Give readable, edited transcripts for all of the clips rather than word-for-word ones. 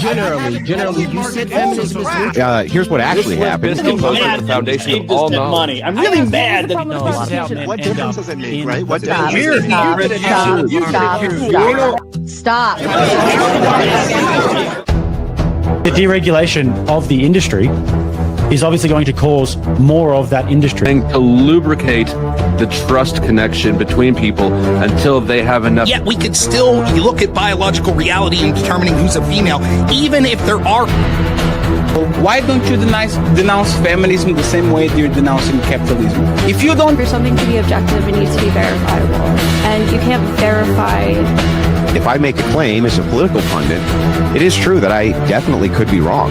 Generally, you said feminism. Here's what actually happened. The foundation of all knowledge. I'm really mad that what difference does it make, right? What Stop. the deregulation of the industry is obviously going to cause more of that industry. And to lubricate the trust connection between people until they have enough. Yet we could still look at biological reality in determining who's a female, even if there are. Why don't you denounce feminism the same way you're denouncing capitalism? If you don't, For something to be objective, it needs to be verifiable. And you can't verify. If I make a claim as a political pundit, it is true that I definitely could be wrong.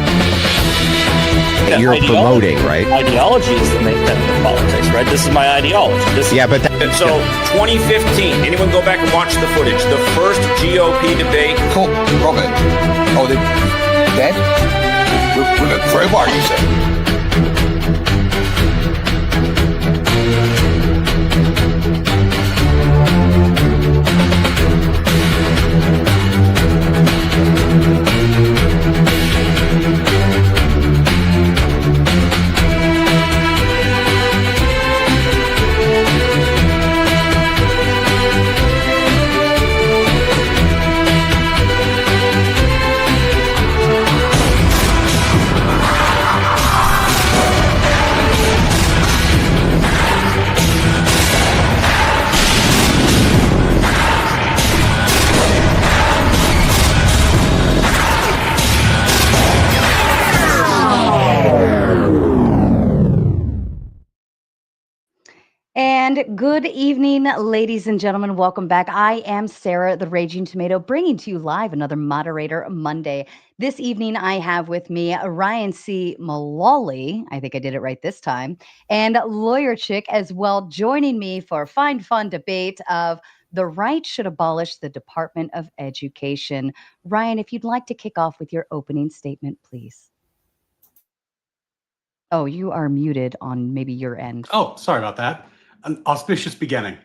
That you're promoting, right? Ideologies that make that politics, right? This is my ideology. So 2015, anyone go back and watch the footage? The first GOP debate. Cool, Robert. Oh, they dead? With a crowbar, you said. And good evening, ladies and gentlemen. Welcome back. I am Sara, the Raging Tomato, bringing to you live another Moderator Monday. This evening, I have with me Ryan C. Mullally, I think I did it right this time, and Lawyer Chick as well, joining me for a fine, fun debate of the right should abolish the Department of Education. Ryan, if you'd like to kick off with your opening statement, please. Oh, you are muted on maybe your end. Oh, sorry about that. An auspicious beginning.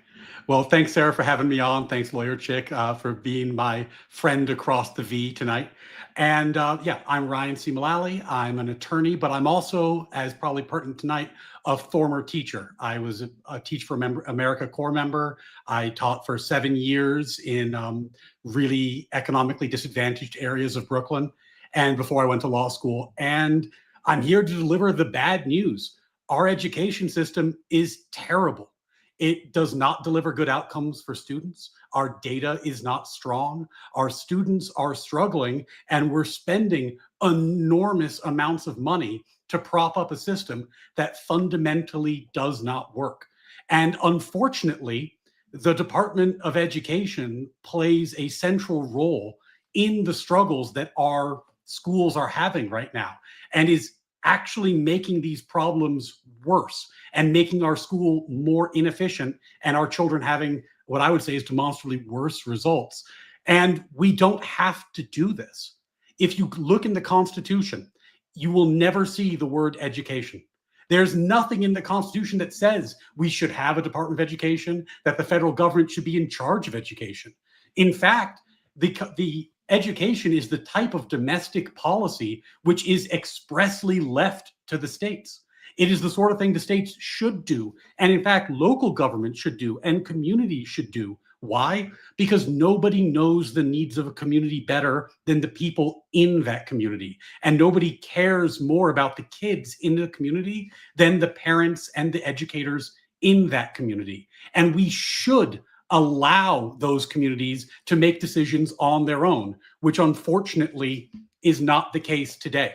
Well, thanks, Sarah, for having me on. Thanks, Lawyer Chick, for being my friend across the V tonight. And yeah, I'm Ryan C. Mullally. I'm an attorney, but I'm also, as probably pertinent tonight, a former teacher. I was a Teach for America Corps member. I taught for 7 years in really economically disadvantaged areas of Brooklyn, and before I went to law school. And I'm here to deliver the bad news. Our education system is terrible. It does not deliver good outcomes for students. Our data is not strong. Our students are struggling, and we're spending enormous amounts of money to prop up a system that fundamentally does not work. And unfortunately, the Department of Education plays a central role in the struggles that our schools are having right now, and is actually making these problems worse and making our school more inefficient, and our children having what I would say is demonstrably worse results. And we don't have to do this. If you look in the Constitution, you will never see the word education. There's nothing in the Constitution that says we should have a Department of Education, that the federal government should be in charge of education. In fact, the education is the type of domestic policy which is expressly left to the states. It is the sort of thing the states should do. And in fact, local government should do, and communities should do. Why? Because nobody knows the needs of a community better than the people in that community. And nobody cares more about the kids in the community than the parents and the educators in that community. And we should allow those communities to make decisions on their own, which unfortunately is not the case today.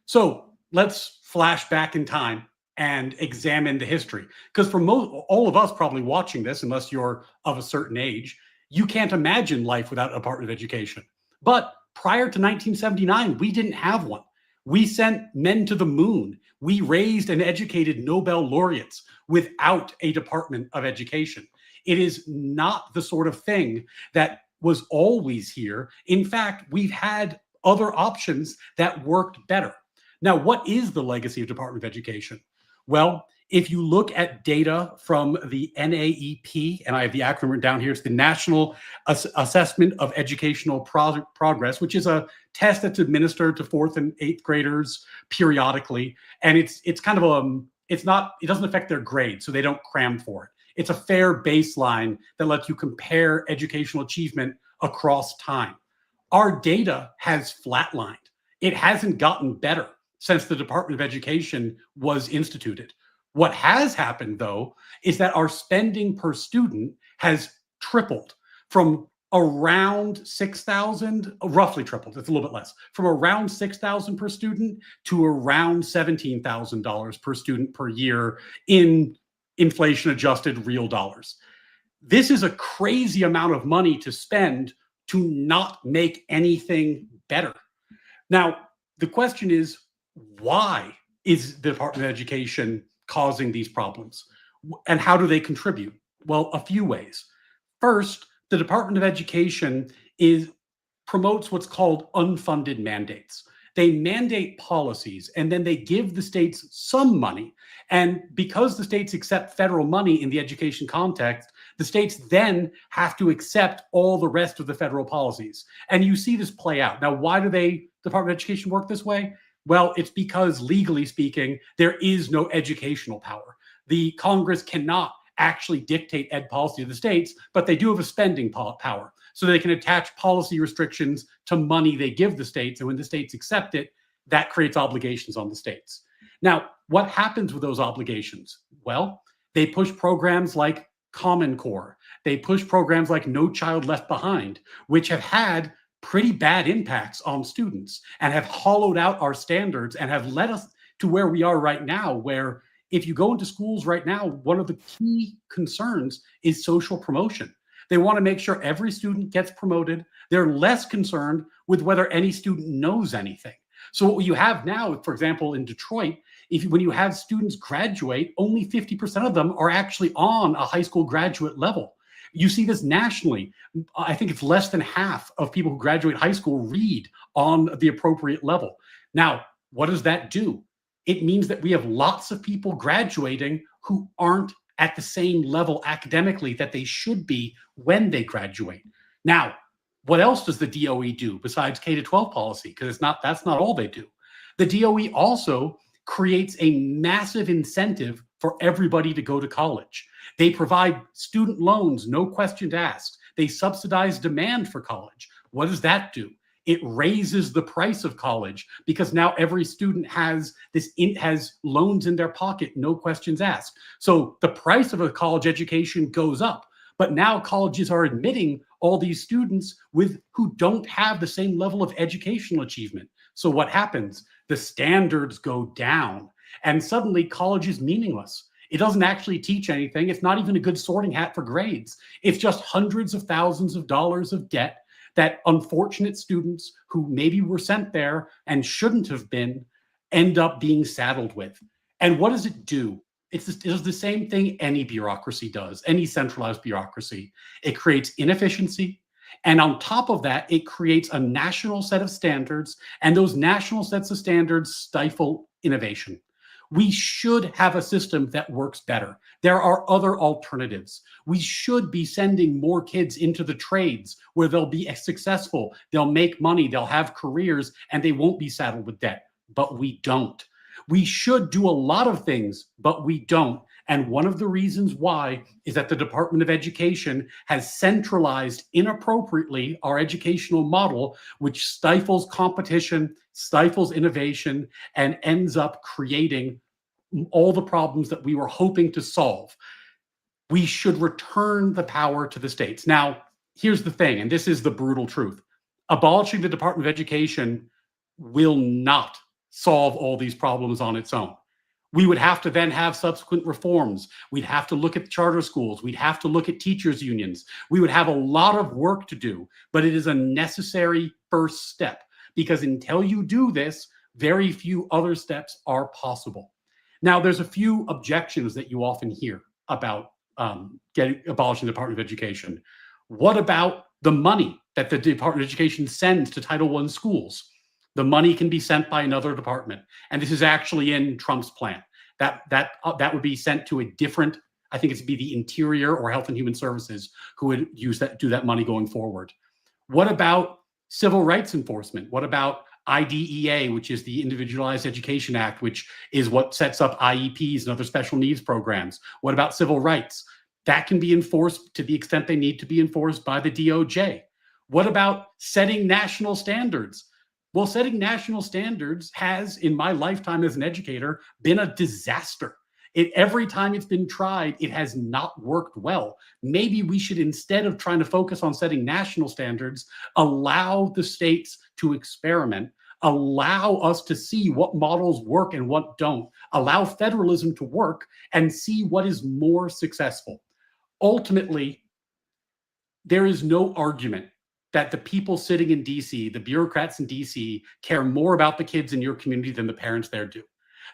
So let's flash back in time and examine the history. Because for all of us probably watching this, unless you're of a certain age, you can't imagine life without a Department of Education. But prior to 1979, we didn't have one. We sent men to the moon. We raised and educated Nobel laureates without a Department of Education. It is not the sort of thing that was always here. In fact, we've had other options that worked better. Now, what is the legacy of Department of Education? Well, If you look at data from the NAEP, and I have the acronym written down here, it's the National Assessment of Educational Progress, which is a test that's administered to 4th and 8th graders periodically. And it's kind of it doesn't affect their grade, so they don't cram for it. It's a fair baseline that lets you compare educational achievement across time. Our data has flatlined. It hasn't gotten better since the Department of Education was instituted. What has happened, though, is that our spending per student has tripled from around 6,000, roughly tripled, it's a little bit less, from around 6,000 per student to around $17,000 per student per year in inflation-adjusted real dollars. This is a crazy amount of money to spend to not make anything better. Now, the question is, why is the Department of Education causing these problems? And how do they contribute? Well, a few ways. First, the Department of Education promotes what's called unfunded mandates. They mandate policies and then they give the states some money. And because the states accept federal money in the education context, the states then have to accept all the rest of the federal policies. And you see this play out. Now, why do Department of Education work this way? Well, it's because legally speaking, there is no educational power. The Congress cannot actually dictate ed policy to the states, but they do have a spending power. So they can attach policy restrictions to money they give the states. And when the states accept it, that creates obligations on the states. Now, what happens with those obligations? Well, they push programs like Common Core. They push programs like No Child Left Behind, which have had pretty bad impacts on students and have hollowed out our standards and have led us to where we are right now, where if you go into schools right now, one of the key concerns is social promotion. They want to make sure every student gets promoted. They're less concerned with whether any student knows anything. So what you have now, for example, in Detroit, when you have students graduate, only 50% of them are actually on a high school graduate level. You see this nationally. I think it's less than half of people who graduate high school read on the appropriate level. Now, what does that do? It means that we have lots of people graduating who aren't at the same level academically that they should be when they graduate. Now, what else does the DOE do besides K-12 policy? Because that's not all they do. The DOE also creates a massive incentive for everybody to go to college. They provide student loans, no questions asked. They subsidize demand for college. What does that do? It raises the price of college because now every student has loans in their pocket, no questions asked. So the price of a college education goes up. But now colleges are admitting all these students who don't have the same level of educational achievement. So what happens? The standards go down and suddenly college is meaningless. It doesn't actually teach anything. It's not even a good sorting hat for grades. It's just hundreds of thousands of dollars of debt that unfortunate students who maybe were sent there and shouldn't have been end up being saddled with. And what does it do? It does the same thing any bureaucracy does, any centralized bureaucracy. It creates inefficiency. And on top of that, it creates a national set of standards, and those national sets of standards stifle innovation. We should have a system that works better. There are other alternatives. We should be sending more kids into the trades where they'll be successful, they'll make money, they'll have careers, and they won't be saddled with debt. But we don't. We should do a lot of things, but we don't. And one of the reasons why is that the Department of Education has centralized inappropriately our educational model, which stifles competition, stifles innovation, and ends up creating all the problems that we were hoping to solve. We should return the power to the states. Now, here's the thing, and this is the brutal truth. Abolishing the Department of Education will not solve all these problems on its own. We would have to then have subsequent reforms. We'd have to look at charter schools. We'd have to look at teachers' unions. We would have a lot of work to do, but it is a necessary first step because until you do this, very few other steps are possible. Now, there's a few objections that you often hear about abolishing the Department of Education. What about the money that the Department of Education sends to Title I schools? The money can be sent by another department. And this is actually in Trump's plan. That would be sent to a different, I think it'd be the Interior or Health and Human Services who would do that money going forward. What about civil rights enforcement? What about IDEA, which is the Individualized Education Act, which is what sets up IEPs and other special needs programs? What about civil rights? That can be enforced to the extent they need to be enforced by the DOJ. What about setting national standards? Well, setting national standards has, in my lifetime as an educator, been a disaster. Every time it's been tried, it has not worked well. Maybe we should, instead of trying to focus on setting national standards, allow the states to experiment, allow us to see what models work and what don't, allow federalism to work and see what is more successful. Ultimately, there is no argument that the people sitting in DC, the bureaucrats in DC, care more about the kids in your community than the parents there do.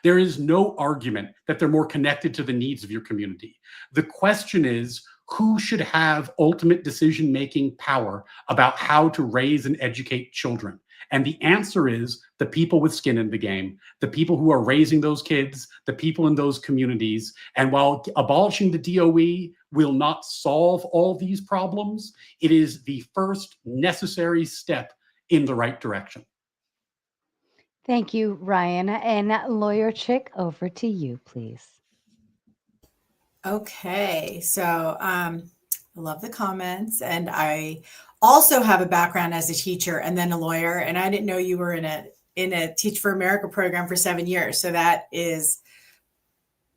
There is no argument that they're more connected to the needs of your community. The question is, who should have ultimate decision-making power about how to raise and educate children? And the answer is the people with skin in the game, the people who are raising those kids, the people in those communities. And while abolishing the DOE will not solve all these problems, it is the first necessary step in the right direction. Thank you, Ryan. And Lawyer Chick, over to you, please. Okay, so I love the comments, and I also have a background as a teacher and then a lawyer, and I didn't know you were in a Teach for America program for 7 years. So that is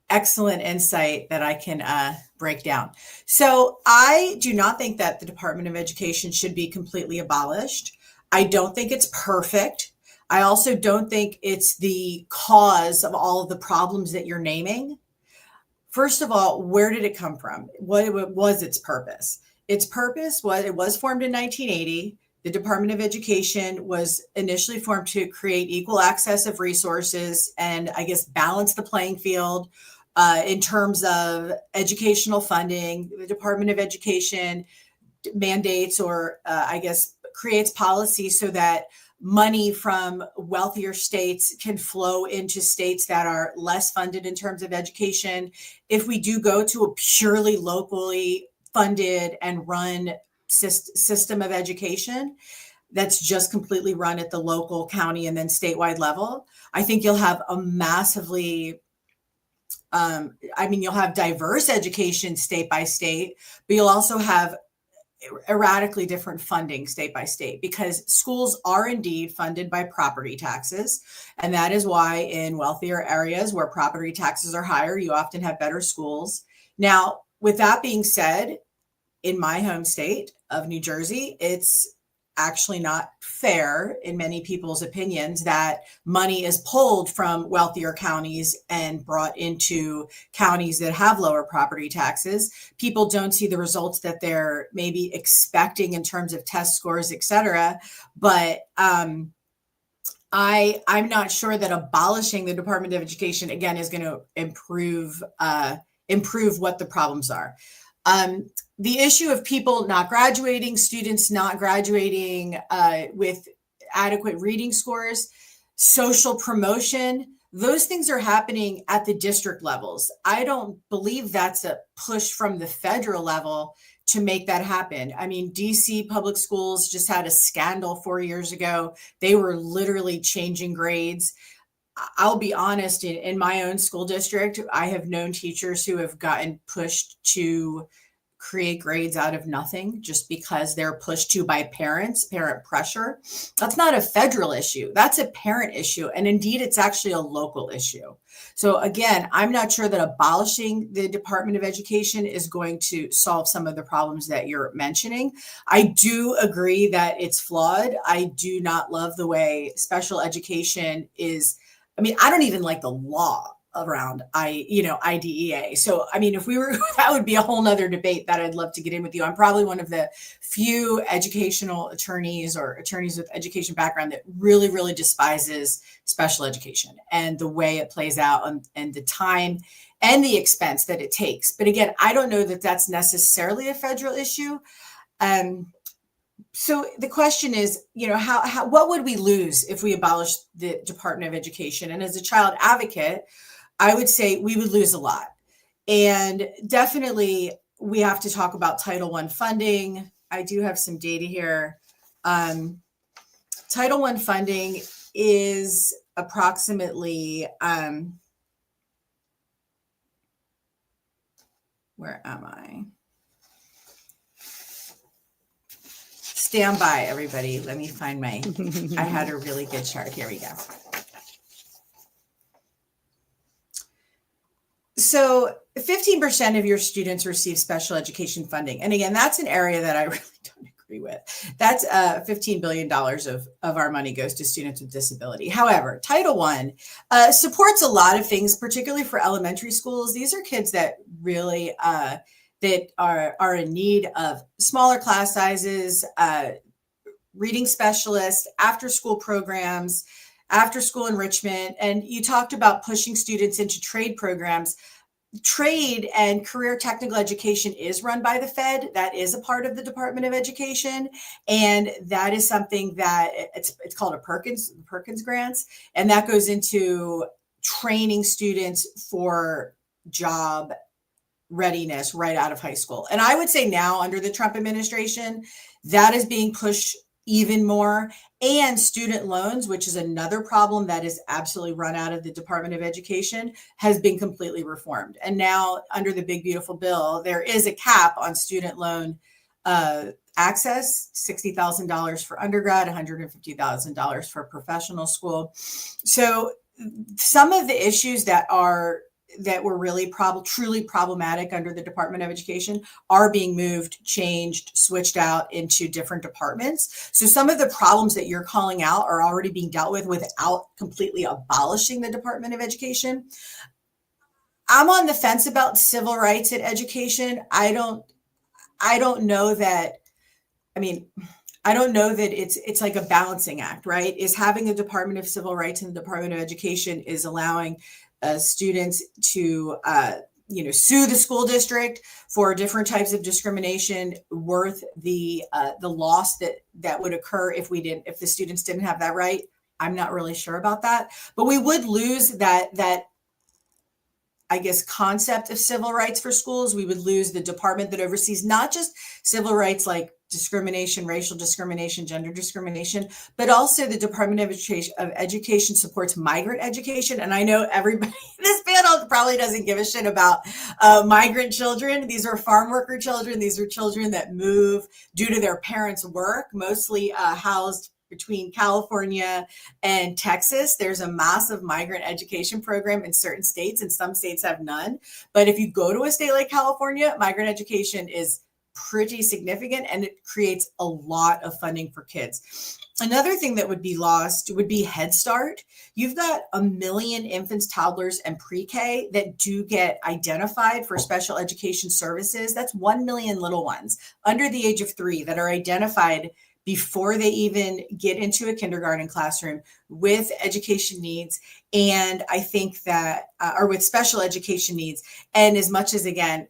excellent insight that I can break down. So I do not think that the Department of Education should be completely abolished. I don't think it's perfect. I also don't think it's the cause of all of the problems that you're naming. First of all, where did it come from? What was its purpose? Its purpose was, it was formed in 1980. The Department of Education was initially formed to create equal access of resources and, I guess, balance the playing field in terms of educational funding. The Department of Education mandates or, I guess, creates policy so that money from wealthier states can flow into states that are less funded in terms of education. If we do go to a purely locally funded and run system of education that's just completely run at the local, county, and then statewide level, I think you'll have a massively, you'll have diverse education state by state, but you'll also have erratically different funding state by state, because schools are indeed funded by property taxes. And that is why in wealthier areas where property taxes are higher, you often have better schools. Now, with that being said, in my home state of New Jersey, it's actually not fair, in many people's opinions, that money is pulled from wealthier counties and brought into counties that have lower property taxes. People don't see the results that they're maybe expecting in terms of test scores, et cetera. But I'm not sure that abolishing the Department of Education, again, is going to improve what the problems are. The issue of people not graduating, students not graduating with adequate reading scores, social promotion, those things are happening at the district levels. I don't believe that's a push from the federal level to make that happen. I mean, DC public schools just had a scandal 4 years ago. They were literally changing grades. I'll be honest, in my own school district, I have known teachers who have gotten pushed to create grades out of nothing just because they're pushed to by parents, parent pressure. That's not a federal issue. That's a parent issue. And indeed, it's actually a local issue. So again, I'm not sure that abolishing the Department of Education is going to solve some of the problems that you're mentioning. I do agree that it's flawed. I do not love the way special education is. I don't even like the law around IDEA. So, if we were, that would be a whole nother debate that I'd love to get in with you. I'm probably one of the few educational attorneys or attorneys with education background that really, really despises special education and the way it plays out and the time and the expense that it takes. But again, I don't know that that's necessarily a federal issue. So the question is, what would we lose if we abolished the Department of Education? And as a child advocate, I would say we would lose a lot. And definitely we have to talk about Title I funding. I do have some data here. Title I funding is approximately, where am I? Stand by, everybody. Let me find my, I had a really good chart. Here we go. So 15% of your students receive special education funding. And again, that's an area that I really don't agree with. That's $15 billion of our money goes to students with disability. However, Title I supports a lot of things, particularly for elementary schools. These are kids that really that are in need of smaller class sizes, reading specialists, after school programs, after school enrichment. And you talked about pushing students into trade programs. Trade and career technical education is run by the Fed. That is a part of the Department of Education. And that is something that it's called a Perkins grants. And that goes into training students for job readiness right out of high school. And I would say now under the Trump administration, that is being pushed even more. And student loans, which is another problem that is absolutely run out of the Department of Education, has been completely reformed. And now under the big, beautiful bill, there is a cap on student loan access, $60,000 for undergrad, $150,000 for professional school. So some of the issues that were really truly problematic under the Department of Education are being moved, changed, switched out into different departments. So some of the problems that you're calling out are already being dealt with without completely abolishing the Department of Education. I'm on the fence about civil rights in education. I don't know that, I don't know that it's like a balancing act, right? Is having a Department of Civil Rights and the Department of Education is allowing students to, sue the school district for different types of discrimination worth the loss that would occur if the students didn't have that right. I'm not really sure about that, but we would lose that I guess, concept of civil rights for schools. We would lose the department that oversees not just civil rights like discrimination, racial discrimination, gender discrimination, but also the Department of Education supports migrant education. And I know everybody in this panel probably doesn't give a shit about migrant children. These are farm worker children. These are children that move due to their parents' work, mostly housed between California and Texas. There's a massive migrant education program in certain states, and some states have none. But if you go to a state like California, migrant education is pretty significant, and it creates a lot of funding for kids. Another thing that would be lost would be Head Start. You've got 1 million infants, toddlers, and pre-K that do get identified for special education services. That's 1 million little ones under the age of 3 that are identified before they even get into a kindergarten classroom with education needs. And I think that, or with special education needs. And as much as, again,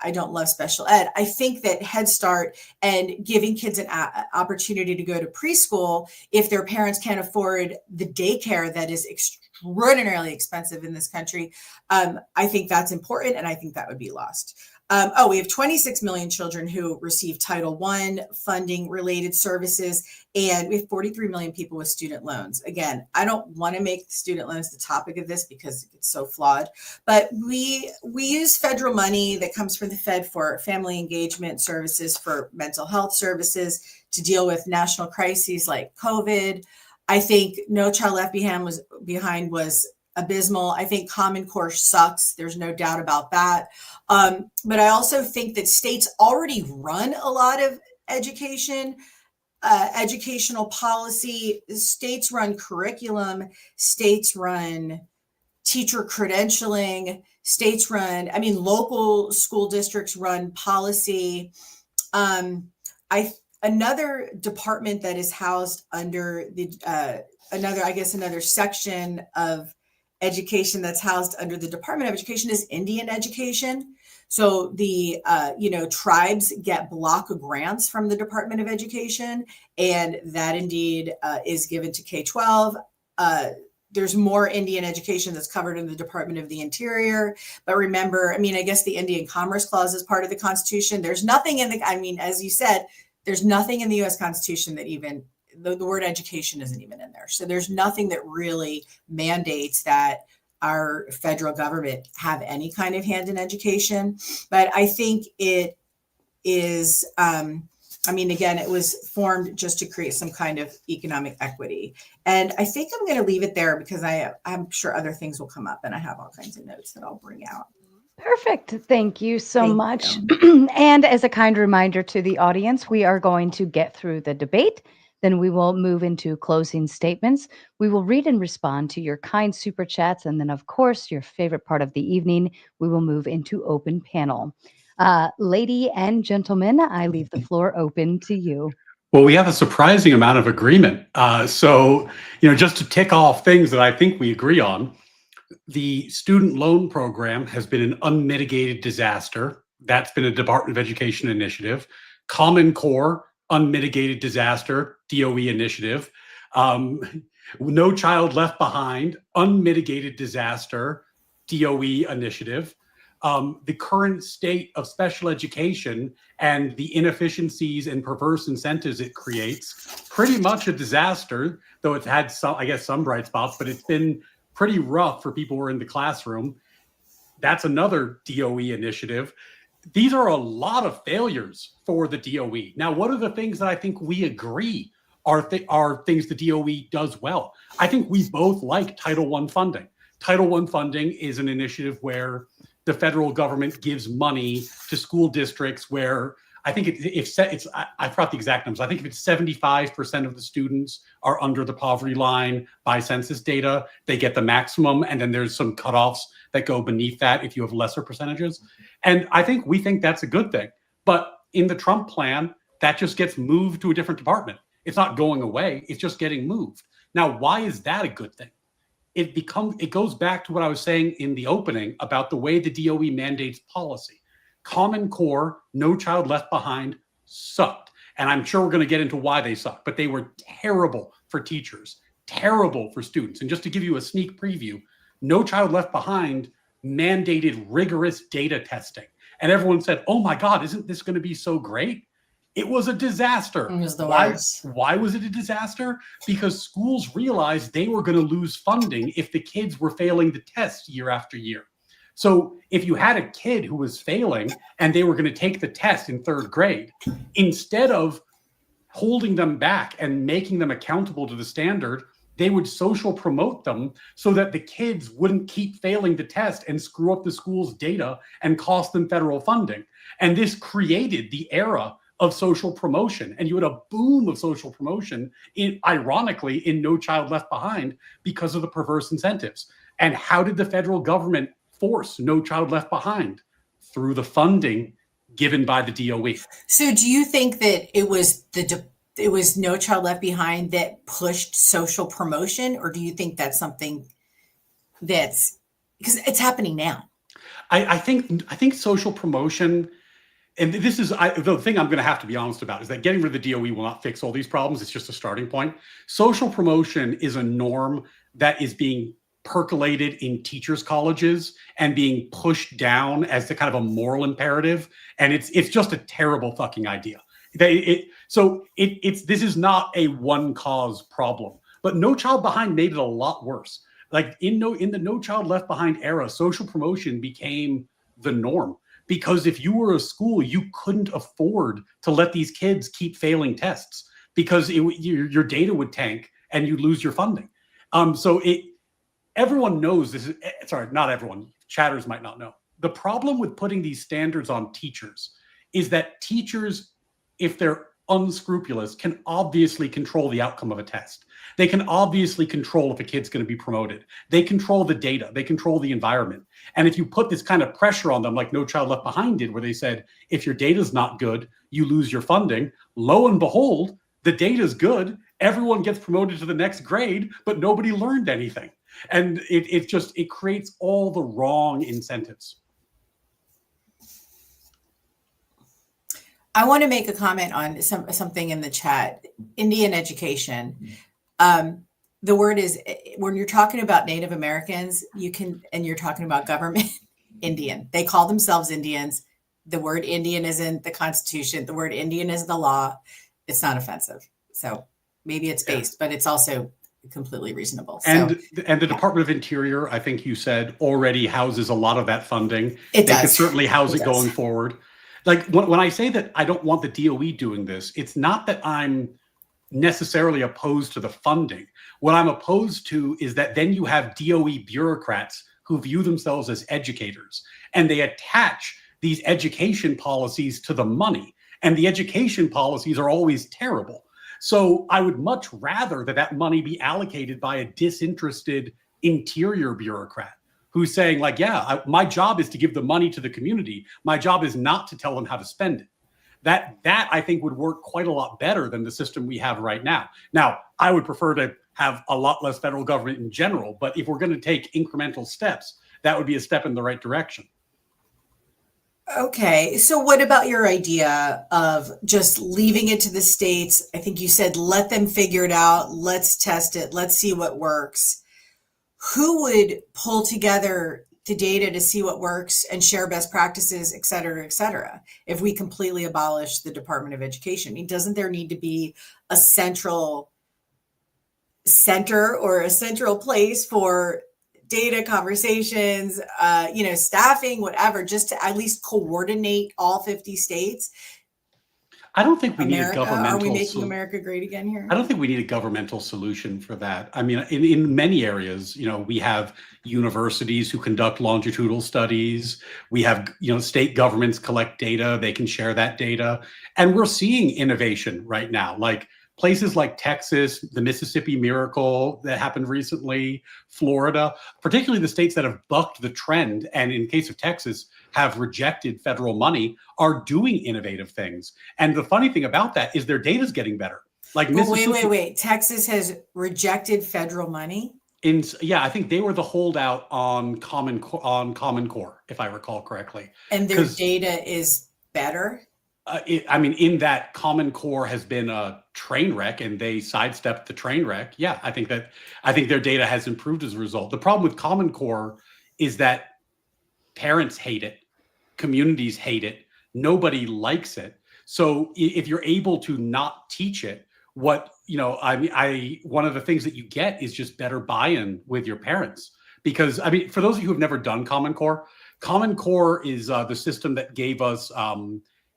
I don't love special ed, I think that Head Start and giving kids an opportunity to go to preschool, if their parents can't afford the daycare that is extraordinarily expensive in this country, I think that's important, and I think that would be lost. We have 26 million children who receive Title I funding related services, and we have 43 million people with student loans. Again, I don't want to make student loans the topic of this because it's so flawed, but we use federal money that comes from the Fed for family engagement services, for mental health services, to deal with national crises like COVID. I think No Child Left Behind was abysmal. I think Common Core sucks. There's no doubt about that. But I also think that states already run a lot of education, educational policy. States run curriculum. States run teacher credentialing. States run, local school districts run policy. Another department that is housed under the another section of education that's housed under the Department of Education is Indian education. So the tribes get block grants from the Department of Education, and that indeed is given to K-12. there's more Indian education that's covered in the Department of the Interior. But remember, I mean, I guess the Indian Commerce Clause is part of the Constitution. There's nothing in the, I mean, as you said, there's nothing in the US Constitution that even, the word education isn't even in there. So there's nothing that really mandates that our federal government have any kind of hand in education. But I think it is, I mean, again, it was formed just to create some kind of economic equity. And I think I'm going to leave it there because I'm sure other things will come up and I have all kinds of notes that I'll bring out. Perfect. Thank you so Thank much. And as a kind reminder to the audience, we are going to get through the debate. Then we will move into closing statements. We will read and respond to your kind super chats. And then, of course, your favorite part of the evening, we will move into open panel. Lady and gentlemen, I leave the floor open to you. Well, we have a surprising amount of agreement. So, just to tick off things that I think we agree on, the student loan program has been an unmitigated disaster. That's been a Department of Education initiative. Common Core, unmitigated disaster, DOE initiative. No Child Left Behind, unmitigated disaster, DOE initiative. The current state of special education and the inefficiencies and perverse incentives it creates, pretty much a disaster, though it's had some, I guess, some bright spots, but it's been pretty rough for people who are in the classroom. That's another DOE initiative. These are a lot of failures for the DOE. Now, what are the things that I think we agree are things the DOE does well? I think we both like Title I funding. Title I funding is an initiative where the federal government gives money to school districts where I think I forgot the exact numbers. I think if it's 75% of the students are under the poverty line by census data, they get the maximum. And then there's some cutoffs that go beneath that if you have lesser percentages. And we think that's a good thing. But in the Trump plan, that just gets moved to a different department. It's not going away. It's just getting moved. Now, why is that a good thing? It goes back to what I was saying in the opening about the way the DOE mandates policy. Common Core, No Child Left Behind sucked. And I'm sure we're going to get into why they sucked, but they were terrible for teachers, terrible for students. And just to give you a sneak preview, No Child Left Behind mandated rigorous data testing. And everyone said, oh my God, isn't this going to be so great? It was a disaster. It was the worst. Why was it a disaster? Because schools realized they were going to lose funding if the kids were failing the tests year after year. So if you had a kid who was failing and they were going to take the test in third grade, instead of holding them back and making them accountable to the standard, they would social promote them so that the kids wouldn't keep failing the test and screw up the school's data and cost them federal funding. And this created the era of social promotion. And you had a boom of social promotion, ironically, in No Child Left Behind because of the perverse incentives. And how did the federal government force No Child Left Behind? Through the funding given by the DOE. So do you think that it was No Child Left Behind that pushed social promotion, or do you think that's something that's, because it's happening now? I think social promotion, and this is the thing I'm going to have to be honest about, is that getting rid of the DOE will not fix all these problems. It's just a starting point. Social promotion is a norm that is being percolated in teachers' colleges and being pushed down as the kind of a moral imperative. And it's just a terrible fucking idea. This is not a one cause problem, but No Child Behind made it a lot worse. Like in the No Child Left Behind era, social promotion became the norm. Because if you were a school, you couldn't afford to let these kids keep failing tests because your data would tank and you'd lose your funding. Everyone knows this. Sorry, not everyone. Chatters might not know. The problem with putting these standards on teachers is that teachers, if they're unscrupulous, can obviously control the outcome of a test. They can obviously control if a kid's going to be promoted. They control the data. They control the environment. And if you put this kind of pressure on them, like No Child Left Behind did, where they said, if your data's not good, you lose your funding. Lo and behold, the data's good. Everyone gets promoted to the next grade, but nobody learned anything. And it creates all the wrong incentives. I want to make a comment on something in the chat. Indian education. the word is, when you're talking about Native Americans, and you're talking about government, Indian. They call themselves Indians. The word Indian is in the Constitution. The word Indian is in the law. It's not offensive. So maybe it's based, but it's also completely reasonable. And the Department of Interior, I think you said, already houses a lot of that funding. They could certainly house it going forward. Like when I say that I don't want the DOE doing this, it's not that I'm necessarily opposed to the funding. What I'm opposed to is that then you have DOE bureaucrats who view themselves as educators, and they attach these education policies to the money, and the education policies are always terrible. So I would much rather that money be allocated by a disinterested interior bureaucrat who's saying, like, yeah, my job is to give the money to the community. My job is not to tell them how to spend it. That I think would work quite a lot better than the system we have right now. Now, I would prefer to have a lot less federal government in general, but if we're going to take incremental steps, that would be a step in the right direction. Okay, so what about your idea of just leaving it to the states? I think you said, let them figure it out. Let's test it. Let's see what works. Who would pull together the data to see what works and share best practices, et cetera, if we completely abolish the Department of Education? I mean, doesn't there need to be a central center or a central place for data conversations, staffing, whatever, just to at least coordinate all 50 states? I don't think we need a governmental. Are we making America great again here? I don't think we need a governmental solution for that. I mean, in many areas, we have universities who conduct longitudinal studies. We have, state governments collect data. They can share that data. And we're seeing innovation right now, like places like Texas, the Mississippi Miracle that happened recently, Florida, particularly the states that have bucked the trend, and in case of Texas, have rejected federal money, are doing innovative things. And the funny thing about that is their data is getting better. Like Mississippi, wait. Texas has rejected federal money? I think they were the holdout on Common Core, if I recall correctly. And their data is better? In that Common Core has been a train wreck and they sidestepped the train wreck. Yeah, I think their data has improved as a result. The problem with Common Core is that parents hate it, communities hate it, nobody likes it. So if you're able to not teach it, one of the things that you get is just better buy-in with your parents. Because for those of you who have never done Common Core is the system that gave us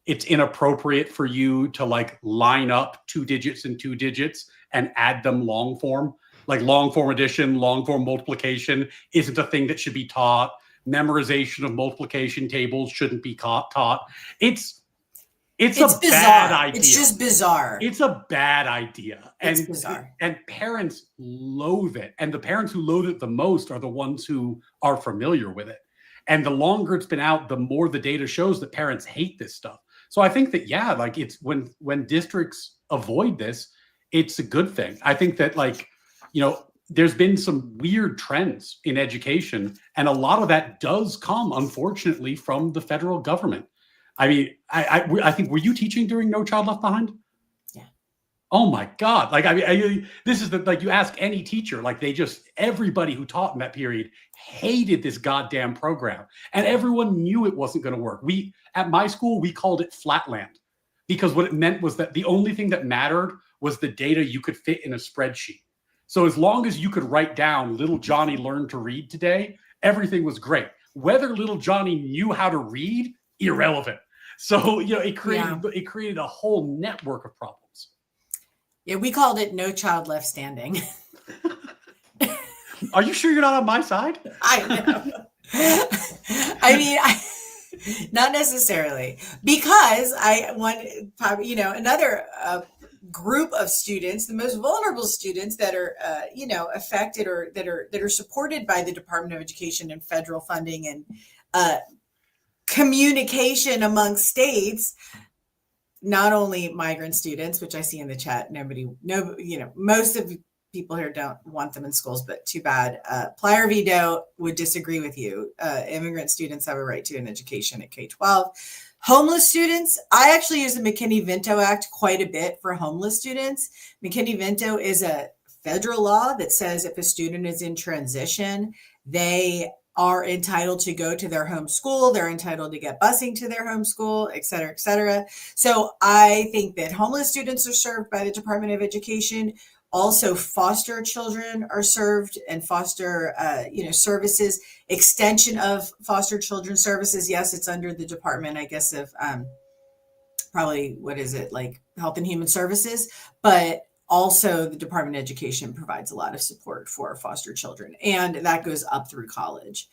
it's inappropriate for you to line up 2 digits and 2 digits and add them long form. Like long form addition, long form multiplication isn't a thing that should be taught. Memorization of multiplication tables shouldn't be taught. It's a bizarre. Bad idea. It's just bizarre. It's a bad idea. It's bizarre. And parents loathe it. And the parents who loathe it the most are the ones who are familiar with it. And the longer it's been out, the more the data shows that parents hate this stuff. So I think that, it's when districts avoid this, it's a good thing. I think that there's been some weird trends in education, and a lot of that does come, unfortunately, from the federal government. I think, were you teaching during No Child Left Behind? Yeah. Oh my God. This is you ask any teacher, everybody who taught in that period hated this goddamn program. And everyone knew it wasn't going to work. At my school, we called it Flatland, because what it meant was that the only thing that mattered was the data you could fit in a spreadsheet. So as long as you could write down little Johnny learned to read today, everything was great. Whether little Johnny knew how to read, irrelevant. So, it created a whole network of problems. Yeah, we called it No Child Left Standing. Are you sure you're not on my side? I know. Not necessarily, because I want another group of students, the most vulnerable students that are affected or that are supported by the Department of Education and federal funding and communication among states. Not only migrant students, which I see in the chat, most of people here don't want them in schools, but too bad. Plier Veto would disagree with you. Immigrant students have a right to an education at K-12. Homeless students, I actually use the McKinney-Vento Act quite a bit for homeless students. McKinney-Vento is a federal law that says if a student is in transition, they are entitled to go to their home school. They're entitled to get busing to their home school, et cetera, et cetera. So I think that homeless students are served by the Department of Education. Also, foster children are served, and foster, services, extension of foster children services. Yes, it's under the Department, I guess, of probably, what is it, like Health and Human Services, but also the Department of Education provides a lot of support for foster children, and that goes up through college.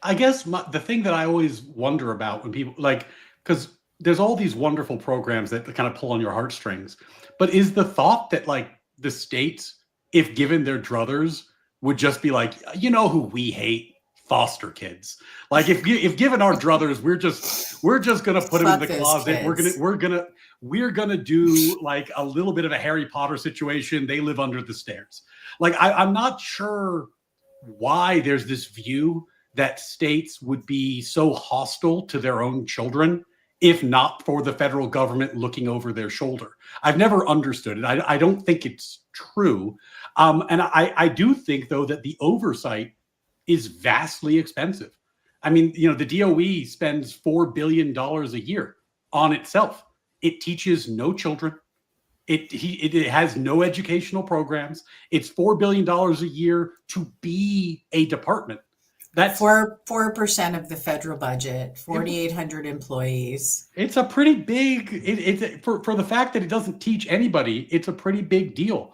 I guess the thing that I always wonder about when people because there's all these wonderful programs that kind of pull on your heartstrings, but is the thought that like the states, if given their druthers, would just be like, you know who we hate? Foster kids. Like if given our druthers, we're just gonna put them in the closet. Kids. We're gonna do like a little bit of a Harry Potter situation. They live under the stairs. Like I'm not sure why there's this view that states would be so hostile to their own children if not for the federal government looking over their shoulder. I've never understood it. I don't think it's true. And I do think, though, that the oversight is vastly expensive. I mean, the DOE spends $4 billion a year on itself. It teaches no children. It has no educational programs. It's $4 billion a year to be a department. That's 4% of the federal budget, 4,800 employees. It's a pretty big, for the fact that it doesn't teach anybody, it's a pretty big deal.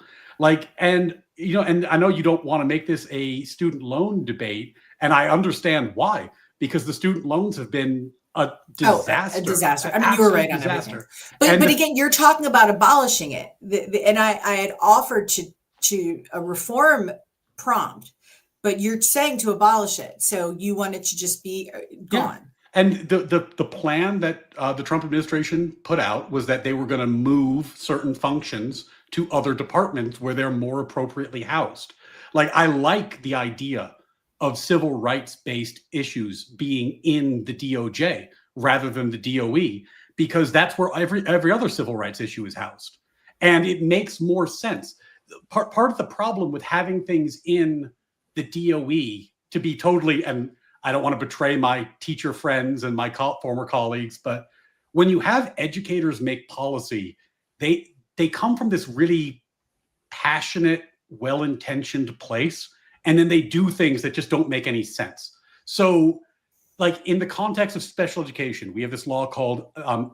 And I know you don't want to make this a student loan debate, and I understand why, because the student loans have been a disaster. A disaster. I mean, you were right on everything. But again, you're talking about abolishing it. And I had offered to a reform prompt, but you're saying to abolish it. So you want it to just be gone. Yeah. And the plan that the Trump administration put out was that they were going to move certain functions to other departments where they're more appropriately housed. I like the idea of civil rights-based issues being in the DOJ rather than the DOE, because that's where every other civil rights issue is housed. And it makes more sense. Part of the problem with having things in the DOE to be totally, and I don't want to betray my teacher friends and my former colleagues, but when you have educators make policy, they come from this really passionate, well-intentioned place, and then they do things that just don't make any sense. So, in the context of special education, we have this law called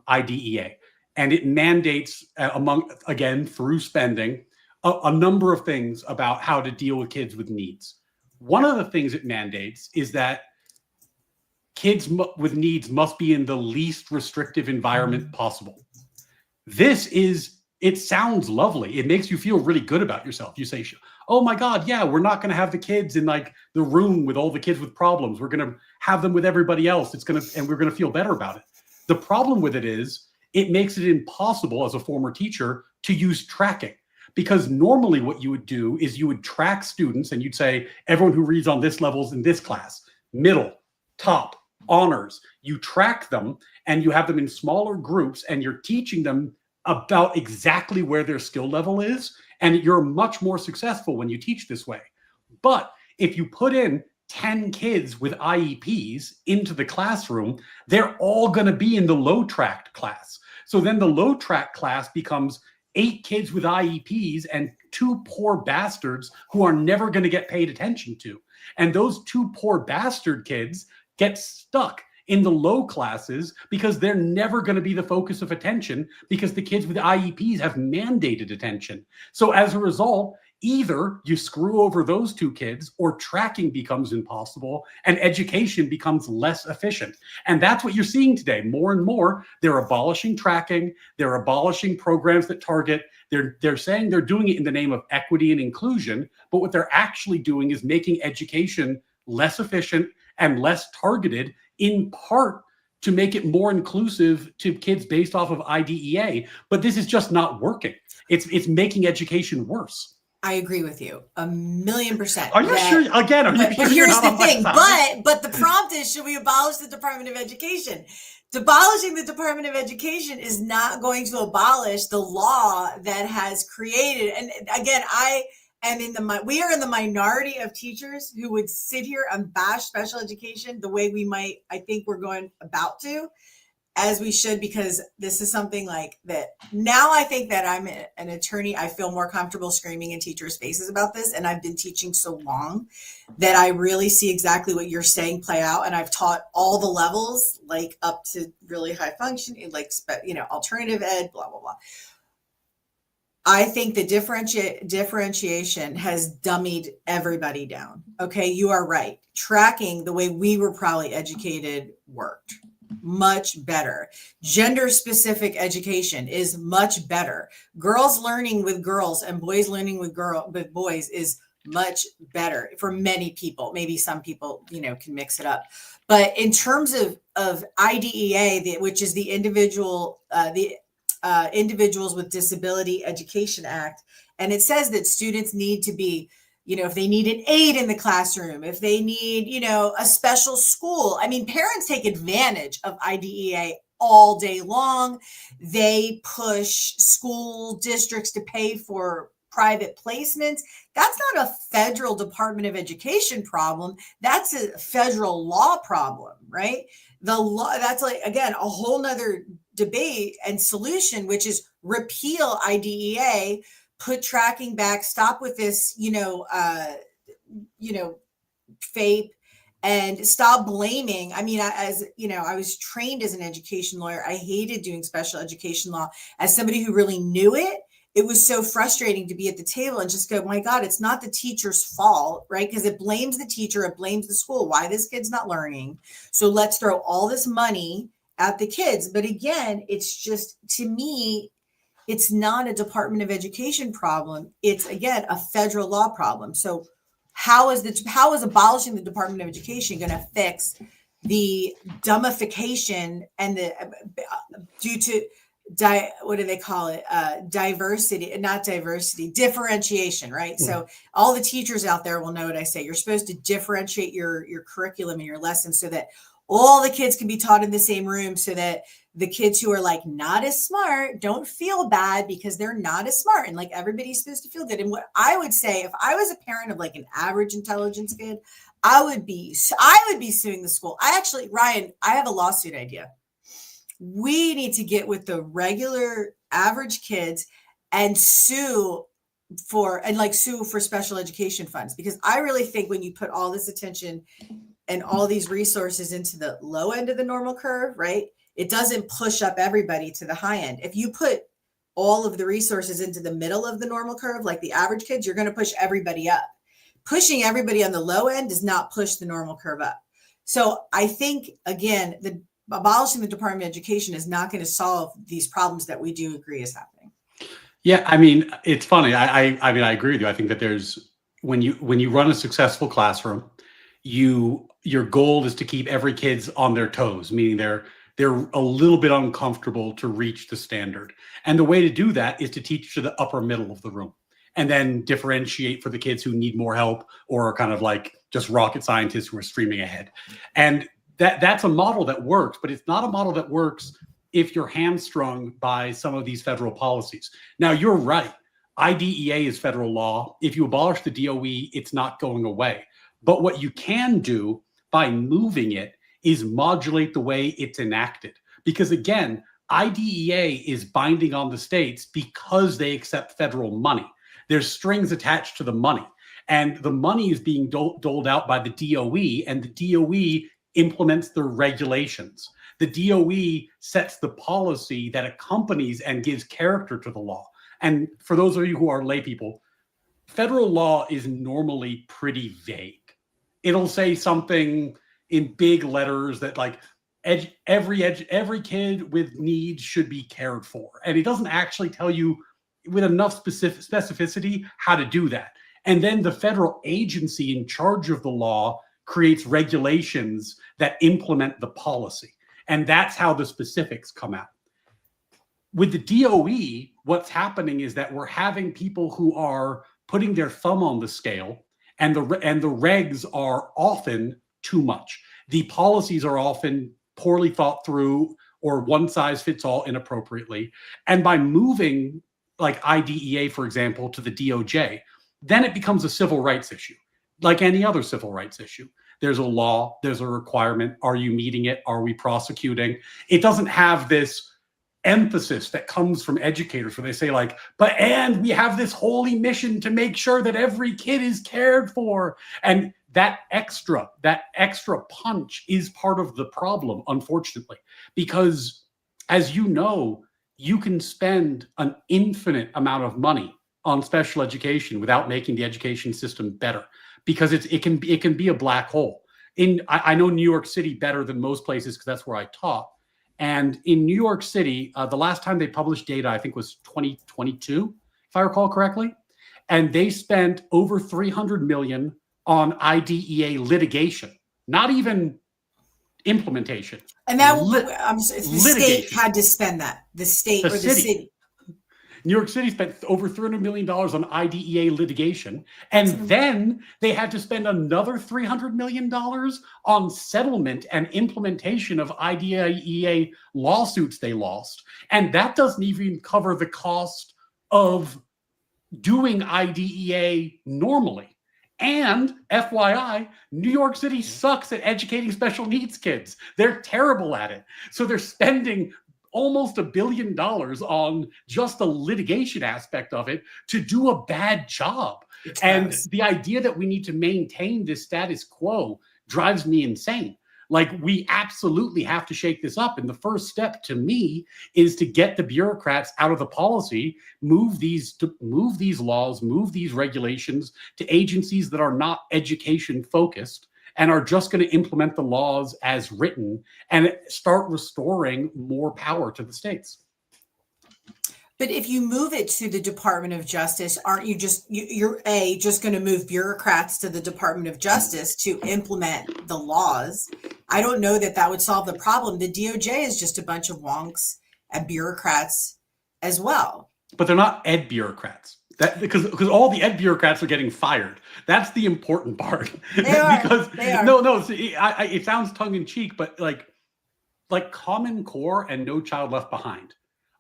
IDEA, and it mandates, through spending, a number of things about how to deal with kids with needs. One of the things it mandates is that kids with needs must be in the least restrictive environment possible. It sounds lovely. It makes you feel really good about yourself. You say, oh my God, yeah, we're not going to have the kids in the room with all the kids with problems. We're going to have them with everybody else. And we're going to feel better about it. The problem with it is it makes it impossible as a former teacher to use tracking. Because normally what you would do is you would track students and you'd say, everyone who reads on this level is in this class, middle, top, honors. You track them and you have them in smaller groups and you're teaching them about exactly where their skill level is. And you're much more successful when you teach this way. But if you put in 10 kids with IEPs into the classroom, they're all going to be in the low tracked class. So then the low tracked class becomes 8 kids with IEPs and 2 poor bastards who are never going to get paid attention to. And those 2 poor bastard kids get stuck in the low classes because they're never going to be the focus of attention because the kids with IEPs have mandated attention. So as a result, either you screw over those 2 kids or tracking becomes impossible and education becomes less efficient. And that's what you're seeing today. More and more, they're abolishing tracking. They're abolishing programs that target. They're saying they're doing it in the name of equity and inclusion, but what they're actually doing is making education less efficient and less targeted, in part to make it more inclusive to kids based off of IDEA. But this is just not working. It's making education worse. I agree with you 1,000,000%. Are you sure? Again, are you sure? But here's the thing. But the prompt is: should we abolish the Department of Education? Abolishing the Department of Education is not going to abolish the law that has created. And again, we are in the minority of teachers who would sit here and bash special education the way I think we're going about to, as we should, because this is something like that. Now I think that I'm an attorney, I feel more comfortable screaming in teachers' faces about this. And I've been teaching so long that I really see exactly what you're saying play out. And I've taught all the levels, like up to really high functioning, like, alternative ed, blah, blah, blah. I think the differentiation has dummied everybody down. Okay, you are right. Tracking the way we were probably educated worked much better. Gender specific education is much better. Girls learning with girls and boys learning with boys is much better for many people. Maybe some people, can mix it up. But in terms of IDEA, which is the Individuals with Disability Education Act, and it says that students need to be, if they need an aide in the classroom, if they need, a special school. I mean, parents take advantage of IDEA all day long. They push school districts to pay for private placements. That's not a federal Department of Education problem. That's a federal law problem, right? The law, that's like, again, a whole nother debate and solution, which is repeal IDEA, put tracking back, stop with this, FAPE, and stop blaming. I mean, I was trained as an education lawyer. I hated doing special education law. As somebody who really knew it, it was so frustrating to be at the table and just go, my God, it's not the teacher's fault, right? Because it blames the teacher, it blames the school. Why this kid's not learning? So let's throw all this money at the kids. But again, it's just, to me, it's not a Department of Education problem. It's, again, a federal law problem. So how is abolishing the Department of Education going to fix the dumbification and the due to what do they call it? Differentiation, right? Mm-hmm. So all the teachers out there will know what I say. You're supposed to differentiate your curriculum and your lessons so that all the kids can be taught in the same room, so that the kids who are like not as smart don't feel bad because they're not as smart, and like everybody's supposed to feel good. And what I would say, if I was a parent of like an average intelligence kid, I would be suing the school. Ryan, I have a lawsuit idea. We need to get with the regular average kids and sue for special education funds, because I really think when you put all this attention and all these resources into the low end of the normal curve, right, it doesn't push up everybody to the high end. If you put all of the resources into the middle of the normal curve, like the average kids, you're going to push everybody up. Pushing everybody on the low end does not push the normal curve up. So I think, again, abolishing the Department of Education is not going to solve these problems that we do agree is happening. Yeah, I mean, it's funny. I mean, I agree with you. I think that when you run a successful classroom, your goal is to keep every kid's on their toes, meaning they're a little bit uncomfortable to reach the standard. And the way to do that is to teach to the upper middle of the room, and then differentiate for the kids who need more help or are kind of like just rocket scientists who are streaming ahead. And that's a model that works, but it's not a model that works if you're hamstrung by some of these federal policies. Now, you're right. IDEA is federal law. If you abolish the DOE, it's not going away. But what you can do by moving it is modulate the way it's enacted. Because again, IDEA is binding on the states because they accept federal money. There's strings attached to the money. And the money is being doled out by the DOE, and the DOE implements the regulations. The DOE sets the policy that accompanies and gives character to the law. And for those of you who are lay people, federal law is normally pretty vague. It'll say something in big letters that like every kid with needs should be cared for. And it doesn't actually tell you with enough specificity how to do that. And then the federal agency in charge of the law creates regulations that implement the policy. And that's how the specifics come out. With the DOE, what's happening is that we're having people who are putting their thumb on the scale, and the regs are often too much. The policies are often poorly thought through or one size fits all inappropriately. And by moving like IDEA, for example, to the DOJ, then it becomes a civil rights issue, like any other civil rights issue. There's a law, there's a requirement. Are you meeting it? Are we prosecuting? It doesn't have this emphasis that comes from educators where they say like, and we have this holy mission to make sure that every kid is cared for. And that extra punch is part of the problem, unfortunately, because as you know, you can spend an infinite amount of money on special education without making the education system better, because it can be a black hole. I know New York City better than most places because that's where I taught. And in New York City, the last time they published data, I think was 2022, if I recall correctly. And they spent over $300 million on IDEA litigation, not even implementation. And that the state had to spend that, the state or the city. New York City spent over $300 million on IDEA litigation, and then they had to spend another $300 million on settlement and implementation of IDEA lawsuits they lost. And that doesn't even cover the cost of doing IDEA normally. And FYI, New York City sucks at educating special needs kids. They're terrible at it. So they're spending almost $1 billion on just the litigation aspect of it to do a bad job. And the idea that we need to maintain this status quo drives me insane. Like, we absolutely have to shake this up. And the first step to me is to get the bureaucrats out of the policy, move these laws, move these regulations to agencies that are not education focused and are just going to implement the laws as written and start restoring more power to the states. But if you move it to the Department of Justice, aren't you just going to move bureaucrats to the Department of Justice to implement the laws? I don't know that would solve the problem. The DOJ is just a bunch of wonks and bureaucrats as well. But they're not ed bureaucrats. Because all the ed bureaucrats are getting fired. That's the important part. They are. No. It sounds tongue in cheek, but like Common Core and No Child Left Behind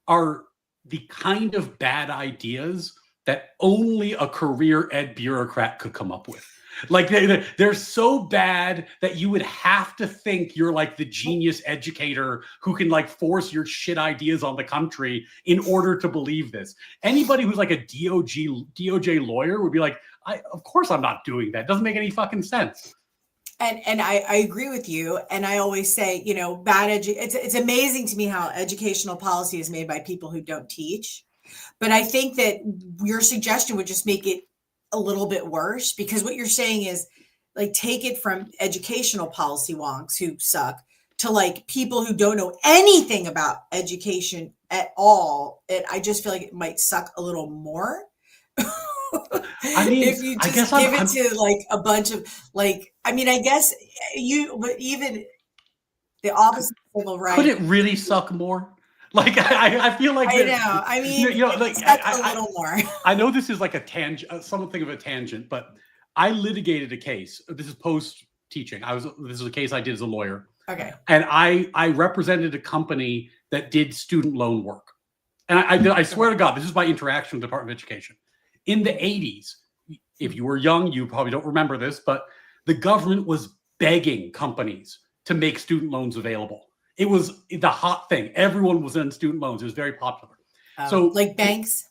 are the kind of bad ideas that only a career ed bureaucrat could come up with. Like they're so bad that you would have to think you're like the genius educator who can like force your shit ideas on the country in order to believe this. Anybody who's like a DOJ lawyer would be like, of course I'm not doing that. It doesn't make any fucking sense. And I agree with you. And I always say, it's amazing to me how educational policy is made by people who don't teach. But I think that your suggestion would just make it a little bit worse, because what you're saying is like, take it from educational policy wonks who suck to like people who don't know anything about education at all. I just feel like it might suck a little more. I mean, if you just give it to like a bunch of like, I guess but even the Office of Civil Rights. Could it really suck more? Like, I feel like I know. I mean, like a little more. I know this is like a tangent, something of a tangent, but I litigated a case. This is post teaching. This is a case I did as a lawyer. Okay. And I represented a company that did student loan work. And I swear to God, this is my interaction with the Department of Education. In the 80s, if you were young, you probably don't remember this, but the government was begging companies to make student loans available. It was the hot thing. Everyone was in student loans. It was very popular. So like banks?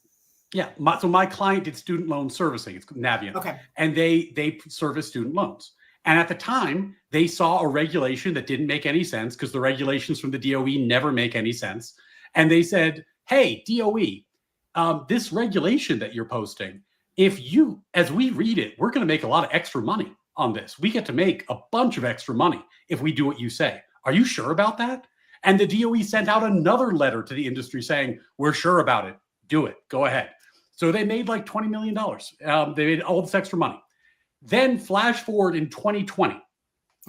Yeah. So my client did student loan servicing. It's Navient. Okay. And they service student loans. And at the time, they saw a regulation that didn't make any sense because the regulations from the DOE never make any sense. And they said, hey, DOE, this regulation that you're posting, as we read it, we're going to make a lot of extra money on this. We get to make a bunch of extra money if we do what you say. Are you sure about that? And the DOE sent out another letter to the industry saying, we're sure about it. Do it. Go ahead. So they made like $20 million. They made all this extra money. Then flash forward in 2020,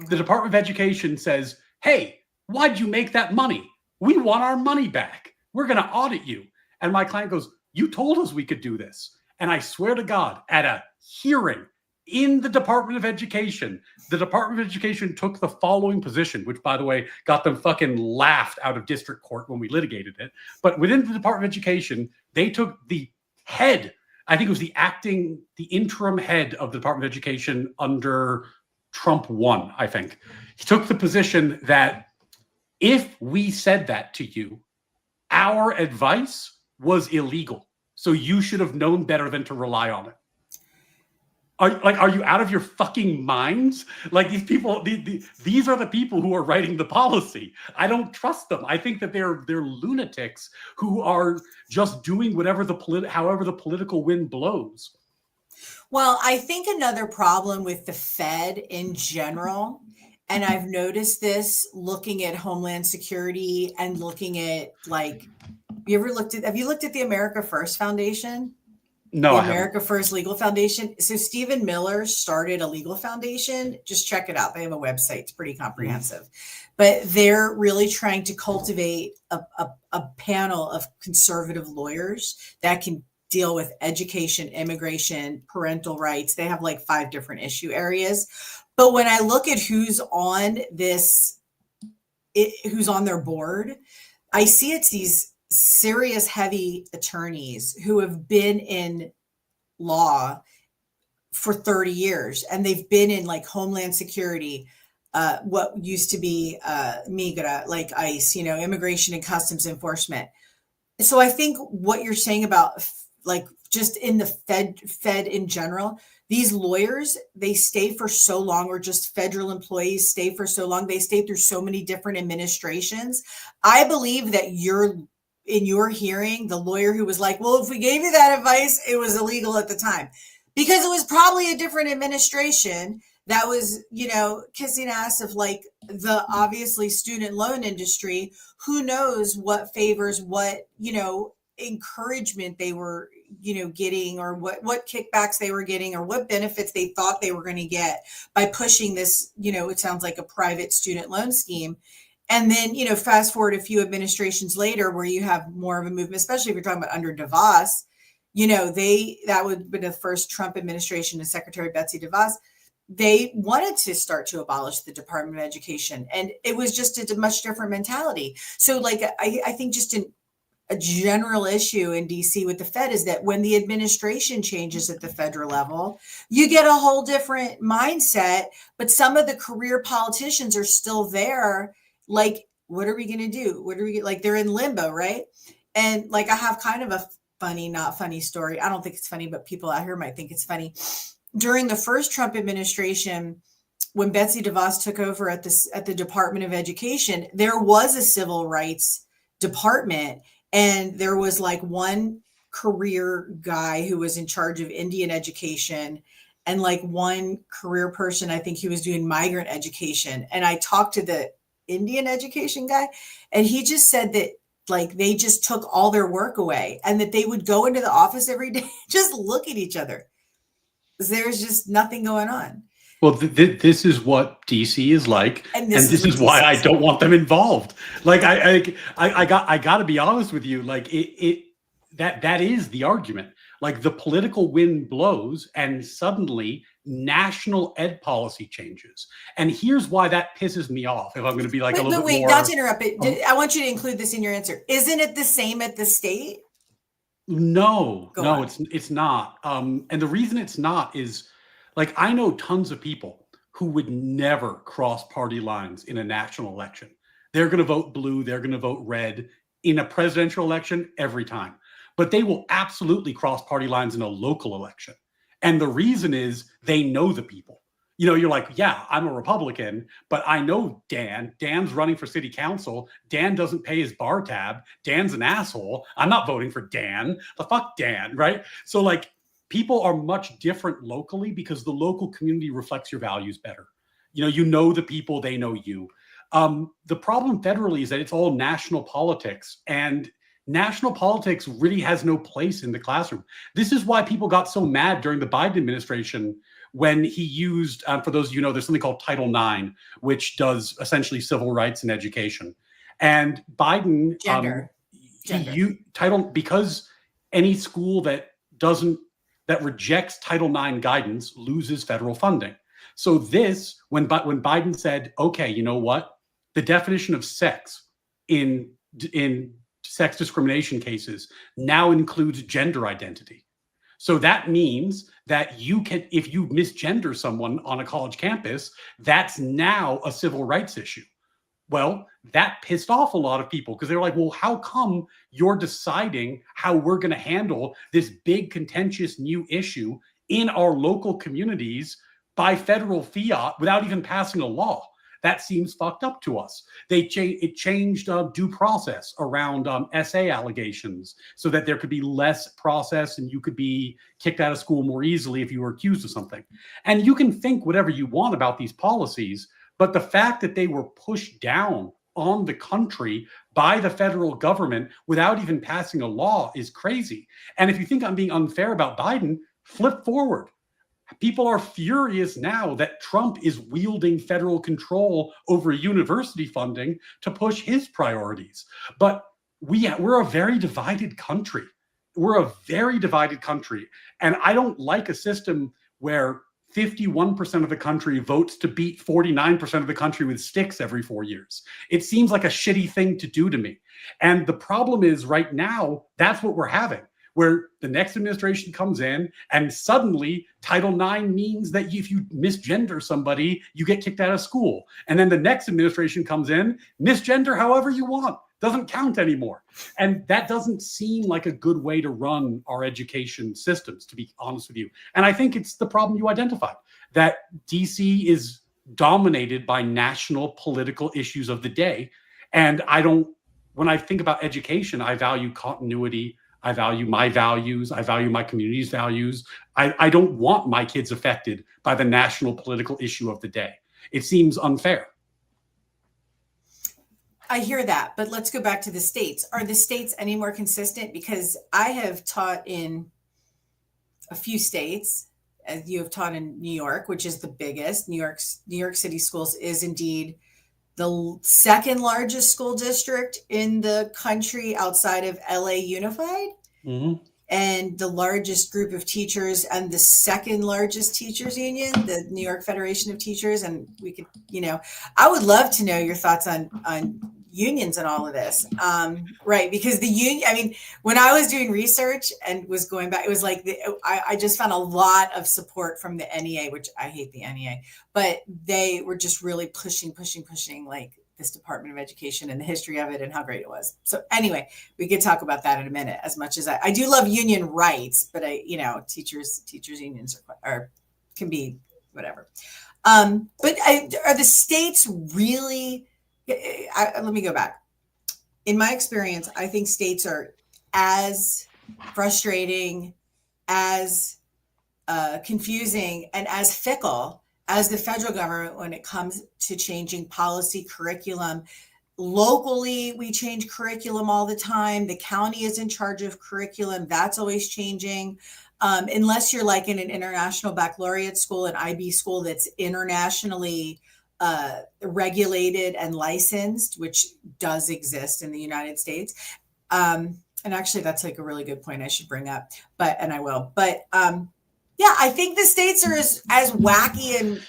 the Department of Education says, hey, why'd you make that money? We want our money back. We're going to audit you. And my client goes, you told us we could do this. And I swear to God, at a hearing in the Department of Education. The Department of Education took the following position, which, by the way, got them fucking laughed out of district court when we litigated it. But within the Department of Education, they took the head, I think it was the interim head of the Department of Education under Trump 1, I think. He took the position that if we said that to you, our advice was illegal. So you should have known better than to rely on it. Are you out of your fucking minds? Like, these people, these are the people who are writing the policy. I don't trust them. I think that they're lunatics who are just doing however the political wind blows. Well, I think another problem with the Fed in general, and I've noticed this looking at Homeland Security and looking at, like, have you looked at the America First Foundation? No, the America First Legal Foundation. So Stephen Miller started a legal foundation. Just check it out. They have a website. It's pretty comprehensive. But they're really trying to cultivate a panel of conservative lawyers that can deal with education, immigration, parental rights. They have like 5 different issue areas. But when I look at who's on who's on their board, I see it's these serious heavy attorneys who have been in law for 30 years, and they've been in like Homeland Security, what used to be MIGRA, like ICE, Immigration and Customs Enforcement. So I think what you're saying about like just in the Fed in general, these lawyers, they stay for so long, or just federal employees stay for so long. They stay through so many different administrations. I believe that in your hearing, the lawyer who was like, well, if we gave you that advice, it was illegal at the time, because it was probably a different administration that was, kissing ass of like the obviously student loan industry. Who knows what favors, what, encouragement they were, getting, or what kickbacks they were getting, or what benefits they thought they were going to get by pushing this, it sounds like a private student loan scheme. And then, fast forward a few administrations later where you have more of a movement, especially if you're talking about under DeVos, that would have been the first Trump administration and Secretary Betsy DeVos. They wanted to start to abolish the Department of Education. And it was just a much different mentality. So like, I think just a general issue in DC with the Fed is that when the administration changes at the federal level, you get a whole different mindset, but some of the career politicians are still there. Like, what are we going to do? Like, they're in limbo, right? And like, I have kind of a funny, not funny story. I don't think it's funny, but people out here might think it's funny. During the first Trump administration, when Betsy DeVos took over at the Department of Education, there was a civil rights department, and there was like one career guy who was in charge of Indian education, and like one career person, I think he was doing migrant education. And I talked to the Indian education guy, and he just said that like they just took all their work away, and that they would go into the office every day, just look at each other. There's just nothing going on. Well, this is what DC is like, and this is why I don't want them involved. Like, I got to be honest with you. Like, that is the argument. Like, the political wind blows, and suddenly national ed policy changes. And here's why that pisses me off. If I'm going to be like a little bit more. Not to interrupt, but I want you to include this in your answer. Isn't it the same at the state? No, it's not. And the reason it's not is, like, I know tons of people who would never cross party lines in a national election. They're going to vote blue. They're going to vote red in a presidential election every time. But they will absolutely cross party lines in a local election. And the reason is they know the people. You're like, yeah, I'm a Republican, but I know Dan. Dan's running for city council. Dan doesn't pay his bar tab. Dan's an asshole. I'm not voting for Dan. The fuck Dan, right? So like, people are much different locally because the local community reflects your values better. You know the people, they know you. The problem federally is that it's all national politics, and national politics really has no place in the classroom. This is why people got so mad during the Biden administration when he used, for those of you who know, there's something called Title IX, which does essentially civil rights in education. And Biden, Gender. because any school that doesn't that rejects Title IX guidance loses federal funding. So this, when Biden said, okay, you know what? The definition of sex in sex discrimination cases now includes gender identity. So that means that you can, if you misgender someone on a college campus, that's now a civil rights issue. Well, that pissed off a lot of people because they were like, well, how come you're deciding how we're going to handle this big contentious new issue in our local communities by federal fiat without even passing a law? That seems fucked up to us. It changed due process around SA allegations so that there could be less process and you could be kicked out of school more easily if you were accused of something. And you can think whatever you want about these policies, but the fact that they were pushed down on the country by the federal government without even passing a law is crazy. And if you think I'm being unfair about Biden, flip forward. People are furious now that Trump is wielding federal control over university funding to push his priorities. But we're a very divided country. We're a very divided country. And I don't like a system where 51% of the country votes to beat 49% of the country with sticks every 4 years. It seems like a shitty thing to do to me. And the problem is right now, that's what we're having, where the next administration comes in and suddenly Title IX means that if you misgender somebody, you get kicked out of school. And then the next administration comes in, misgender however you want, doesn't count anymore. And that doesn't seem like a good way to run our education systems, to be honest with you. And I think it's the problem you identified, that DC is dominated by national political issues of the day. And when I think about education, I value continuity. I value my values. I value my community's values. I don't want my kids affected by the national political issue of the day. It seems unfair. I hear that, but let's go back to the states. Are the states any more consistent? Because I have taught in a few states, as you have taught in New York, which is the biggest. New York City schools is indeed the second largest school district in the country outside of LA Unified, and the largest group of teachers and the second largest teachers union, the New York Federation of Teachers. And we could, I would love to know your thoughts on unions and all of this. Right. Because the union, when I was doing research and was going back, it was like, I just found a lot of support from the NEA, which I hate the NEA, but they were just really pushing like this Department of Education and the history of it and how great it was. So anyway, we could talk about that in a minute. As much as I do love union rights, but teachers unions can be whatever. But are the states really? Let me go back. In my experience, I think states are as frustrating, as confusing, and as fickle as the federal government when it comes to changing policy, curriculum. Locally, we change curriculum all the time. The county is in charge of curriculum. That's always changing. Unless you're like in an international baccalaureate school, an IB school that's internationally regulated and licensed, which does exist in the United States. And actually, that's like a really good point I should bring up, and I will. But yeah, I think the states are as wacky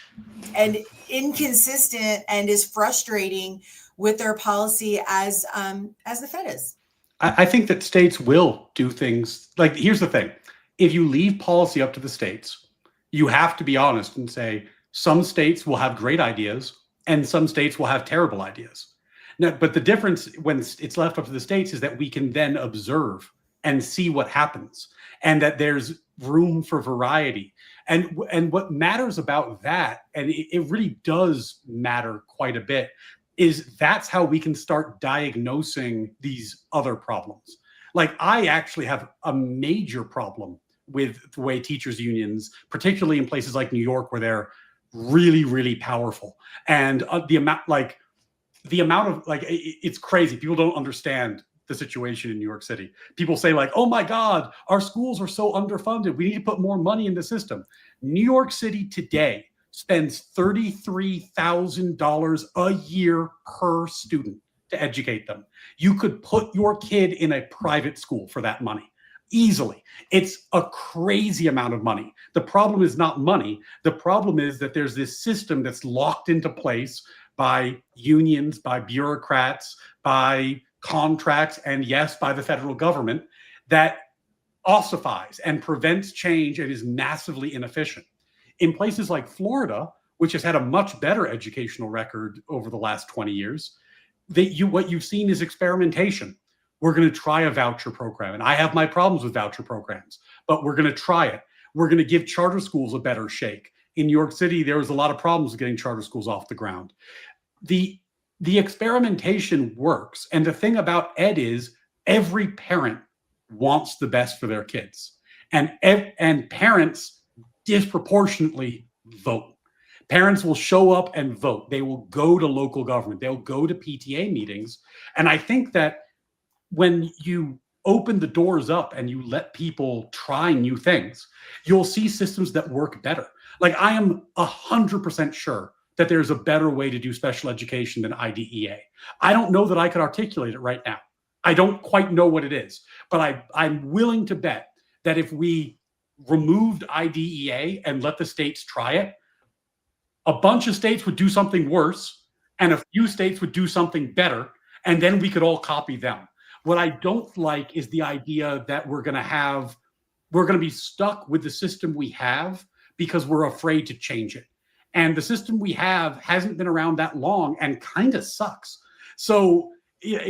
and inconsistent and as frustrating with their policy as the Fed is. I think that states will do things like, here's the thing. If you leave policy up to the states, you have to be honest and say some states will have great ideas and some states will have terrible ideas. Now, but the difference when it's left up to the states is that we can then observe and see what happens, and that there's room for variety. And what matters about that, and it really does matter quite a bit, is that's how we can start diagnosing these other problems. Like, I actually have a major problem with the way teachers unions, particularly in places like New York, where they're really, really powerful. And the amount of it's crazy. People don't understand the situation in New York City. People say like, oh my God, our schools are so underfunded. We need to put more money in the system. New York City today spends $33,000 a year per student to educate them. You could put your kid in a private school for that money. easily. It's a crazy amount of money. The problem is not money. The problem is that there's this system that's locked into place by unions, by bureaucrats, by contracts, and yes, by the federal government, that ossifies and prevents change and is massively inefficient. In places like Florida, which has had a much better educational record over the last 20 years, what you've seen is experimentation. We're going to try a voucher program. And I have my problems with voucher programs, but we're going to try it. We're going to give charter schools a better shake. In New York City, there was a lot of problems with getting charter schools off the ground. The experimentation works. And the thing about ed is every parent wants the best for their kids. And parents disproportionately vote. Parents will show up and vote. They will go to local government. They'll go to PTA meetings. And I think that when you open the doors up and you let people try new things, you'll see systems that work better. Like I am 100% sure that there's a better way to do special education than IDEA. I don't know that I could articulate it right now. I don't quite know what it is, but I'm willing to bet that if we removed IDEA and let the states try it, a bunch of states would do something worse and a few states would do something better, and then we could all copy them. What I don't like is the idea that we're going to be stuck with the system we have because we're afraid to change it. And the system we have hasn't been around that long and kind of sucks. So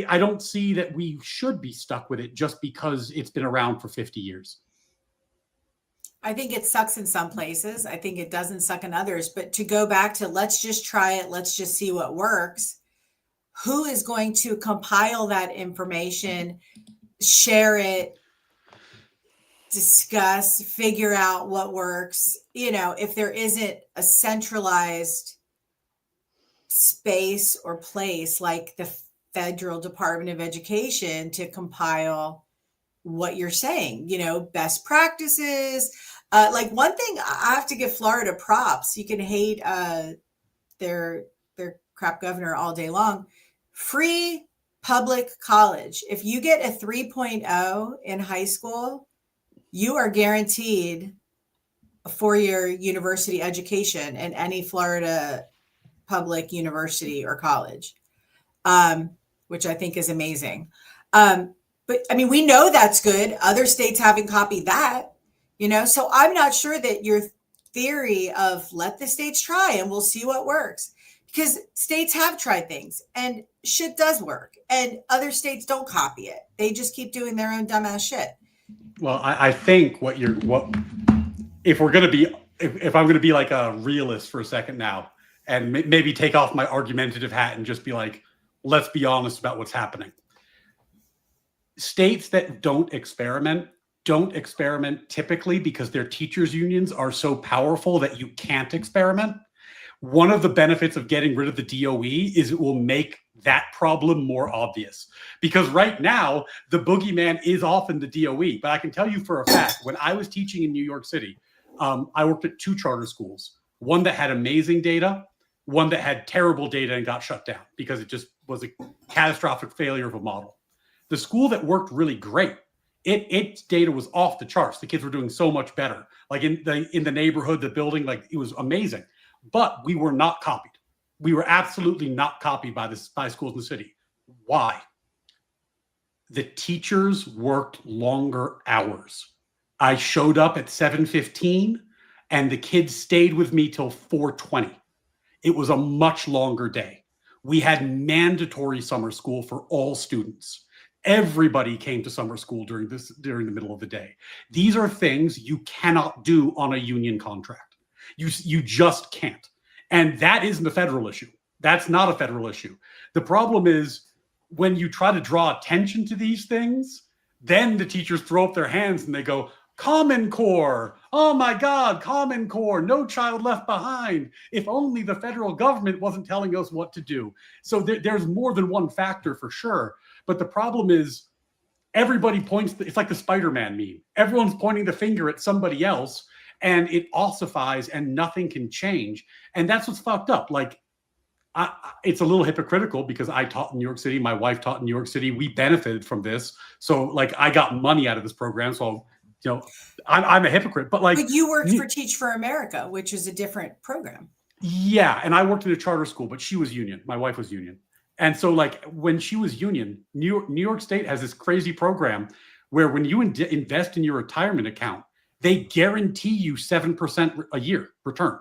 I don't see that we should be stuck with it just because it's been around for 50 years. I think it sucks in some places. I think it doesn't suck in others. But to go back to let's just try it, let's just see what works. Who is going to compile that information, share it, discuss, figure out what works? You know, if there isn't a centralized space or place like the Federal Department of Education to compile what you're saying, you know, best practices. Like one thing, I have to give Florida props. You can hate their crap governor all day long. Free public college. If you get a 3.0 in high school, you are guaranteed a 4-year university education in any Florida public university or college, which I think is amazing. But I mean, we know that's good. Other states haven't copied that, you know, so I'm not sure that your theory of let the states try and we'll see what works, because states have tried things and shit does work and other states don't copy it. They just keep doing their own dumbass shit. Well, I think if I'm going to be like a realist for a second now and maybe take off my argumentative hat and just be like, let's be honest about what's happening. States that don't experiment typically because their teachers unions are so powerful that you can't experiment. One of the benefits of getting rid of the DOE is it will make that problem more obvious, because right now the boogeyman is often the DOE. But I can tell you for a fact, when I was teaching in New York City, I worked at 2 charter schools, one that had amazing data, one that had terrible data and got shut down because it just was a catastrophic failure of a model. The school that worked really great, its data was off the charts. The kids were doing so much better. Like in the neighborhood, the building, like it was amazing. But we were not copied. We were absolutely not copied by schools in the city. Why? The teachers worked longer hours. I showed up at 7:15 and the kids stayed with me till 4:20. It was a much longer day. We had mandatory summer school for all students. Everybody came to summer school during the middle of the day. These are things you cannot do on a union contract. You just can't. And that isn't a federal issue. That's not a federal issue. The problem is when you try to draw attention to these things, then the teachers throw up their hands and they go, Common Core. Oh my God, Common Core, no child left behind. If only the federal government wasn't telling us what to do. So there's more than one factor for sure. But the problem is everybody points, it's like the Spider-Man meme. Everyone's pointing the finger at somebody else and it ossifies and nothing can change. And that's what's fucked up. Like it's a little hypocritical because I taught in New York City. My wife taught in New York City. We benefited from this. So like I got money out of this program. So, I'm a hypocrite, but But you worked for Teach for America, which is a different program. Yeah. And I worked in a charter school, but she was union. My wife was union. And so like when she was union, New York State has this crazy program where when you invest in your retirement account, they guarantee you 7% a year return,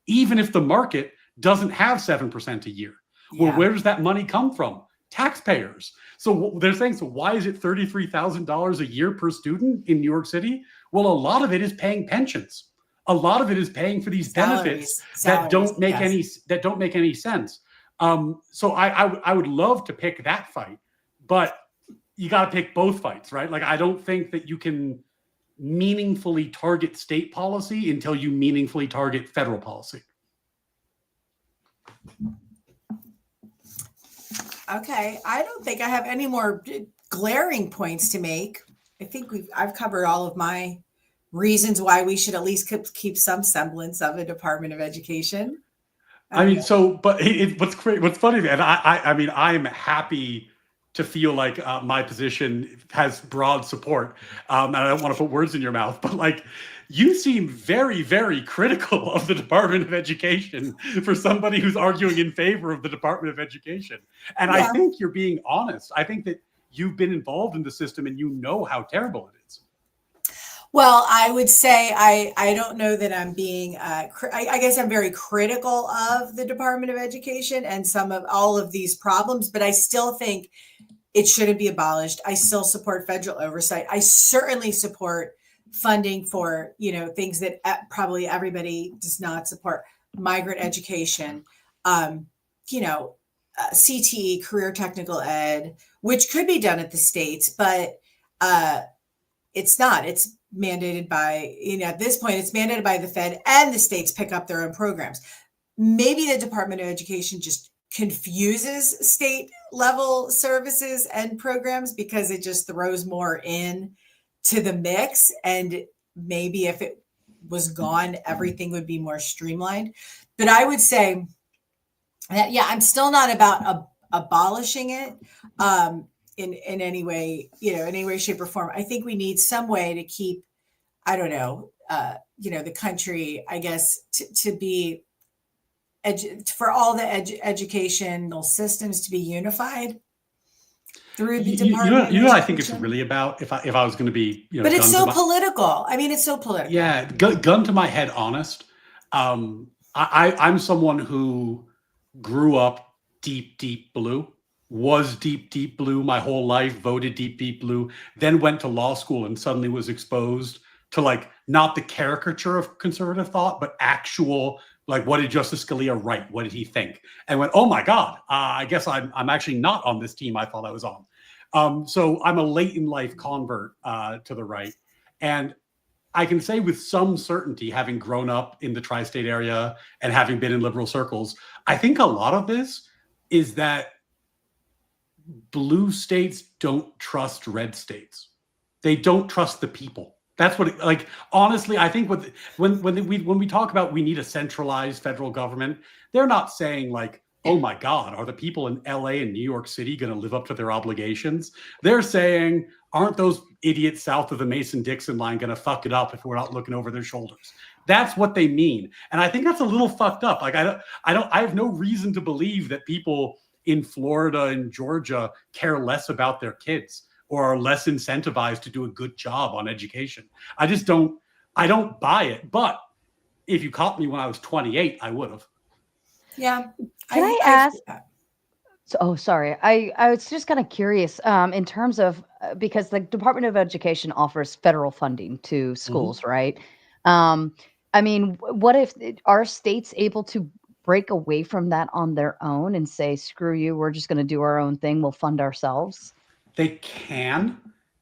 even if the market doesn't have 7% a year. Yeah. Well, where does that money come from? Taxpayers. So they're saying, so why is it $33,000 a year per student in New York City? Well, a lot of it is paying pensions. A lot of it is paying for these benefits that don't make any sense. So I would love to pick that fight, but you got to pick both fights, right? Like I don't think that you can meaningfully target state policy until you meaningfully target federal policy. Okay, I don't think I have any more glaring points to make. I think I've covered all of my reasons why we should at least keep some semblance of a Department of Education. I mean, but what's funny, and I mean, I'm happy to feel like my position has broad support, and I don't want to put words in your mouth, but like, you seem very, very critical of the Department of Education for somebody who's arguing in favor of the Department of Education. And I think you're being honest. I think that you've been involved in the system and you know how terrible it is. Well, I would say I don't know that I'm being, I guess I'm very critical of the Department of Education and some of all of these problems, but I still think it shouldn't be abolished. I still support federal oversight. I certainly support funding for, things that probably everybody does not support: migrant education, CTE, career technical ed, which could be done at the states, but it's not. It's mandated by, at this point, it's mandated by the Fed, and the states pick up their own programs. Maybe the Department of Education just confuses state level services and programs because it just throws more in to the mix. And maybe if it was gone, everything would be more streamlined. But I would say that, I'm still not about abolishing it in any way, in any way, shape, or form. I think we need some way to keep, the country, I guess, to be, for all the educational systems to be unified through the Department. I think it's really about, if I was going to be, but it's so political. I mean, it's so political. Yeah, gun to my head, honest. I'm someone who grew up deep blue, was deep blue my whole life, voted deep blue, then went to law school and suddenly was exposed to like not the caricature of conservative thought, but actual, like, what did Justice Scalia write? What did he think? And went, oh my God, I guess I'm actually not on this team I thought I was on. So I'm a late in life convert to the right. And I can say with some certainty, having grown up in the tri-state area and having been in liberal circles, I think a lot of this is that blue states don't trust red states. They don't trust the people. That's what, honestly, I think when we talk about we need a centralized federal government, they're not saying like, oh my God, are the people in LA and New York City going to live up to their obligations? They're saying, aren't those idiots south of the Mason-Dixon line going to fuck it up if we're not looking over their shoulders? That's what they mean. And I think that's a little fucked up. Like, I have no reason to believe that people in Florida and Georgia care less about their kids or are less incentivized to do a good job on education. I don't buy it. But if you caught me when I was 28, I would have. Yeah. Can I ask? Sorry. I was just kind of curious in terms of, because the Department of Education offers federal funding to schools, right? I mean, what if are states able to break away from that on their own and say, screw you, we're just going to do our own thing, we'll fund ourselves? They can.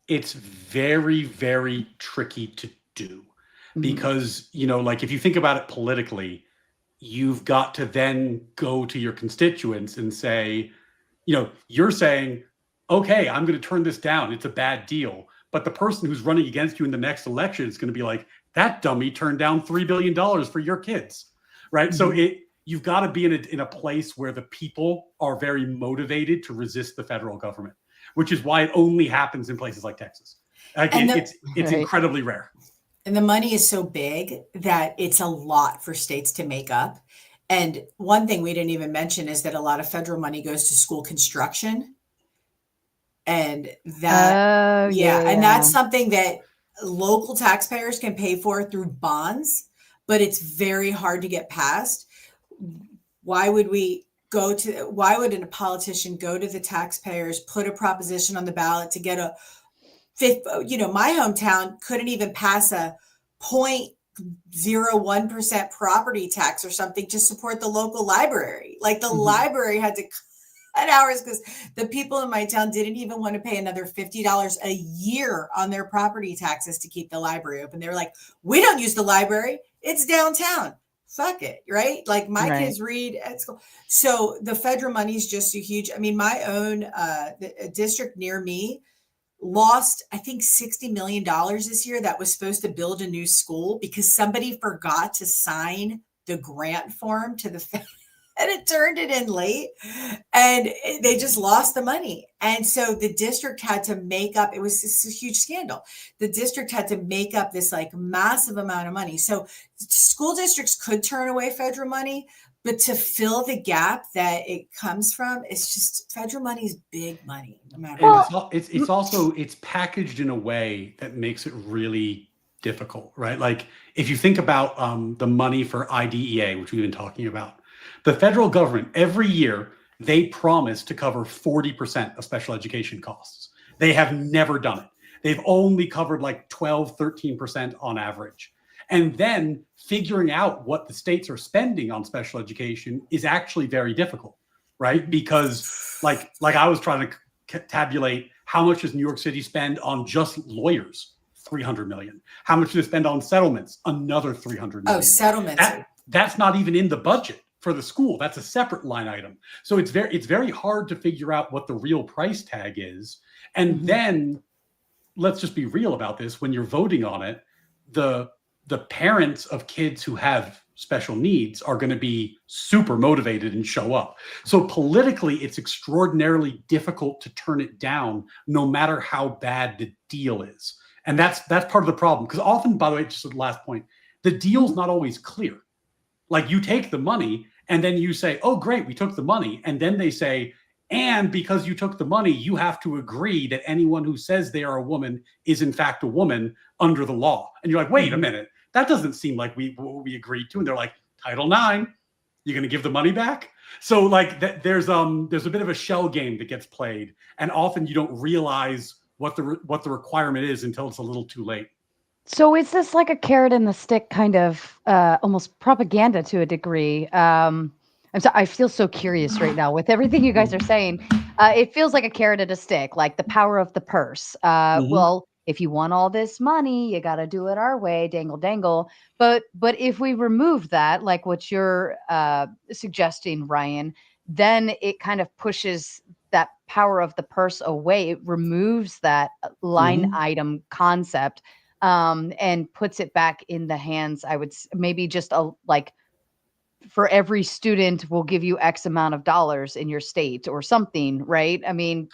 It's very, very tricky to do because, like if you think about it politically, you've got to then go to your constituents and say, you're saying, okay, I'm going to turn this down. It's a bad deal. But the person who's running against you in the next election is going to be like, that dummy turned down $3 billion for your kids. Right. So you've got to be in a place where the people are very motivated to resist the federal government, which is why it only happens in places like Texas. Like it's incredibly rare. And the money is so big that it's a lot for states to make up. And one thing we didn't even mention is that a lot of federal money goes to school construction. And that, and that's something that local taxpayers can pay for through bonds, but it's very hard to get passed. Why would a politician go to the taxpayers, put a proposition on the ballot to get a fifth, my hometown couldn't even pass a 0.01% property tax or something to support the local library. Like the library had to cut hours because the people in my town didn't even want to pay another $50 a year on their property taxes to keep the library open. They were like, we don't use the library. It's downtown. Fuck it, right? Like my kids read at school. So the federal money is just so huge. I mean, my own the district near me lost, I think, $60 million this year that was supposed to build a new school because somebody forgot to sign the grant form to the Fed and it turned it in late and they just lost the money. And so the district had to make up, it was this huge scandal. The district had to make up this like massive amount of money. So school districts could turn away federal money, but to fill the gap that it comes from, it's just federal money is big money. No matter what. It's packaged in a way that makes it really difficult, right? Like if you think about the money for IDEA, which we've been talking about, the federal government every year they promise to cover 40% of special education costs. They have never done it. They've only covered like 12, 13% on average. And then figuring out what the states are spending on special education is actually very difficult, right? Because like I was trying to tabulate how much does New York City spend on just lawyers? $300 million. How much do they spend on settlements? Another $300 million. Oh, settlements. That's not even in the budget for the school. That's a separate line item. So it's very hard to figure out what the real price tag is. And then let's just be real about this. When you're voting on it, the parents of kids who have special needs are going to be super motivated and show up. So politically, it's extraordinarily difficult to turn it down, no matter how bad the deal is. And that's part of the problem. Because often, by the way, just the last point, the deal's not always clear. Like you take the money and then you say, oh, great, we took the money. And then they say, and because you took the money, you have to agree that anyone who says they are a woman is in fact a woman under the law. And you're like, wait a minute. That doesn't seem like what we agreed to. And they're like, Title IX, you're going to give the money back? So like there's a bit of a shell game that gets played. And often you don't realize what the requirement is until it's a little too late. So is this like a carrot and the stick kind of almost propaganda to a degree? I feel so curious right now with everything you guys are saying. It feels like a carrot and a stick, like the power of the purse. Well, if you want all this money, you got to do it our way, dangle, dangle. But if we remove that, like what you're suggesting, Ryan, then it kind of pushes that power of the purse away. It removes that line item concept and puts it back in the hands. I would maybe just like for every student, we'll give you X amount of dollars in your state or something, right? I mean,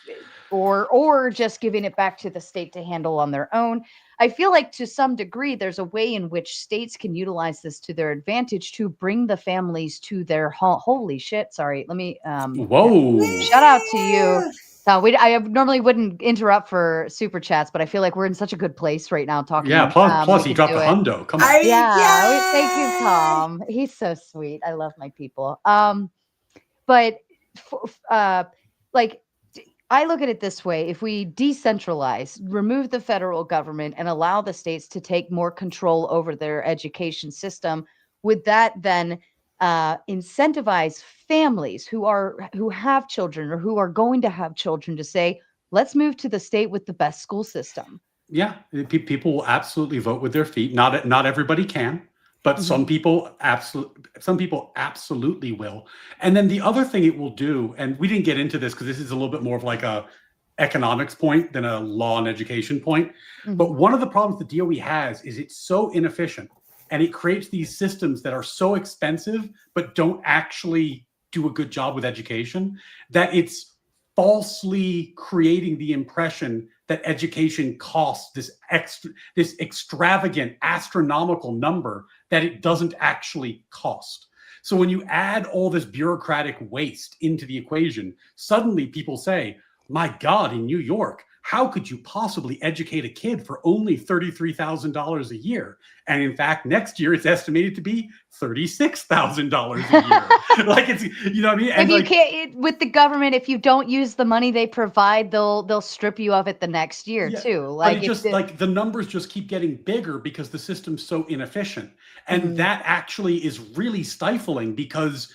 or just giving it back to the state to handle on their own. I feel like to some degree, there's a way in which states can utilize this to their advantage to bring the families to their holy shit. Sorry, let me. Whoa! Shout out to you. I normally wouldn't interrupt for super chats, but I feel like we're in such a good place right now talking. Yeah, plus he dropped the hundo. Come on. Thank you, Tom. He's so sweet. I love my people. But like I look at it this way: if we decentralize, remove the federal government, and allow the states to take more control over their education system, would that then incentivize families who have children or who are going to have children to say, let's move to the state with the best school system? Yeah, people will absolutely vote with their feet. Not everybody can, but some people absolutely will. And then the other thing it will do, and we didn't get into this because this is a little bit more of like a economics point than a law and education point. But one of the problems the DOE has is it's so inefficient And it creates these systems that are so expensive, but don't actually do a good job with education, that it's falsely creating the impression that education costs this extravagant, astronomical number that it doesn't actually cost. So when you add all this bureaucratic waste into the equation, suddenly people say, my God, in New York, how could you possibly educate a kid for only $33,000 a year? And in fact, next year it's estimated to be $36,000 a year. Like, it's, you know what I mean? And If you like, can't with the government, if you don't use the money they provide, they'll strip you of it the next year yeah, too. but Like, it just like the numbers just keep getting bigger because the system's so inefficient. And that actually is really stifling, because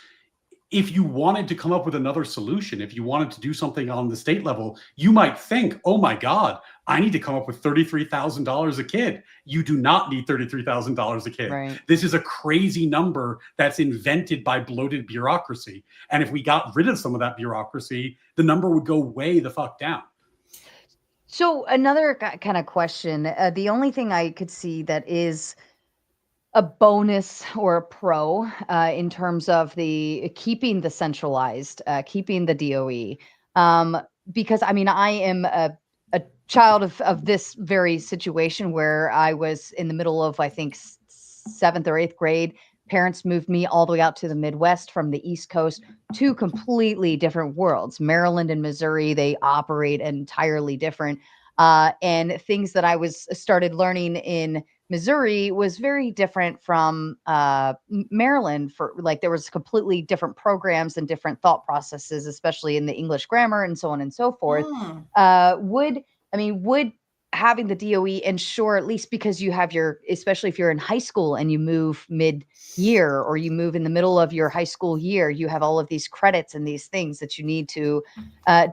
if you wanted to come up with another solution, if you wanted to do something on the state level, you might think, oh my God, I need to come up with $33,000 a kid. You do not need $33,000 a kid. Right. This is a crazy number that's invented by bloated bureaucracy. And if we got rid of some of that bureaucracy, the number would go way the fuck down. So another kind of question, the only thing I could see that is a bonus or a pro in terms of the keeping the centralized, keeping the DOE, because I mean, I am a child of this very situation where I was in the middle of, I think, 7th or 8th grade. Parents moved me all the way out to the Midwest from the East Coast, two completely different worlds. Maryland and Missouri, they operate entirely different. And things that I started learning in Missouri was very different from Maryland. For like, there was completely different programs and different thought processes, especially in the English grammar and so on and so forth. Would having the DOE ensure, at least because you have especially if you're in high school and you move mid-year or you move in the middle of your high school year, you have all of these credits and these things that you need to,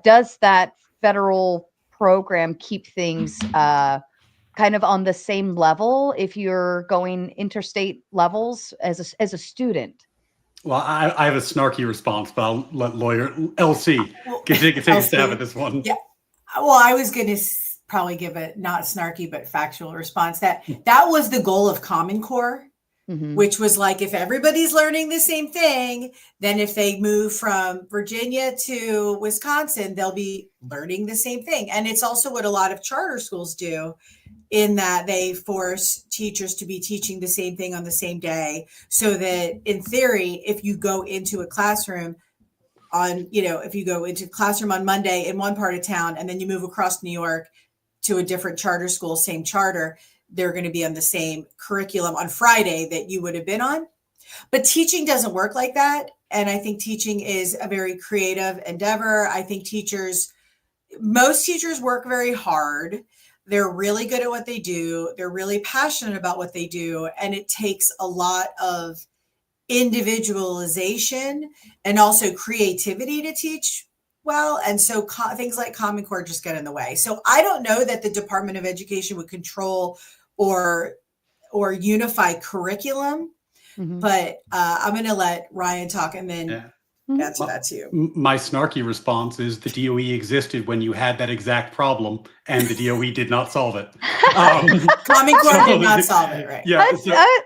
does that federal program keep things kind of on the same level if you're going interstate levels as a student? Well, I have a snarky response, but I'll let lawyer LC take a stab at this one. Yeah. Well, I was going to probably give a not snarky but factual response. That was the goal of Common Core, which was like, if everybody's learning the same thing, then if they move from Virginia to Wisconsin, they'll be learning the same thing. And it's also what a lot of charter schools do, in that they force teachers to be teaching the same thing on the same day, so that in theory, if you go into a classroom on Monday in one part of town, and then you move across New York to a different charter school, same charter, they're going to be on the same curriculum on Friday that you would have been on. But teaching doesn't work like that. And I think teaching is a very creative endeavor. I think most teachers work very hard. They're really good at what they do. They're really passionate about what they do. And it takes a lot of individualization and also creativity to teach well. And so things like Common Core just get in the way. So I don't know that the Department of Education would control or unify curriculum, but I'm going to let Ryan talk and then answer that too. My snarky response is the DOE existed when you had that exact problem, and the DOE did not solve it. Common Core did not solve it, right? Yeah.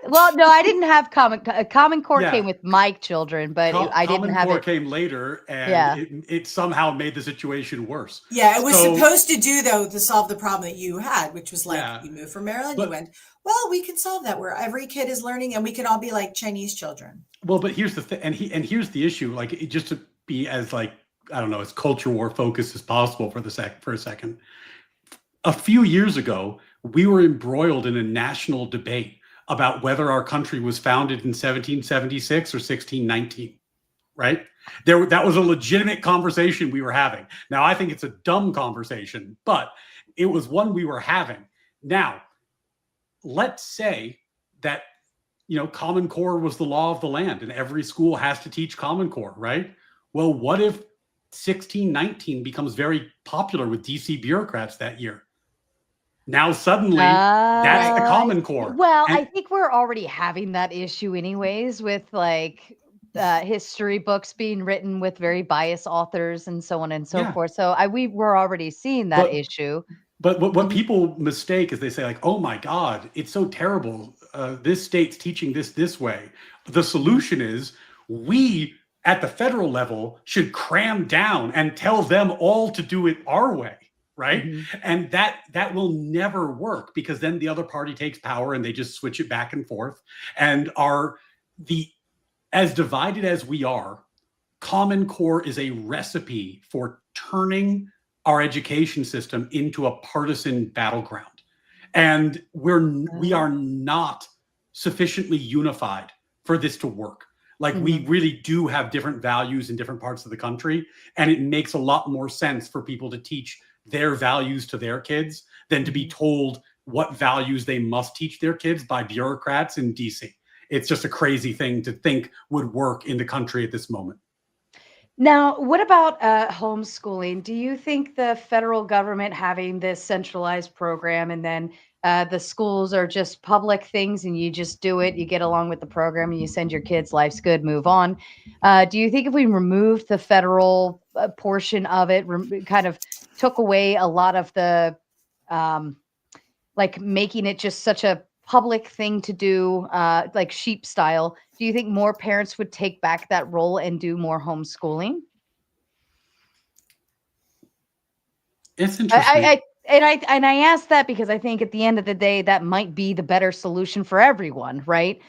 Well, no, I didn't have Common Core came with my children, but I didn't have Common Core it. came later, and it somehow made the situation worse. Yeah, it was supposed to do, though, to solve the problem that you had, which was like, you moved from Maryland, you went, well, we can solve that where every kid is learning and we can all be like Chinese children. Well, but here's the thing, and here's the issue. Like, just to be as as culture war focused as possible for a second. A few years ago, we were embroiled in a national debate about whether our country was founded in 1776 or 1619. Right? That was a legitimate conversation we were having. Now, I think it's a dumb conversation, but it was one we were having. Now, let's say that Common Core was the law of the land and every school has to teach Common Core, right? Well, what if 1619 becomes very popular with DC bureaucrats that year? Now suddenly that's the Common Core. Well, I think we're already having that issue anyways, with history books being written with very biased authors and so on and so forth. So we're already seeing that issue. But what people mistake is they say like, oh my God, it's so terrible. this state's teaching this way. The solution is we at the federal level should cram down and tell them all to do it our way, right? And that will never work, because then the other party takes power and they just switch it back and forth. And as divided as we are, Common Core is a recipe for turning our education system into a partisan battleground. And we are not sufficiently unified for this to work. Like, we really do have different values in different parts of the country, and it makes a lot more sense for people to teach their values to their kids than to be told what values they must teach their kids by bureaucrats in DC. It's just a crazy thing to think would work in the country at this moment. Now, what about homeschooling? Do you think the federal government having this centralized program, and then the schools are just public things and you just do it, you get along with the program and you send your kids, life's good, move on? Do you think if we removed the federal portion of it, kind of took away a lot of the, like making it just such a public thing to do, like sheep style, do you think more parents would take back that role and do more homeschooling? It's interesting. I ask that because I think at the end of the day, that might be the better solution for everyone, right?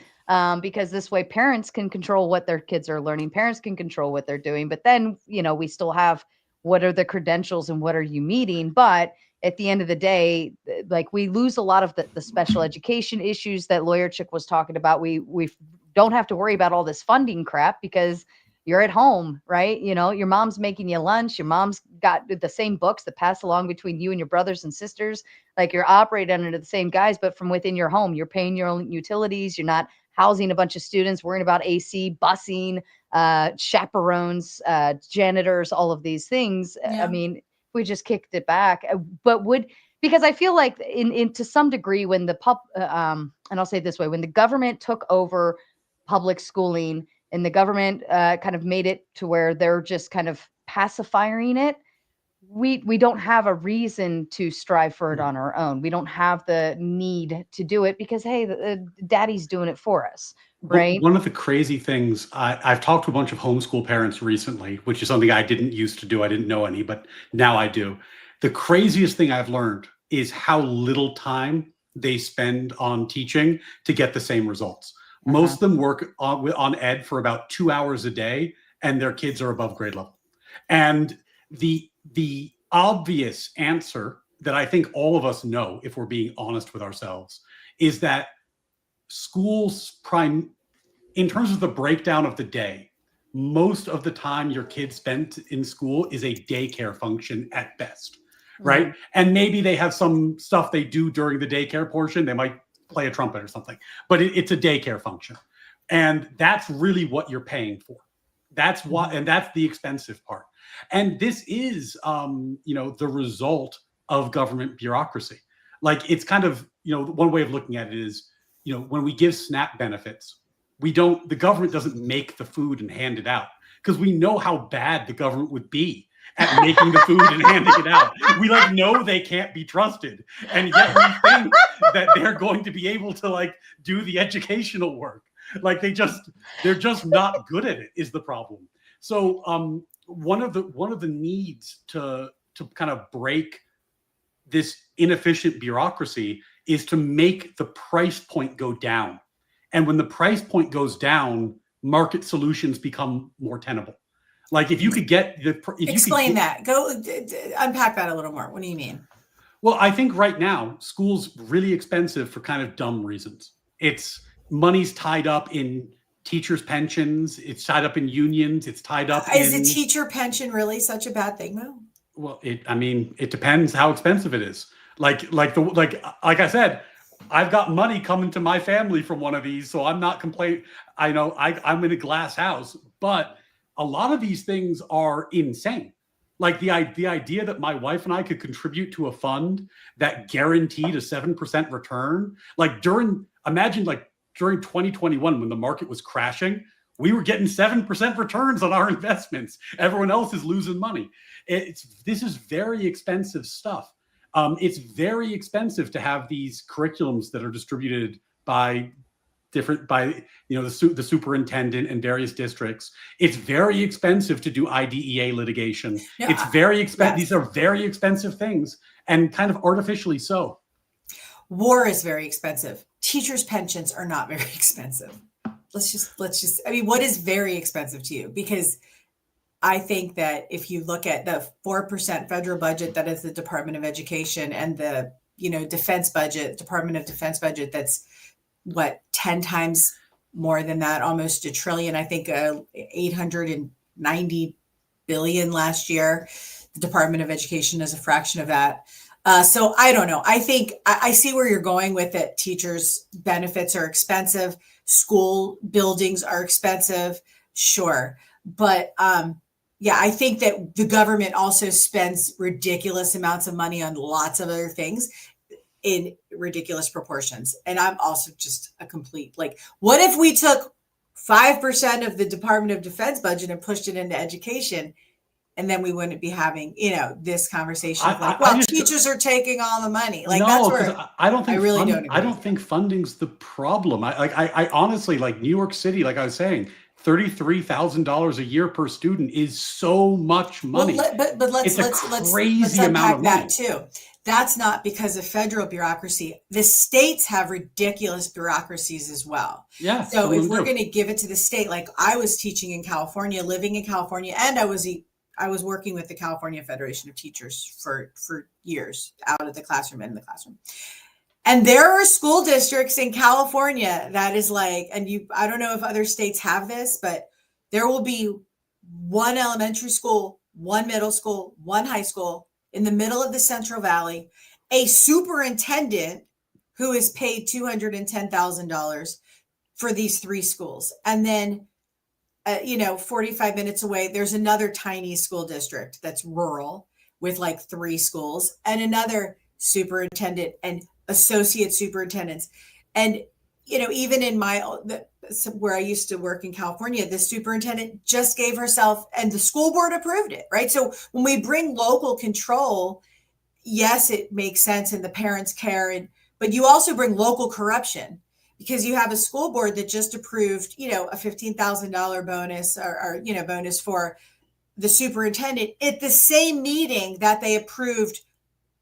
Because this way parents can control what their kids are learning. Parents can control what they're doing. But then, we still have, what are the credentials and what are you meeting? But at the end of the day, like, we lose a lot of the special education issues that Lawyer Chick was talking about. We don't have to worry about all this funding crap because you're at home, right? Your mom's making you lunch. Your mom's got the same books that pass along between you and your brothers and sisters. Like, you're operating under the same guys, but from within your home, you're paying your own utilities. You're not housing a bunch of students, worrying about AC, busing, chaperones, janitors, all of these things. Yeah. I mean, we just kicked it back, because I feel like in to some degree, when the and I'll say it this way, when the government took over public schooling and the government kind of made it to where they're just kind of pacifying it, we don't have a reason to strive for it on our own. We don't have the need to do it because, hey, daddy's doing it for us, right? One of the crazy things, I've talked to a bunch of homeschool parents recently, which is something I didn't used to do. I didn't know any, but now I do. The craziest thing I've learned is how little time they spend on teaching to get the same results. Most of them work on ed for about 2 hours a day, and their kids are above grade level. And the obvious answer that I think all of us know, if we're being honest with ourselves, is that schools in terms of the breakdown of the day, most of the time your kids spent in school is a daycare function at best, right? And maybe they have some stuff they do during the daycare portion. They might play a trumpet or something, but it's a daycare function. And that's really what you're paying for. That's what, and that's the expensive part. And this is, the result of government bureaucracy. Like, it's kind of, one way of looking at it is, when we give SNAP benefits, the government doesn't make the food and hand it out, because we know how bad the government would be at making the food and handing it out. We know they can't be trusted. And yet we think that they're going to be able to do the educational work. They're just not good at it is the problem. So one of the needs to kind of break this inefficient bureaucracy is to make the price point go down. And when the price point goes down, market solutions become more tenable. If you could get explain that, go unpack that a little more. What do you mean? Well, I think right now school's really expensive for kind of dumb reasons. It's money's tied up in teachers' pensions. It's tied up in unions. It's tied up Is a teacher pension really such a bad thing, though? Well, it depends how expensive it is. Like I said, I've got money coming to my family from one of these, so I'm not complaining. I know I'm in a glass house, but a lot of these things are insane. Like the idea that my wife and I could contribute to a fund that guaranteed a 7% return. Imagine during 2021 when the market was crashing, we were getting 7% returns on our investments. Everyone else is losing money. This is very expensive stuff. It's very expensive to have these curriculums that are distributed by the superintendent and various districts. It's very expensive to do IDEA litigation. Yeah, it's very expensive. yes. These are very expensive things, and kind of artificially so. War is very expensive. Teachers' pensions are not very expensive. Let's just, I mean, what is very expensive to you? Because I think that if you look at the 4% federal budget, that is the Department of Education, and the, defense budget, Department of Defense budget, that's what, 10 times more than that, almost $1 trillion, I think, 890 billion last year. The Department of Education is a fraction of that. So I don't know. I think I see where you're going with it. Teachers' benefits are expensive. School buildings are expensive. Sure. But yeah, I think that the government also spends ridiculous amounts of money on lots of other things in ridiculous proportions. And I'm also just a complete, what if we took 5% of the Department of Defense budget and pushed it into education? And then we wouldn't be having, this conversation of teachers are taking all the money. That's where I don't think don't agree. I don't think funding's the problem. I honestly, New York City, like I was saying, $33,000 a year per student is so much money. Well, but let's crazy amount of money. That too. That's not because of federal bureaucracy. The states have ridiculous bureaucracies as well. Yeah. So if we're going to give it to the state, like I was teaching in California, living in California, and I was working with the California Federation of Teachers for years, out of the classroom, in the classroom. And there are school districts in California that is I don't know if other states have this, but there will be one elementary school, one middle school, one high school in the middle of the Central Valley, a superintendent who is paid $210,000 for these 3 schools. And then, 45 minutes away, there's another tiny school district that's rural with 3 schools, and another superintendent and associate superintendents. And, even in where I used to work in California, the superintendent just gave herself, and the school board approved it, right? So when we bring local control, yes, it makes sense, and the parents care, but you also bring local corruption, because you have a school board that just approved, a $15,000 bonus or bonus for the superintendent at the same meeting that they approved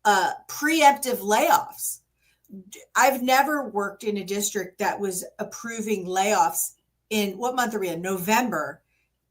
preemptive layoffs. I've never worked in a district that was approving layoffs in, what month are we in? November.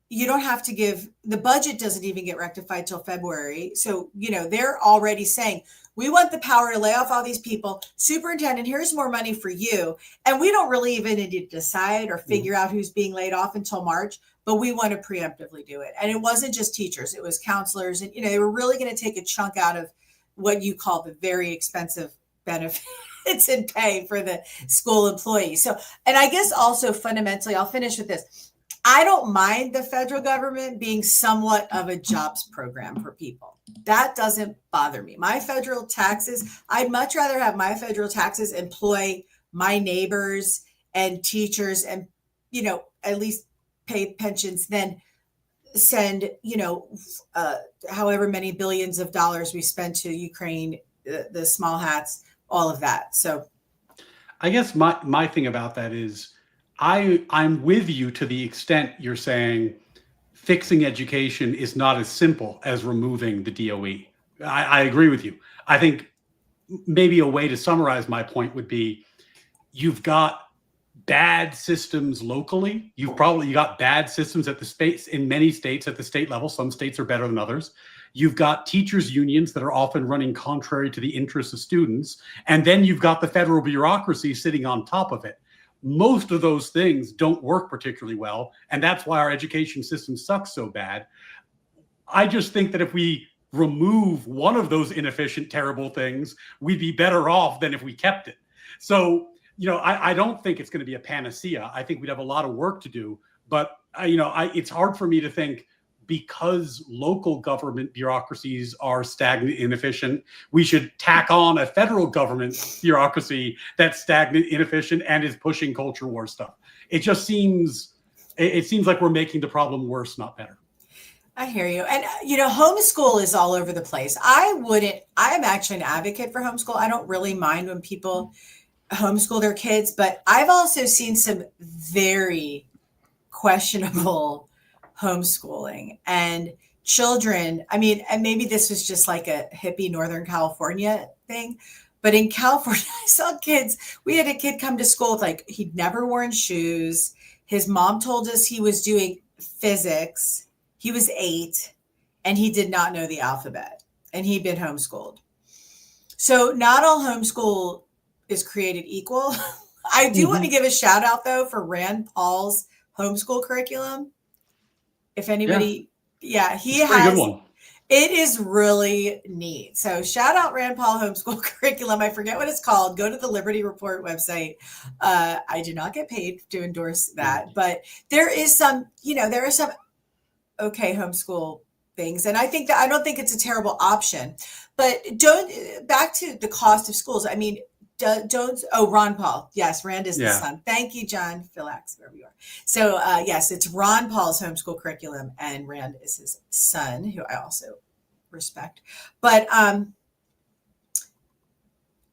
You don't have to the budget doesn't even get rectified till February. So, they're already saying, we want the power to lay off all these people. Superintendent, here's more money for you. And we don't really even need to decide or figure out who's being laid off until March, but we want to preemptively do it. And it wasn't just teachers, it was counselors. And, they were really going to take a chunk out of what you call the very expensive benefits and pay for the school employees. So, and I guess also fundamentally, I'll finish with this. I don't mind the federal government being somewhat of a jobs program for people. That doesn't bother me. My federal taxes, I'd much rather have my federal taxes employ my neighbors and teachers and, at least pay pensions than send, however many billions of dollars we spend to Ukraine, the small hats, all of that. So I guess my thing about that is I'm with you to the extent you're saying fixing education is not as simple as removing the DOE. I agree with you. I think maybe a way to summarize my point would be you've got bad systems locally. You got bad systems in many states at the state level. Some states are better than others. You've got teachers' unions that are often running contrary to the interests of students. And then you've got the federal bureaucracy sitting on top of it. Most of those things don't work particularly well. And that's why our education system sucks so bad. I just think that if we remove one of those inefficient, terrible things, we'd be better off than if we kept it. So, I don't think it's going to be a panacea. I think we'd have a lot of work to do. But, it's hard for me to think because local government bureaucracies are stagnant, inefficient, we should tack on a federal government bureaucracy that's stagnant, inefficient, and is pushing culture war stuff. It seems like we're making the problem worse, not better. I hear you. And, homeschool is all over the place. I'm actually an advocate for homeschool. I don't really mind when people homeschool their kids, but I've also seen some very questionable homeschooling and children. I mean, and maybe this was just like a hippie Northern California thing, but in California, I saw kids. We had a kid come to school with like, he'd never worn shoes. His mom told us he was doing physics. He was 8 and he did not know the alphabet and he'd been homeschooled. So not all homeschool is created equal. I do want to give a shout out though for Rand Paul's homeschool curriculum. If anybody, he has a good one. It is really neat. So shout out Rand Paul homeschool curriculum. I forget what it's called. Go to the Liberty Report website. I do not get paid to endorse that, but there is some, there are some okay homeschool things. And I don't think it's a terrible option, but back to the cost of schools. I mean, Ron Paul. Yes, Rand is the son. Thank you, John Philax, wherever you are. So yes, it's Ron Paul's homeschool curriculum and Rand is his son, who I also respect. But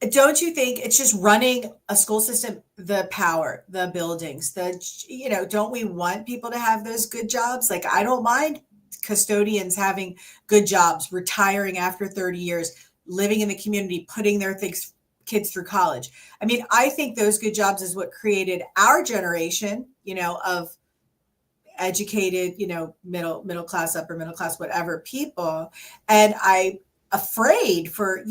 don't you think it's just running a school system, the power, the buildings, don't we want people to have those good jobs? Like, I don't mind custodians having good jobs, retiring after 30 years, living in the community, putting their kids through college. I mean, I think those good jobs is what created our generation, of educated, middle class, upper middle class, whatever people. And I'm afraid for,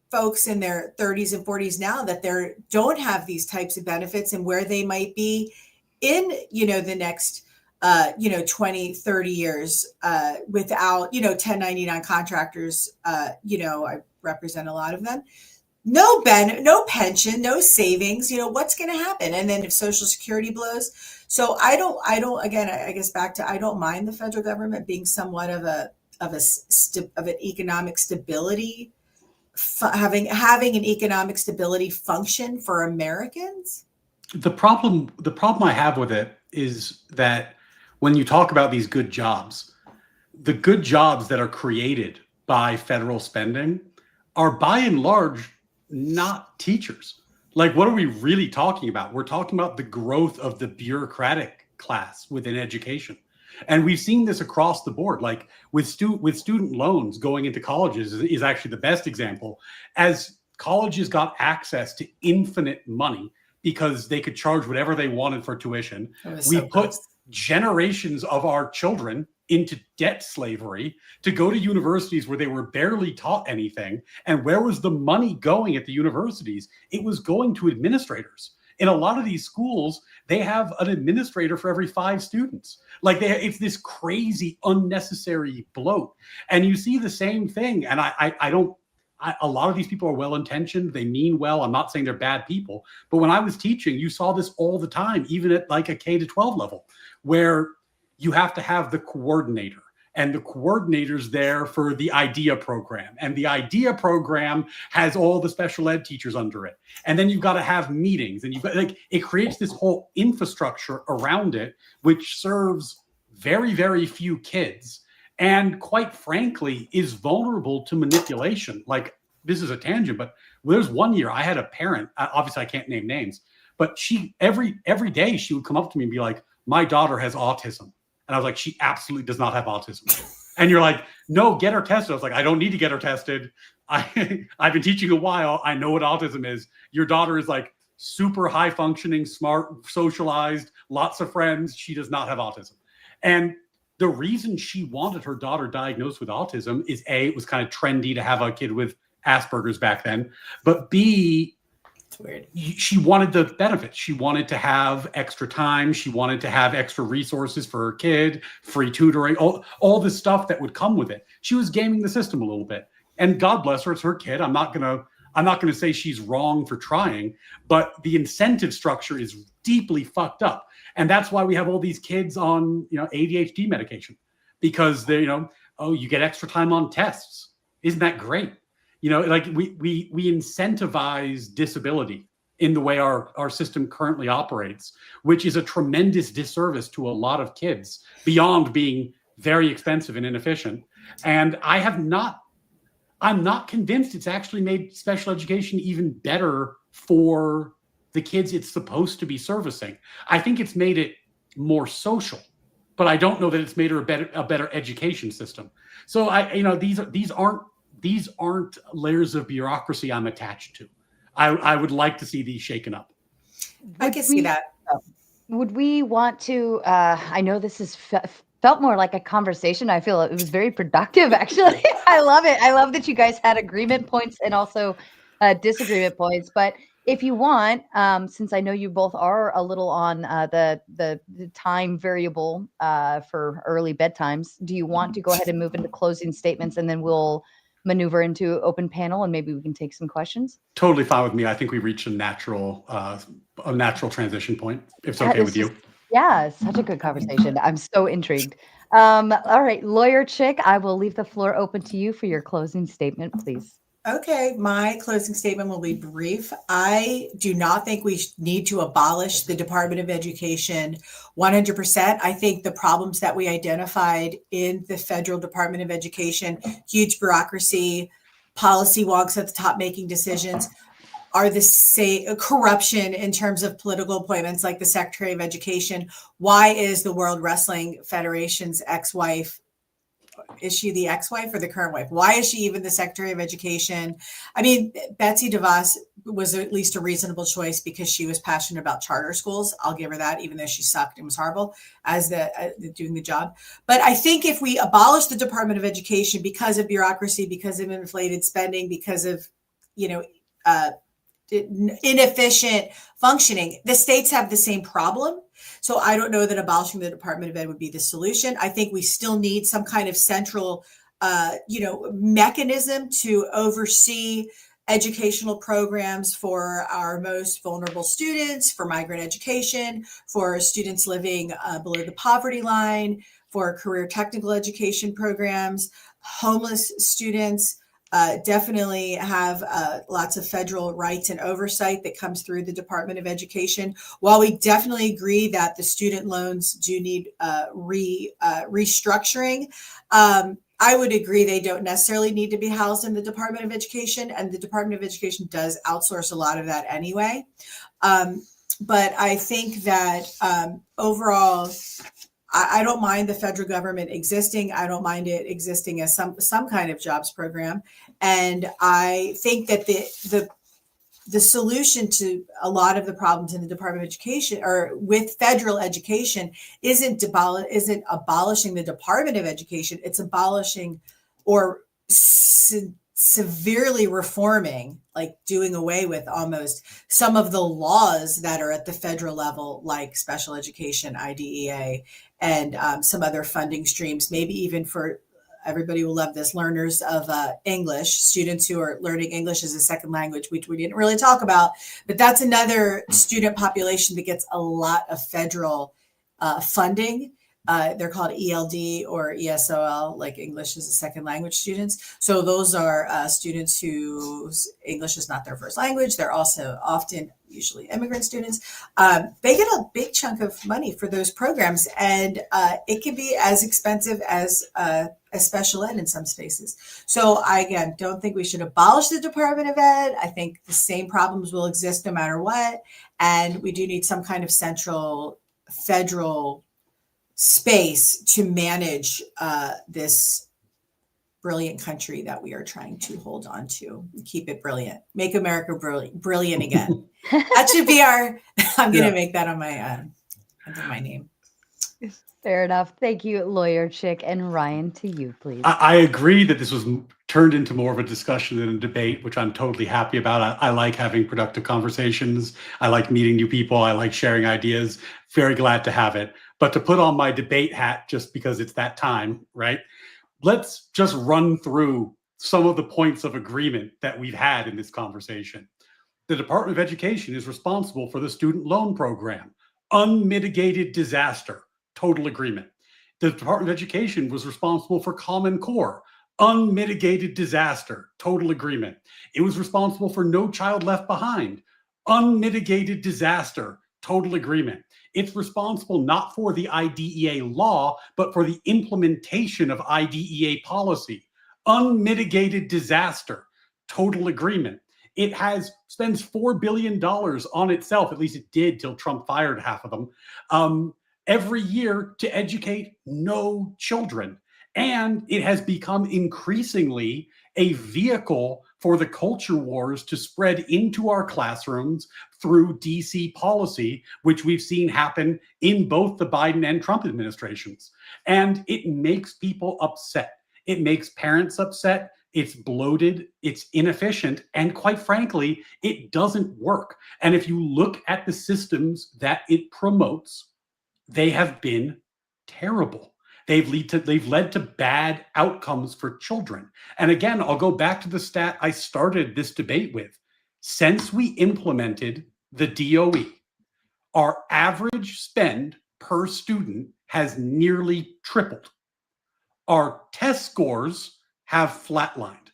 folks in their 30s and 40s now that they don't have these types of benefits and where they might be in, the next 20, 30 years without, 1099 contractors. I represent a lot of them. No pension, no savings, what's going to happen? And then if Social Security blows. So I don't, again, I guess back to, I don't mind the federal government being somewhat of an economic stability, having an economic stability function for Americans. The problem I have with it is that when you talk about these good jobs, the good jobs that are created by federal spending are by and large not teachers. Like, what are we really talking about? We're talking about the growth of the bureaucratic class within education. And we've seen this across the board, like with student loans going into colleges is actually the best example. As colleges got access to infinite money because they could charge whatever they wanted for tuition, we put generations of our children into debt slavery to go to universities where they were barely taught anything. And where was the money going at the universities? It was going to administrators. In a lot of these schools, they have an administrator for every 5 students. Like, it's this crazy, unnecessary bloat. And you see the same thing. And a lot of these people are well-intentioned. They mean well. I'm not saying they're bad people. But when I was teaching, you saw this all the time, even at like a K-12 level, where you have to have the coordinator, and the coordinator's there for the IDEA program. And the IDEA program has all the special ed teachers under it. And then you've got to have meetings, and it creates this whole infrastructure around it, which serves very, very few kids. And quite frankly, is vulnerable to manipulation. Like, this is a tangent, but there's one year I had a parent, obviously I can't name names, but she, every day she would come up to me and be like, my daughter has autism. And I was like, she absolutely does not have autism. And you're like, no, get her tested. I was like, I don't need to get her tested. I've been teaching a while. I know what autism is. Your daughter is like super high functioning, smart, socialized, lots of friends. She does not have autism. And the reason she wanted her daughter diagnosed with autism is A, it was kind of trendy to have a kid with Asperger's back then. But B, it's weird. She wanted the benefits. She wanted to have extra time. She wanted to have extra resources for her kid, free tutoring, all this stuff that would come with it. She was gaming the system a little bit. And God bless her, it's her kid. I'm not gonna say she's wrong for trying, but the incentive structure is deeply fucked up. And that's why we have all these kids on, ADHD medication, because they, you get extra time on tests. Isn't that great? Like we incentivize disability in the way our system currently operates, which is a tremendous disservice to a lot of kids beyond being very expensive and inefficient. And I'm not convinced it's actually made special education even better for the kids it's supposed to be servicing. I think it's made it more social, but I don't know that it's made her a better education system. So these aren't layers of bureaucracy I'm attached to. I would like to see these shaken up. I can see that. Would we want to, I know this is felt more like a conversation. I feel it was very productive, actually. I love it. I love that you guys had agreement points and also disagreement points. But if you want, since I know you both are a little on the time variable for early bedtimes, do you want to go ahead and move into closing statements, and then we'll maneuver into open panel and maybe we can take some questions? Totally fine with me. I think we reached a natural transition point. If it's okay with you. Yeah, such a good conversation. I'm so intrigued. All right, Lawyer Chick, I will leave the floor open to you for your closing statement, please. Okay, my closing statement will be brief. I do not think we need to abolish the Department of Education 100%. I think the problems that we identified in the federal Department of Education, huge bureaucracy, policy wonks at the top making decisions, are the same. Corruption in terms of political appointments like the Secretary of Education. Why is the World Wrestling Federation's ex-wife, is she the ex-wife or the current wife? Why is she even the Secretary of Education? I mean, Betsy DeVos was at least a reasonable choice because she was passionate about charter schools. I'll give her that, even though she sucked and was horrible as doing the job. But I think if we abolish the Department of Education because of bureaucracy, because of inflated spending, because of, inefficient functioning, the states have the same problem. So I don't know that abolishing the Department of Ed would be the solution. I think we still need some kind of central, mechanism to oversee educational programs for our most vulnerable students, for migrant education, for students living below the poverty line, for career technical education programs, homeless students. Definitely have lots of federal rights and oversight that comes through the Department of Education. While we definitely agree that the student loans do need restructuring, I would agree they don't necessarily need to be housed in the Department of Education, and the Department of Education does outsource a lot of that anyway. But I think that overall, I don't mind the federal government existing. I don't mind it existing as some kind of jobs program. And I think that the solution to a lot of the problems in the Department of Education or with federal education isn't abolishing the Department of Education. It's abolishing or severely reforming, like doing away with almost some of the laws that are at the federal level, like special education, IDEA, and some other funding streams, maybe even for, everybody will love this, learners of English, students who are learning English as a second language, which we didn't really talk about, but that's another student population that gets a lot of federal funding. They're called ELD or ESOL, like English as a second language students. So those are students whose English is not their first language. They're also often, usually immigrant students. They get a big chunk of money for those programs, and it can be as expensive as special ed in some spaces. So I, again, don't think we should abolish the Department of Ed. I think the same problems will exist no matter what. And we do need some kind of central federal space to manage this brilliant country that we are trying to hold on to. Keep it brilliant. Make America brilliant again. That should be our, I'm going to make that on my name. Fair enough. Thank you, Lawyer Chick. And Ryan, to you, please. I agree that this was turned into more of a discussion than a debate, which I'm totally happy about. I like having productive conversations. I like meeting new people. I like sharing ideas. Very glad to have it. But to put on my debate hat just because it's that time, right? Let's just run through some of the points of agreement that we've had in this conversation. The Department of Education is responsible for the student loan program. Unmitigated disaster. Total agreement. The Department of Education was responsible for Common Core. Unmitigated disaster. Total agreement. It was responsible for No Child Left Behind. Unmitigated disaster. Total agreement. It's responsible not for the IDEA law, but for the implementation of IDEA policy. Unmitigated disaster. Total agreement. It spends $4 billion on itself, at least it did till Trump fired half of them, every year to educate no children. And it has become increasingly a vehicle for the culture wars to spread into our classrooms through DC policy, which we've seen happen in both the Biden and Trump administrations. And it makes people upset. It makes parents upset. It's bloated, it's inefficient, and quite frankly, it doesn't work. And if you look at the systems that it promotes, they have been terrible. They've led to bad outcomes for children. And again, I'll go back to the stat I started this debate with. Since we implemented the DOE, our average spend per student has nearly tripled. Our test scores have flatlined.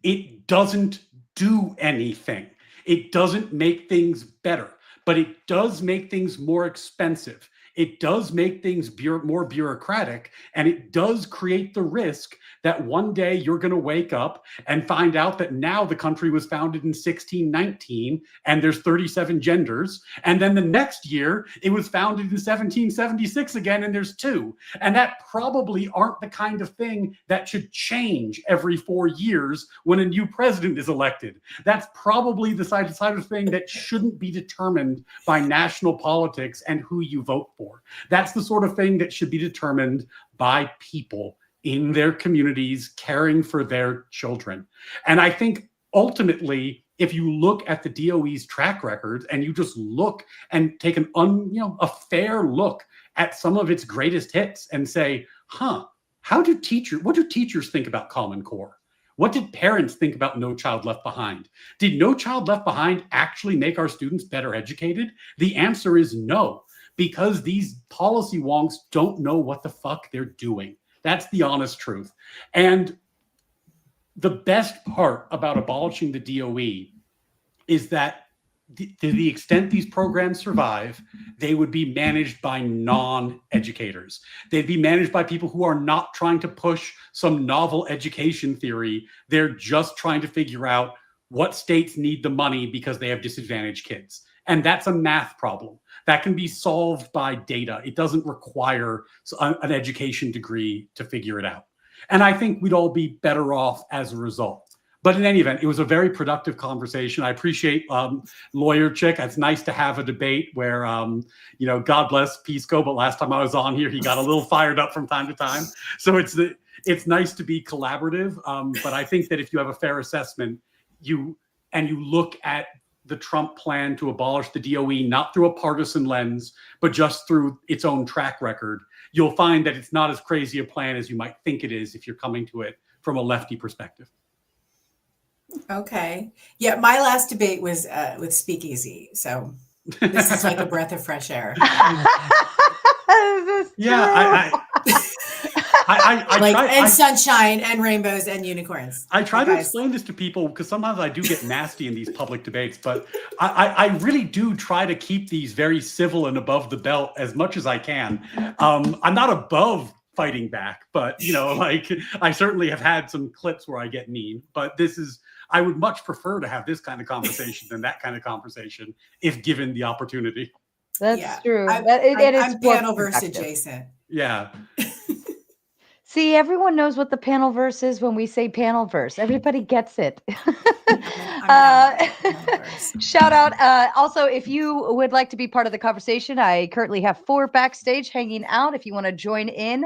It doesn't do anything. It doesn't make things better, but it does make things more expensive. It does make things more bureaucratic, and it does create the risk that one day you're going to wake up and find out that now the country was founded in 1619 and there's 37 genders. And then the next year it was founded in 1776 again and there's 2. And that probably aren't the kind of thing that should change every 4 years when a new president is elected. That's probably the side of thing that shouldn't be determined by national politics and who you vote for. That's the sort of thing that should be determined by people in their communities caring for their children. And I think ultimately, if you look at the DOE's track record and you just look and take a fair look at some of its greatest hits and say, what do teachers think about Common Core? What did parents think about No Child Left Behind? Did No Child Left Behind actually make our students better educated? The answer is no, because these policy wonks don't know what the fuck they're doing. That's the honest truth. And the best part about abolishing the DOE is that to the extent these programs survive, they would be managed by non-educators. They'd be managed by people who are not trying to push some novel education theory. They're just trying to figure out what states need the money because they have disadvantaged kids. And that's a math problem. That can be solved by data. It doesn't require an education degree to figure it out. And I think we'd all be better off as a result. But in any event, it was a very productive conversation. I appreciate Lawyer Chick. It's nice to have a debate where, God bless Pisco, but last time I was on here, he got a little fired up from time to time. So it's nice to be collaborative. But I think that if you have a fair assessment, you look at the Trump plan to abolish the DOE, not through a partisan lens, but just through its own track record, you'll find that it's not as crazy a plan as you might think it is if you're coming to it from a lefty perspective. Okay. Yeah, my last debate was with Speakeasy. So this is like a breath of fresh air. And sunshine and rainbows and unicorns. I try to explain this to people because sometimes I do get nasty in these public debates, but I really do try to keep these very civil and above the belt as much as I can. I'm not above fighting back, but I certainly have had some clips where I get mean, but I would much prefer to have this kind of conversation than that kind of conversation if given the opportunity. That's true. I'm panel-verse adjacent. Yeah. See, everyone knows what the panel-verse is when we say panel-verse. Everybody gets it. Shout out. Also, if you would like to be part of the conversation, I currently have 4 backstage hanging out. If you want to join in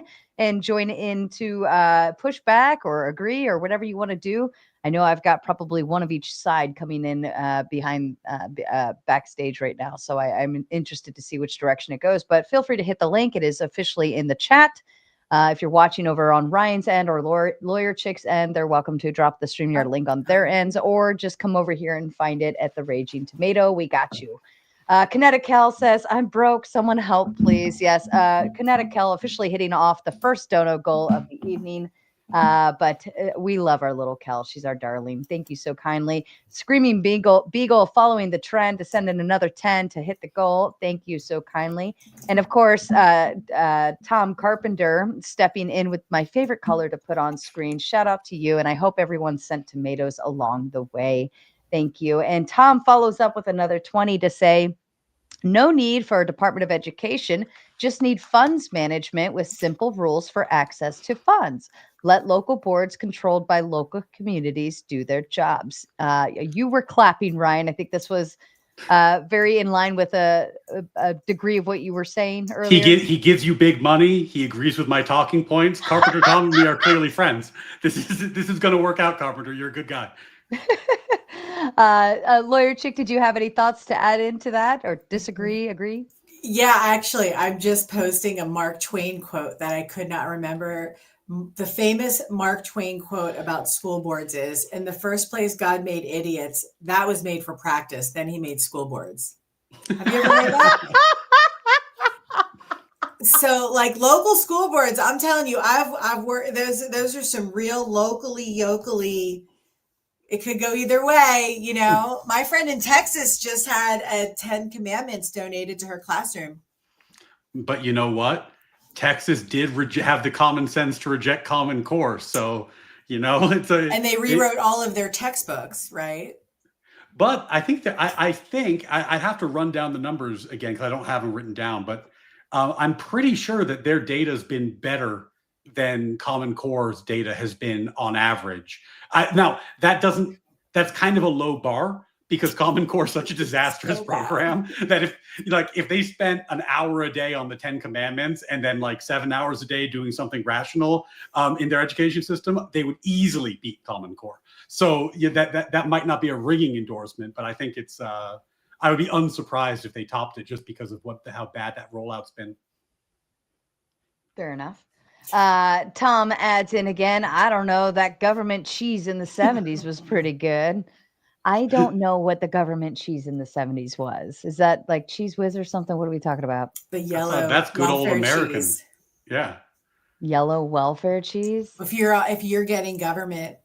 to push back or agree or whatever you want to do. I know I've got probably one of each side coming in behind backstage right now. So I'm interested to see which direction it goes. But feel free to hit the link. It is officially in the chat. If you're watching over on Ryan's end or Lawyer Chick's end, they're welcome to drop the StreamYard link on their ends or just come over here and find it at the Raging Tomato. We got you. Kinetic Kel says, I'm broke. Someone help, please. Yes. Kinetic Kel officially hitting off the first dono goal of the evening. But we love our little Kel. She's our darling. Thank you so kindly. Screaming Beagle following the trend to send in another 10 to hit the goal. Thank you so kindly. And of course, Tom Carpenter stepping in with my favorite color to put on screen. Shout out to you. And I hope everyone sent tomatoes along the way Thank you. And Tom follows up with another 20 to say, no need for a Department of Education, just need funds management with simple rules for access to funds. Let local boards controlled by local communities do their jobs. You were clapping, Ryan. I think this was very in line with a degree of what you were saying earlier. He gives you big money. He agrees with my talking points. Carpenter Tom and me are clearly friends. This is going to work out, Carpenter. You're a good guy. Lawyer Chick, did you have any thoughts to add into that or disagree, agree? Yeah, actually, I'm just posting a Mark Twain quote that I could not remember. The famous Mark Twain quote about school boards is, in the first place, God made idiots. That was made for practice. Then he made school boards. Have you ever heard that? So like local school boards, I'm telling you, I've worked, those are some real locally, yokely, it could go either way. You know, my friend in Texas just had a 10 Commandments donated to her classroom. But you know what? Texas did have the common sense to reject Common Core. So, you know, and they rewrote all of their textbooks, right? But I think that I'd have to run down the numbers again because I don't have them written down. But I'm pretty sure that their data has been better than Common Core's data has been on average. Now, that's kind of a low bar because Common Core is such a disastrous program that if they spent an hour a day on the 10 Commandments and then like 7 hours a day doing something rational in their education system, they would easily beat Common Core. So yeah, that might not be a ringing endorsement, but I think it's I would be unsurprised if they topped it just because of how bad that rollout's been. Fair enough. Tom adds in again, I don't know, that government cheese in the 70s was pretty good. I don't know what the government cheese in the 70s was. Is that like Cheese Whiz or something? What are we talking about? The yellow. That's good old American. Cheese. Yeah. Yellow welfare cheese. If you're getting government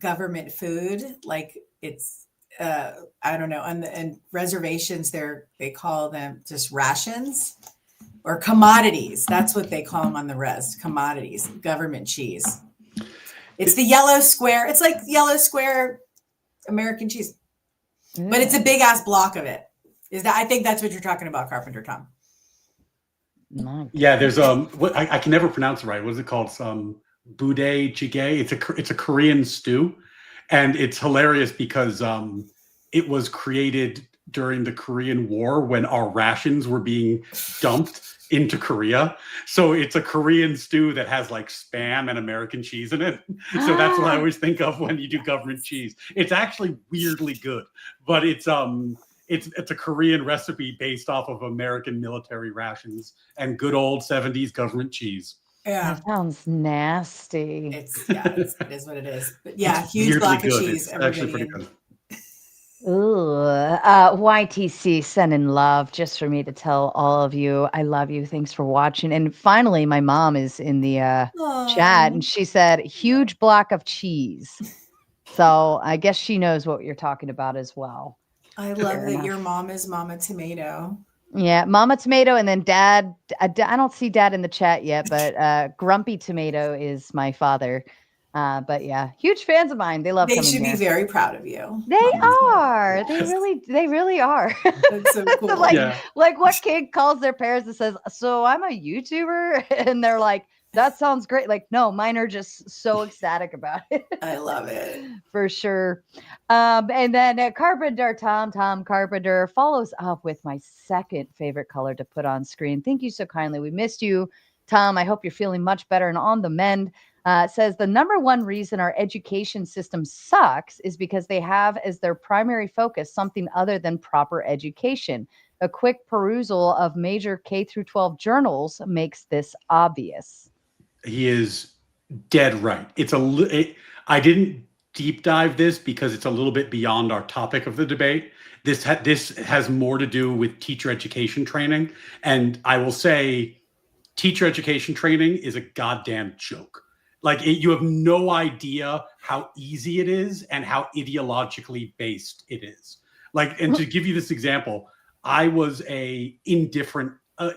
government food, like it's I don't know, and reservations they call them just rations or commodities. That's what they call them on the res, commodities, government cheese. It's the yellow square. It's like yellow square American cheese, but it's a big ass block of it. I think that's what you're talking about, Carpenter Tom. Yeah, there's I can never pronounce it right. What is it called? Budae jjigae. It's a Korean stew, and it's hilarious because it was created during the Korean War when our rations were being dumped into Korea. So it's a Korean stew that has like Spam and American cheese in it. So that's what I always think of when you do government cheese. It's actually weirdly good, but it's a Korean recipe based off of American military rations and good old 70s government cheese. Yeah. That sounds nasty. It is what it is. But yeah, huge block of cheese. It's actually pretty good. Ooh, YTC sending love just for me to tell all of you I love you. Thanks for watching. And finally, my mom is in the chat and she said huge block of cheese. So I guess she knows what you're talking about as well. I love that your mom is Mama Tomato. Yeah, Mama Tomato, and then Dad. I don't see Dad in the chat yet, but Grumpy Tomato is my father. But yeah, huge fans of mine. They love. They should be very proud of you. They are. They really are. That's so cool. Like what kid calls their parents and says, "So I'm a YouTuber," and they're like, "That sounds great." Like, no, mine are just so ecstatic about it. I love it for sure. And then Carpenter, Tom Carpenter follows up with my second favorite color to put on screen. Thank you so kindly. We missed you, Tom. I hope you're feeling much better and on the mend. Says the number one reason our education system sucks is because they have as their primary focus something other than proper education. A quick perusal of major K through 12 journals makes this obvious. He is dead right. I didn't deep dive this because it's a little bit beyond our topic of the debate. This has more to do with teacher education training. And I will say teacher education training is a goddamn joke. Like you have no idea how easy it is and how ideologically based it is. Like, and to give you this example, I was in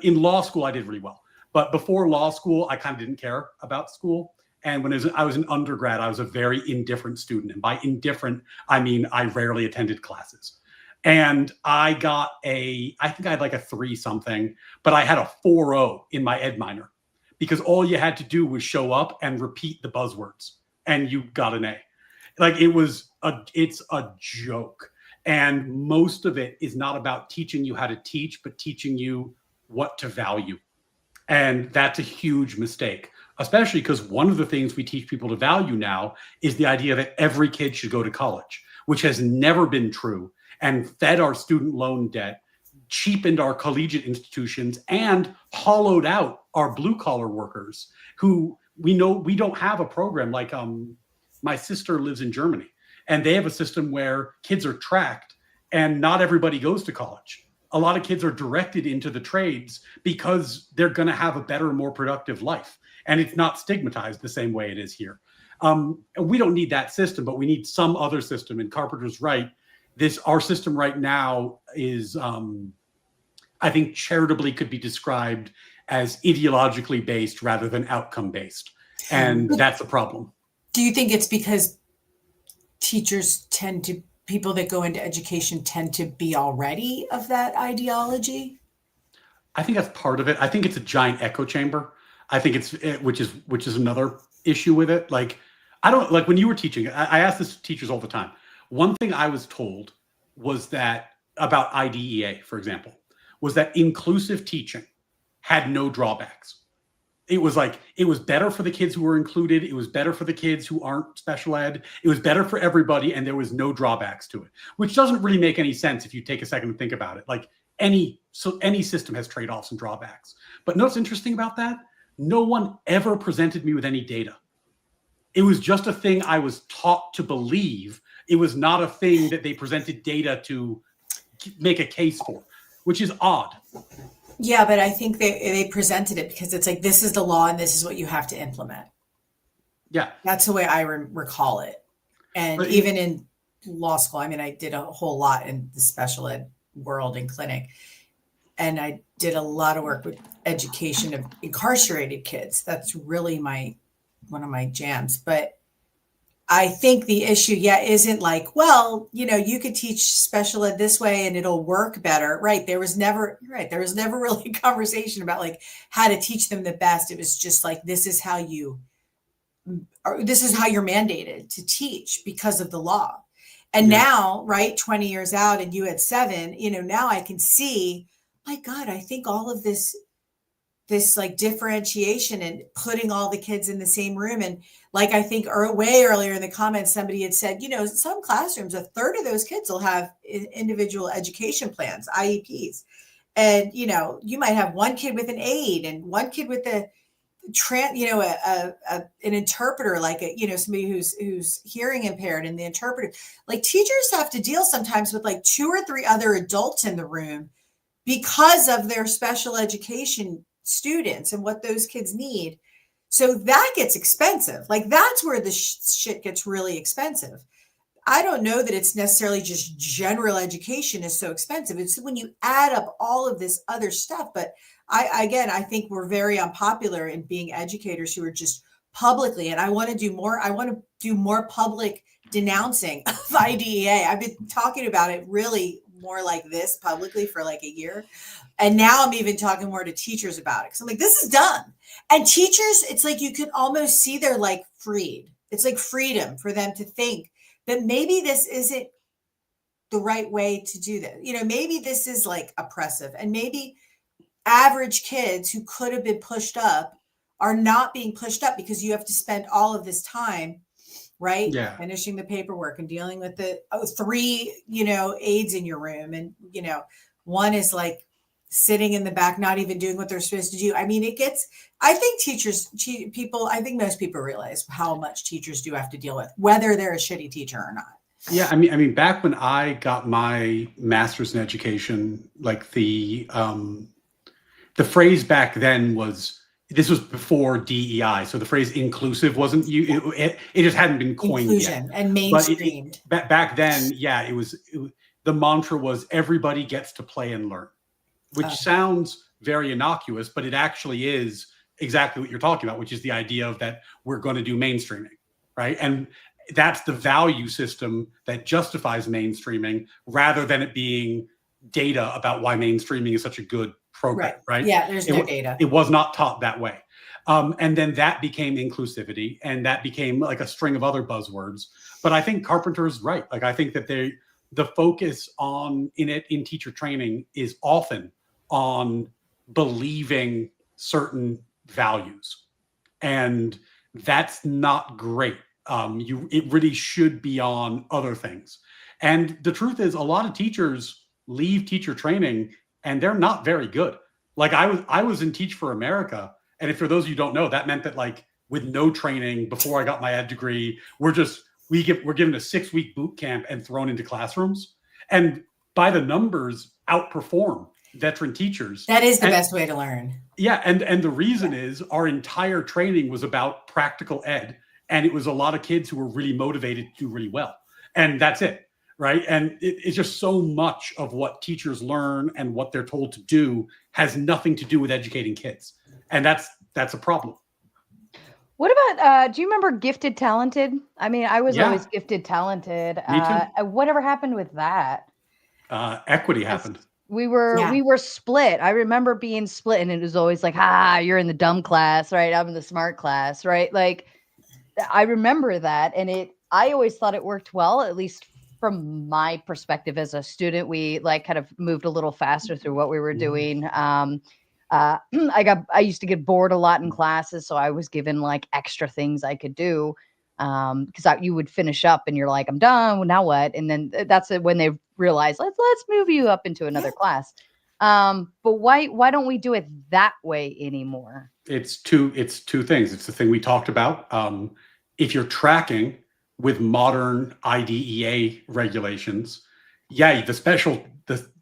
law school, I did really well. But before law school, I kind of didn't care about school. And when I was an undergrad, I was a very indifferent student. And by indifferent, I mean I rarely attended classes. And I think I had like a 3 something, but I had a 4.0 in my ed minor because all you had to do was show up and repeat the buzzwords and you got an A. Like it's a joke. And most of it is not about teaching you how to teach, but teaching you what to value. And that's a huge mistake, especially because one of the things we teach people to value now is the idea that every kid should go to college, which has never been true and fed our student loan debt, cheapened our collegiate institutions, and hollowed out our blue collar workers who we know we don't have a program like my sister lives in Germany and they have a system where kids are tracked and not everybody goes to college. A lot of kids are directed into the trades because they're going to have a better, more productive life. And it's not stigmatized the same way it is here. We don't need that system, but we need some other system. And Carpenter's right. Our system right now is, I think, charitably could be described as ideologically based rather than outcome based. And that's a problem. Do you think it's because people that go into education tend to be already of that ideology? I think that's part of it. I think it's a giant echo chamber. I think which is another issue with it. Like, I don't like when you were teaching, I ask this to teachers all the time. One thing I was told was that about IDEA, for example, was that inclusive teaching had no drawbacks. It was better for the kids who were included. It was better for the kids who aren't special ed. It was better for everybody. And there was no drawbacks to it, which doesn't really make any sense if you take a second to think about it. Like any system has trade-offs and drawbacks. But know what's interesting about that? No one ever presented me with any data. It was just a thing I was taught to believe. It was not a thing that they presented data to make a case for, which is odd. Yeah, but I think they presented it because it's like, this is the law and this is what you have to implement. Yeah. That's the way I recall it. And but even in law school, I mean, I did a whole lot in the special ed world and clinic. And I did a lot of work with education of incarcerated kids. That's really one of my jams. But I think the issue, isn't like, well, you could teach special ed this way and it'll work better. Right. There was never really a conversation about like how to teach them the best. It was just like, this is how you're mandated to teach because of the law. And now, right, 20 years out and you had 7, now I can see, my God, I think all of this like differentiation and putting all the kids in the same room. And like, I think way earlier in the comments, somebody had said, some classrooms, 1/3 of those kids will have individual education plans, IEPs. And, you might have one kid with an aide and one kid with an interpreter, like somebody who's hearing impaired and the interpreter. Like teachers have to deal sometimes with like 2 or 3 other adults in the room because of their special education students and what those kids need. So that gets expensive. Like that's where the shit gets really expensive. I don't know that it's necessarily just general education is so expensive. It's when you add up all of this other stuff. But I think we're very unpopular in being educators who are just publicly, and I want to do more public denouncing of IDEA. I've been talking about it really more like this publicly for like a year. And now I'm even talking more to teachers about it. Cause I'm like, this is done. And teachers, it's like, you can almost see they're like freed. It's like freedom for them to think that maybe this isn't the right way to do this. Maybe this is like oppressive and maybe average kids who could have been pushed up are not being pushed up because you have to spend all of this time, right? Yeah. Finishing the paperwork and dealing with the 3, aides in your room. And, one is like sitting in the back, not even doing what they're supposed to do. I mean, I think most people realize how much teachers do have to deal with, whether they're a shitty teacher or not. Yeah. I mean, back when I got my master's in education, like the phrase back then this was before DEI. So the phrase inclusive wasn't it just hadn't been coined Inclusion yet. And mainstreamed. Back then, the mantra was everybody gets to play and learn, which sounds very innocuous, but it actually is exactly what you're talking about, which is the idea of that we're going to do mainstreaming, right? And that's the value system that justifies mainstreaming rather than it being data about why mainstreaming is such a good program, right? Yeah, there's no data. It was not taught that way. And then that became inclusivity, and that became like a string of other buzzwords. But I think Carpenter's right. Like, I think that the focus in teacher training is often on believing certain values, and that's not great. It really should be on other things. And the truth is, a lot of teachers leave teacher training and they're not very good. Like, I was in Teach for America, and if for those of you who don't know, that meant that, like, with no training before I got my ed degree, we're given a 6-week boot camp and thrown into classrooms, and by the numbers outperform veteran teachers. That is the best way to learn. Yeah, and the reason is our entire training was about practical ed, and it was a lot of kids who were really motivated to do really well, and that's it, right? And it's just so much of what teachers learn and what they're told to do has nothing to do with educating kids, and that's a problem. What about, do you remember Gifted Talented? I mean, I was always Gifted Talented. Me too. Whatever happened with that? Equity happened. We were split. I remember being split, and it was always like, you're in the dumb class, right? I'm in the smart class, right? Like, I remember that, and I always thought it worked well, at least from my perspective as a student. We like kind of moved a little faster through what we were doing. I used to get bored a lot in classes, so I was given like extra things I could do, because you would finish up and you're like, I'm done. Well, now what? And then that's when they realize, let's move you up into another class. But why don't we do it that way anymore? It's two things. It's the thing we talked about. If you're tracking with modern IDEA regulations, the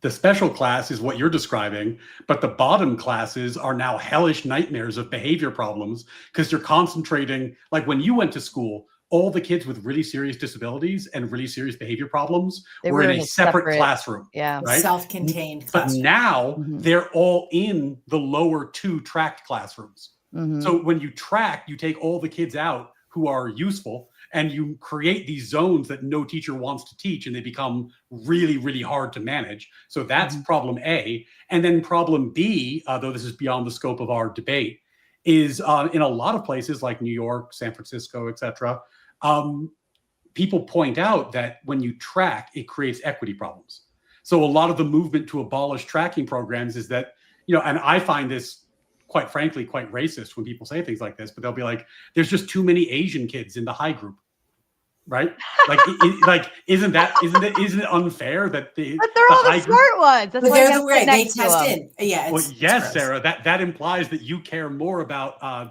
special class is what you're describing, but the bottom classes are now hellish nightmares of behavior problems, because you're concentrating, like when you went to school, all the kids with really serious disabilities and really serious behavior problems were in a separate classroom. Yeah. Right? Self-contained But classroom. now they're all in the lower 2 tracked classrooms. So when you track, you take all the kids out who are useful, and you create these zones that no teacher wants to teach, and they become really, really hard to manage. So that's problem A. And then problem B, though this is beyond the scope of our debate, is in a lot of places like New York, San Francisco, et cetera, people point out that when you track, it creates equity problems. So a lot of the movement to abolish tracking programs is that, and I find this, quite frankly, quite racist when people say things like this, but they'll be like, there's just too many Asian kids in the high group, right? Like, isn't it unfair that but they're all the smart ones. That's why they're the way they test in. Yeah. Well, yes, Sarah, that implies that you care more about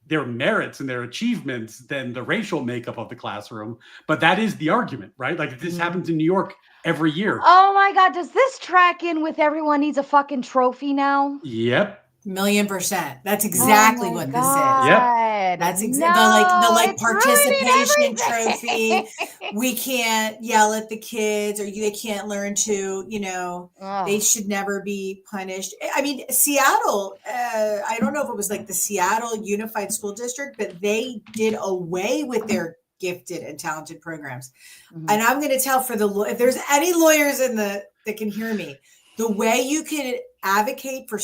their merits and their achievements than the racial makeup of the classroom. But that is the argument, right? Like, this happens in New York every year. Oh my God, does this track in with everyone needs a fucking trophy now? Yep. 1,000,000%. That's exactly what this is. Yep. That's the participation trophy. We can't yell at the kids, or they can't learn to, they should never be punished. I mean, Seattle, I don't know if it was like the Seattle Unified School District, but they did away with their gifted and talented programs. And I'm going to tell if there's any lawyers that can hear me, the way you can advocate for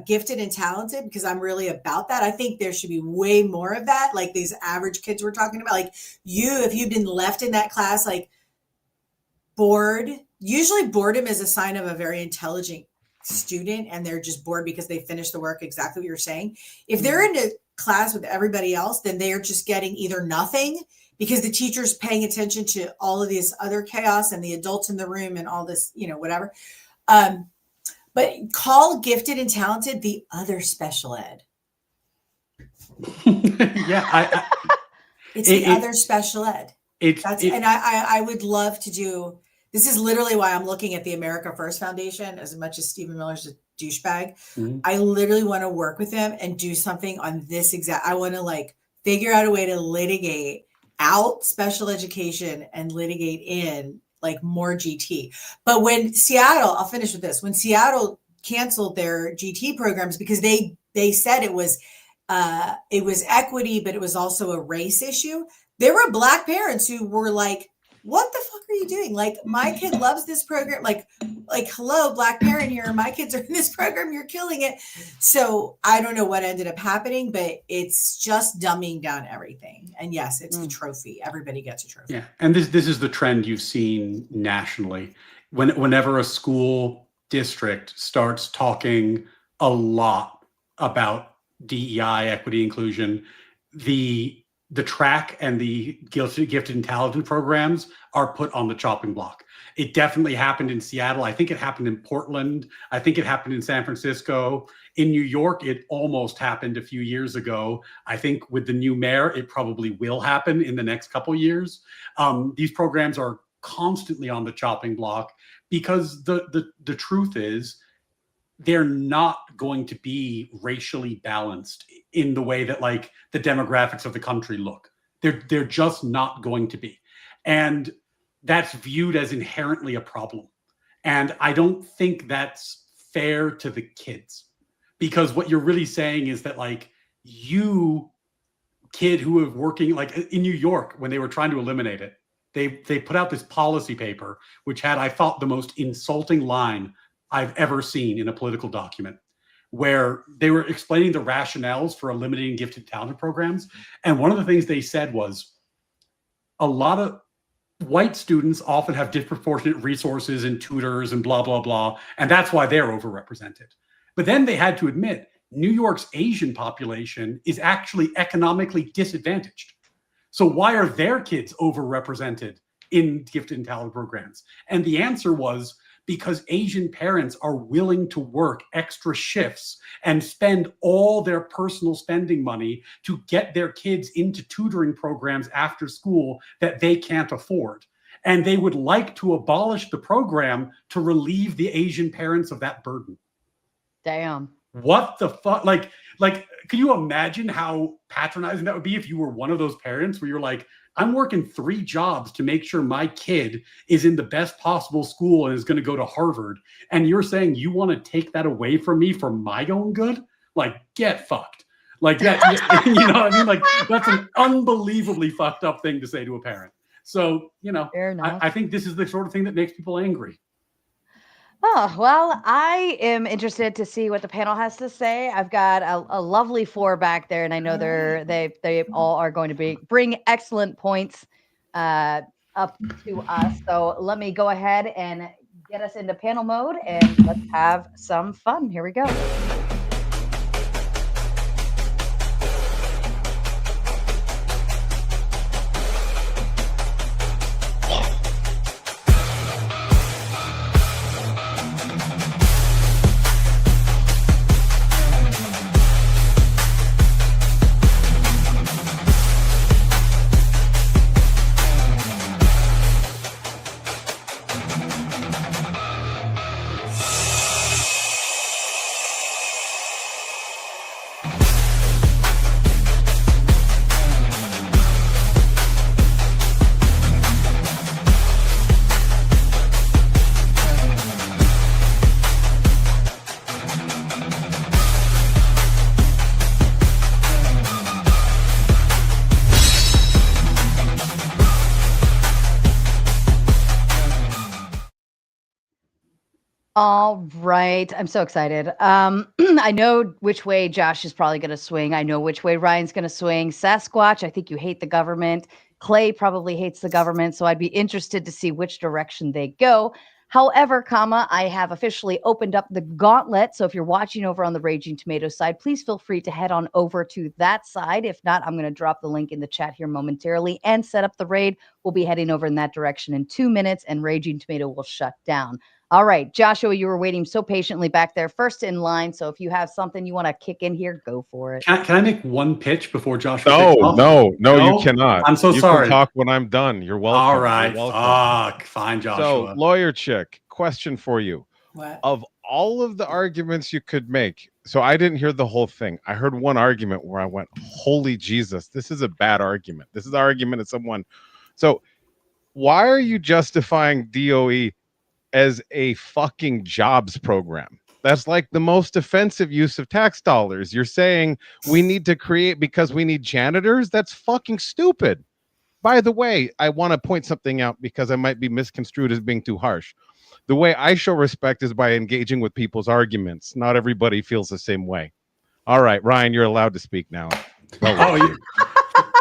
gifted and talented, because I'm really about that. I think there should be way more of that. Like these average kids we're talking about, like if you've been left in that class, like bored, usually boredom is a sign of a very intelligent student, and they're just bored because they finished the work, exactly what you're saying. If they're in a class with everybody else, then they're just getting either nothing because the teacher's paying attention to all of this other chaos and the adults in the room and all this, whatever. But call gifted and talented the other special ed. Yeah, it's the other special ed. I would love to do. This is literally why I'm looking at the America First Foundation. As much as Stephen Miller's a douchebag, I literally want to work with him and do something on this exact. I want to figure out a way to litigate out special education and litigate in more GT. But when Seattle, I'll finish with this. When Seattle canceled their GT programs because they they said it was equity, but it was also a race issue. There were Black parents who were like, what the fuck are you doing? Like, my kid loves this program. Like, hello, Black parent here. My kids are in this program. You're killing it. So I don't know what ended up happening, but it's just dumbing down everything. And yes, it's a trophy. Everybody gets a trophy. Yeah. And this is the trend you've seen nationally. Whenever a school district starts talking a lot about DEI, equity, inclusion, the track and the gifted and talented programs are put on the chopping block. It definitely happened in Seattle. I think it happened in Portland. I think it happened in San Francisco. In New York, it almost happened a few years ago. I think with the new mayor, it probably will happen in the next couple of years. These programs are constantly on the chopping block because the truth is, they're not going to be racially balanced in the way that like the demographics of the country look. They're just not going to be. And that's viewed as inherently a problem. And I don't think that's fair to the kids, because what you're really saying is that like you kid who are working like in New York, when they were trying to eliminate it, they put out this policy paper, which had, I thought, the most insulting line I've ever seen in a political document, where they were explaining the rationales for eliminating gifted talented programs. And one of the things they said was a lot of white students often have disproportionate resources and tutors and blah, blah, blah. And that's why they're overrepresented. But then they had to admit New York's Asian population is actually economically disadvantaged. So why are their kids overrepresented in gifted and talented programs? And the answer was because Asian parents are willing to work extra shifts and spend all their personal spending money to get their kids into tutoring programs after school that they can't afford. And they would like to abolish the program to relieve the Asian parents of that burden. Damn. What the fuck? Like, can you imagine how patronizing that would be if you were one of those parents where you're like, I'm working 3 jobs to make sure my kid is in the best possible school and is going to go to Harvard. And you're saying you want to take that away from me for my own good? Like, get fucked. Like that, you know what I mean? Like, that's an unbelievably fucked up thing to say to a parent. So, you know, I think this is the sort of thing that makes people angry. Oh, well, I am interested to see what the panel has to say. I've got a lovely 4 back there, and I know they all are going to bring excellent points up to us. So let me go ahead and get us into panel mode, and let's have some fun. Here we go. All right. I'm so excited. I know which way Josh is probably going to swing. I know which way Ryan's going to swing. Sasquatch, I think you hate the government. Clay probably hates the government. So I'd be interested to see which direction they go. However, I have officially opened up the gauntlet. So if you're watching over on the Raging Tomato side, please feel free to head on over to that side. If not, I'm going to drop the link in the chat here momentarily and set up the raid. We'll be heading over in that direction in 2 minutes, and Raging Tomato will shut down. All right, Joshua, you were waiting so patiently back there, first in line. So if you have something you want to kick in here, go for it. Can I make one pitch before Joshua? No, you cannot. I'm so sorry. You can talk when I'm done. You're welcome. All right. Fine, Joshua. So, lawyer chick, question for you. What? Of all of the arguments you could make, so I didn't hear the whole thing. I heard one argument where I went, holy Jesus, this is a bad argument. This is the argument of someone. So why are you justifying DOE as a fucking jobs program? That's like the most offensive use of tax dollars. You're saying we need to create because we need janitors? That's fucking stupid. By the way, I want to point something out because I might be misconstrued as being too harsh. The way I show respect is by engaging with people's arguments. Not everybody feels the same way. All right, Ryan, you're allowed to speak now.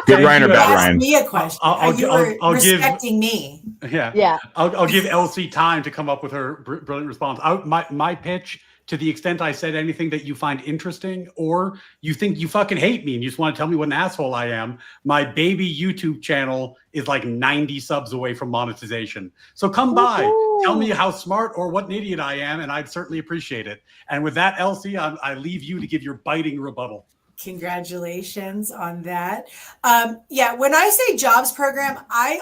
Good Ryan or bad Ask Ryan? me a question. I'll respecting me. Yeah. I'll give Elsie time to come up with her brilliant response. My pitch, to the extent I said anything that you find interesting or you think you fucking hate me and you just want to tell me what an asshole I am, my baby YouTube channel is like 90 subs away from monetization. So come by, tell me how smart or what an idiot I am, and I'd certainly appreciate it. And with that, Elsie, I leave you to give your biting rebuttal. Congratulations on that. When I say jobs program, I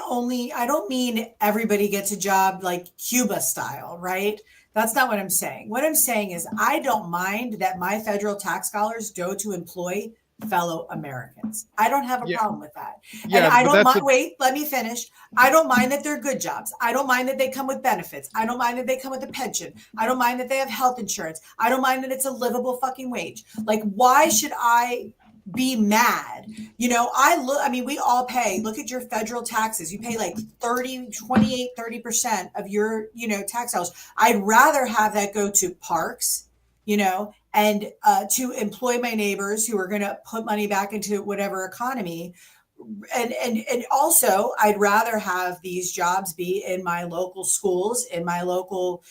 don't mean everybody gets a job like Cuba style, right? That's not what I'm saying. What I'm saying is I don't mind that my federal tax dollars go to employ fellow Americans. I don't have a problem with that. And I don't mind, wait, let me finish. I don't mind that they're good jobs. I don't mind that they come with benefits. I don't mind that they come with a pension. I don't mind that they have health insurance. I don't mind that it's a livable fucking wage. Like, why should I be mad? We all pay, look at your federal taxes. You pay like 30% of your, tax dollars. I'd rather have that go to parks, and to employ my neighbors who are going to put money back into whatever economy. And also I'd rather have these jobs be in my local schools, in my local,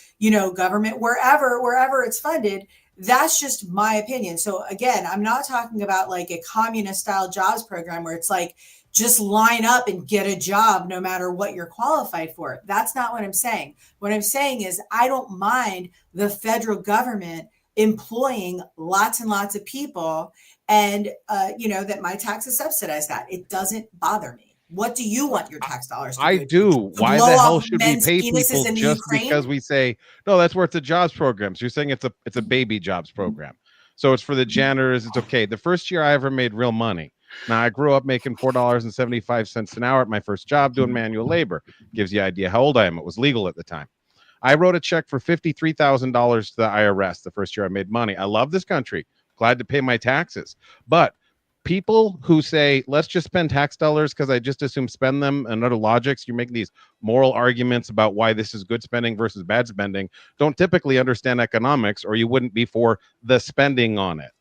government, wherever it's funded. That's just my opinion. So again, I'm not talking about like a communist style jobs program where it's like, just line up and get a job no matter what you're qualified for. That's not what I'm saying. What I'm saying is I don't mind the federal government employing lots and lots of people and, that my taxes subsidize that. It doesn't bother me. What do you want your tax dollars to I do. Why the hell should we pay people just because we say, no, that's where it's a jobs program. So you're saying it's a baby jobs program. So it's for the janitors. It's okay. The first year I ever made real money. Now I grew up making $4.75 an hour at my first job doing manual labor. Gives you an idea how old I am. It was legal at the time. I wrote a check for $53,000 to the IRS the first year I made money. I love this country. Glad to pay my taxes. But people who say, let's just spend tax dollars because I just assume spend them and other logics, you're making these moral arguments about why this is good spending versus bad spending, don't typically understand economics, or you wouldn't be for the spending on it.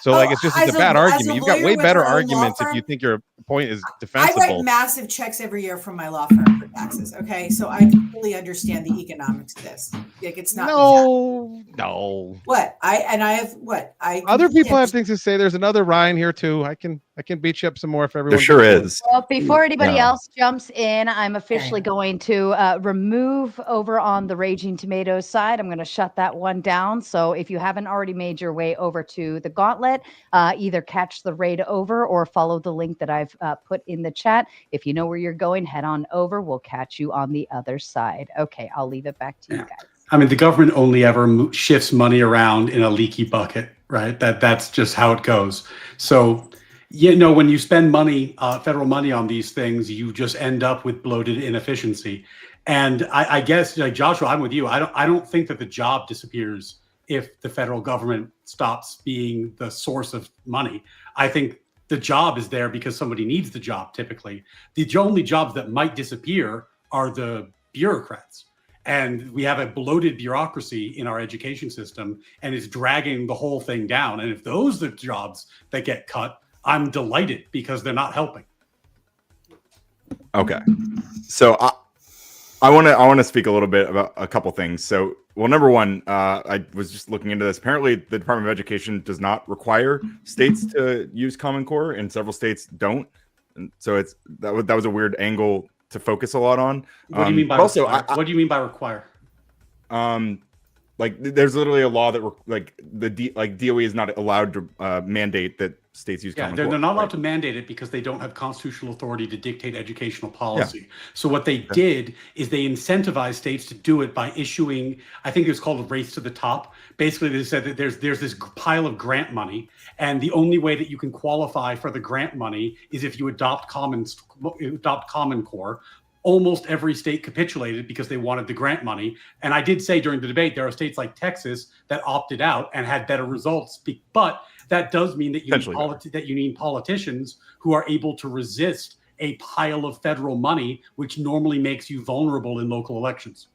So it's a bad argument. You've got way better arguments if you think your point is defensible. I write massive checks every year from my law firm for taxes. Okay, so I completely understand the economics of this. Like, it's not no. What other people have things to say. There's another Ryan here too. I can beat you up some more if everyone. There sure is. Well, before anybody else jumps in, I'm officially going to remove over on the Raging Tomatoes side. I'm going to shut that one down. So if you haven't already made your way over to the Gauntlet, either catch the raid over or follow the link that I've put in the chat. If you know where you're going, head on over. We'll catch you on the other side. Okay, I'll leave it back to you guys. I mean, the government only ever shifts money around in a leaky bucket, right? That's just how it goes. So, when you spend money, federal money on these things, you just end up with bloated inefficiency. And I guess, like Joshua, I'm with you. I don't think that the job disappears if the federal government stops being the source of money. I think the job is there because somebody needs the job. Typically, the only jobs that might disappear are the bureaucrats. And we have a bloated bureaucracy in our education system, and it's dragging the whole thing down. And if those are the jobs that get cut, I'm delighted because they're not helping. Okay. So I want to speak a little bit about a couple things. So, well, number one, I was just looking into this. Apparently, the Department of Education does not require states to use Common Core, and several states don't. And so that was a weird angle to focus a lot on. What do you mean by what do you mean by require? There's literally a law that DOE is not allowed to mandate that states use Common Core. They're not allowed to mandate it because they don't have constitutional authority to dictate educational policy. Yeah. So what they did is they incentivized states to do it by issuing, I think it was called a race to the top. Basically, they said that there's this pile of grant money, and the only way that you can qualify for the grant money is if you adopt Common Core. almost every state capitulated because they wanted the grant money. And I did say during the debate, there are states like Texas that opted out and had better results. But that does mean that you need politicians who are able to resist a pile of federal money, which normally makes you vulnerable in local elections.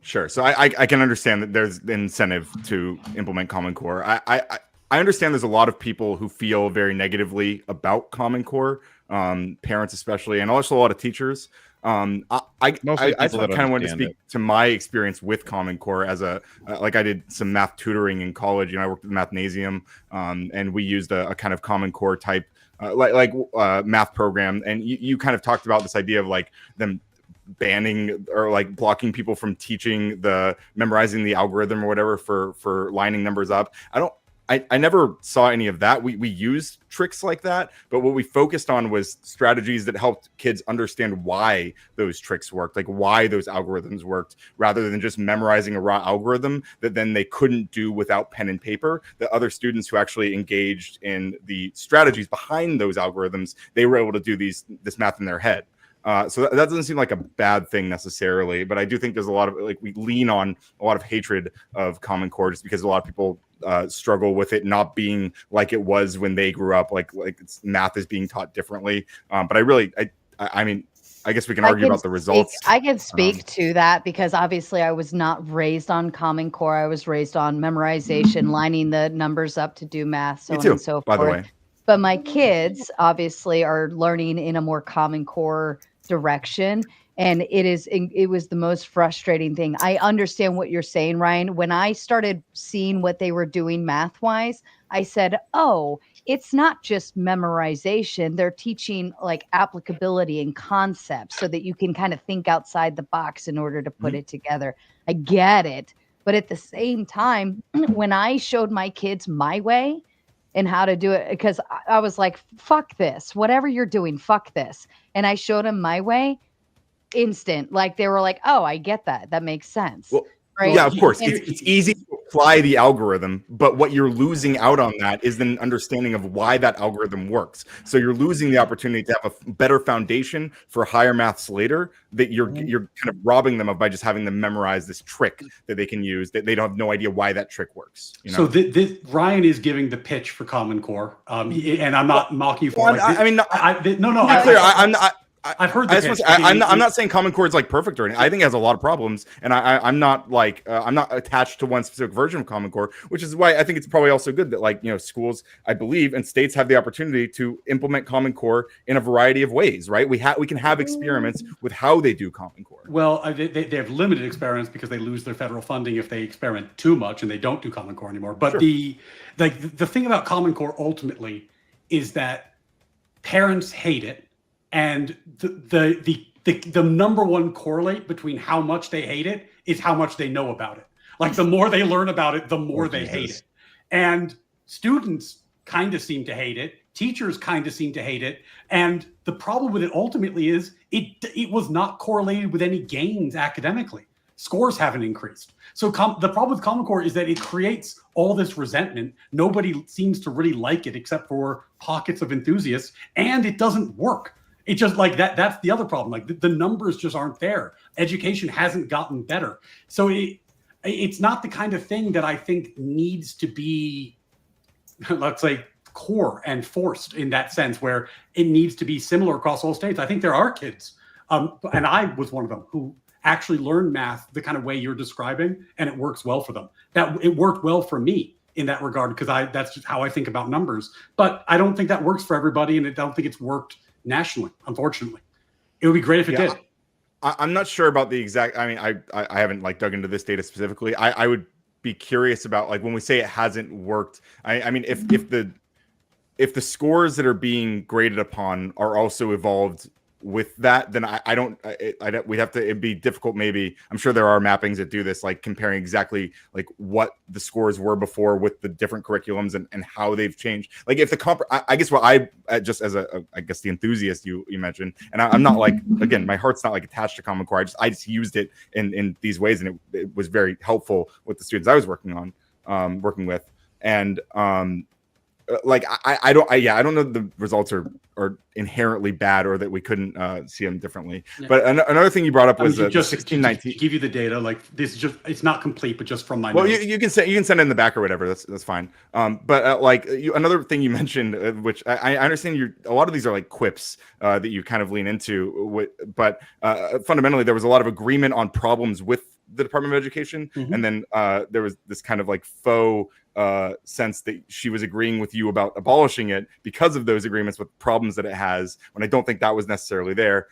Sure. So I can understand that there's incentive to implement Common Core. I understand there's a lot of people who feel very negatively about Common Core, parents especially, and also a lot of teachers. I kind of wanted to speak to my experience with Common Core as like I did some math tutoring in college. I worked at the Mathnasium, and we used a kind of Common Core type math program. And you kind of talked about this idea of like them banning or like blocking people from memorizing the algorithm or whatever for lining numbers up. I never saw any of that. We used tricks like that, but what we focused on was strategies that helped kids understand why those tricks worked, like why those algorithms worked, rather than just memorizing a raw algorithm that then they couldn't do without pen and paper. The other students who actually engaged in the strategies behind those algorithms, they were able to do this math in their head. So that doesn't seem like a bad thing necessarily, but I do think there's a lot of we lean on a lot of hatred of Common Core just because a lot of people struggle with it not being like it was when they grew up, like math is being taught differently. But I mean, I guess we can argue about the results. I can speak to that because obviously I was not raised on Common Core. I was raised on memorization, lining the numbers up to do math, so on and so forth. By the way. But my kids obviously are learning in a more Common Core direction. And it was the most frustrating thing. I understand what you're saying, Ryan. When I started seeing what they were doing math-wise, I said, oh, it's not just memorization. They're teaching like applicability and concepts so that you can kind of think outside the box in order to put it together. I get it. But at the same time, when I showed my kids my way and how to do it, because I was like, fuck this, whatever you're doing, fuck this. And I showed them my way. Instant, like they were like, oh, I get that makes sense. Well, right? Yeah, of course. It's easy to apply the algorithm, but what you're losing out on that is an understanding of why that algorithm works. So you're losing the opportunity to have a better foundation for higher maths later that you're kind of robbing them of by just having them memorize this trick that they can use that they don't have no idea why that trick works. So Ryan is giving the pitch for Common Core, and I'm not mocking you for it. I've heard that. I'm not saying Common Core is like perfect or anything. I think it has a lot of problems, and I'm not attached to one specific version of Common Core, which is why I think it's probably also good that schools, I believe, and states have the opportunity to implement Common Core in a variety of ways. Right? We can have experiments with how they do Common Core. Well, they have limited experiments because they lose their federal funding if they experiment too much and they don't do Common Core anymore. But the thing about Common Core ultimately is that parents hate it. And the number one correlate between how much they hate it is how much they know about it. Like the more they learn about it, the more they hate it. And students kind of seem to hate it. Teachers kind of seem to hate it. And the problem with it ultimately is it was not correlated with any gains academically. Scores haven't increased. So the problem with Common Core is that it creates all this resentment. Nobody seems to really like it except for pockets of enthusiasts, and it doesn't work. It's just like that. That's the other problem. Like the numbers just aren't there. Education hasn't gotten better. So it's not the kind of thing that I think needs to be, let's say, core and forced in that sense where it needs to be similar across all states. I think there are kids, and I was one of them, who actually learned math the kind of way you're describing, and it works well for them. That it worked well for me in that regard because that's just how I think about numbers. But I don't think that works for everybody, and I don't think it's worked nationally, unfortunately. It would be great if it did. I'm not sure about the exact. I mean, I haven't dug into this data specifically. I would be curious about when we say it hasn't worked. I mean, if the scores that are being graded upon are also evolved with that, then I don't. We'd have to. It'd be difficult. Maybe I'm sure there are mappings that do this, comparing exactly what the scores were before with the different curriculums and how they've changed. If the I guess what I just as I guess the enthusiast you mentioned, and I'm not again, my heart's not attached to Common Core. I just used it in these ways, and it was very helpful with the students I was working with, and like I don't know the results are inherently bad or that we couldn't see them differently. Yeah. But another thing you brought up was just 1619. To give you the data, like this is just, it's not complete, but just from my well, notes. you can send it in the back or whatever. That's fine. But another thing you mentioned, which I understand a lot of these are like quips that you kind of lean into, but fundamentally there was a lot of agreement on problems with the Department of Education, and then there was this kind of like faux sense that she was agreeing with you about abolishing it because of those agreements with problems that it has, when I don't think that was necessarily there.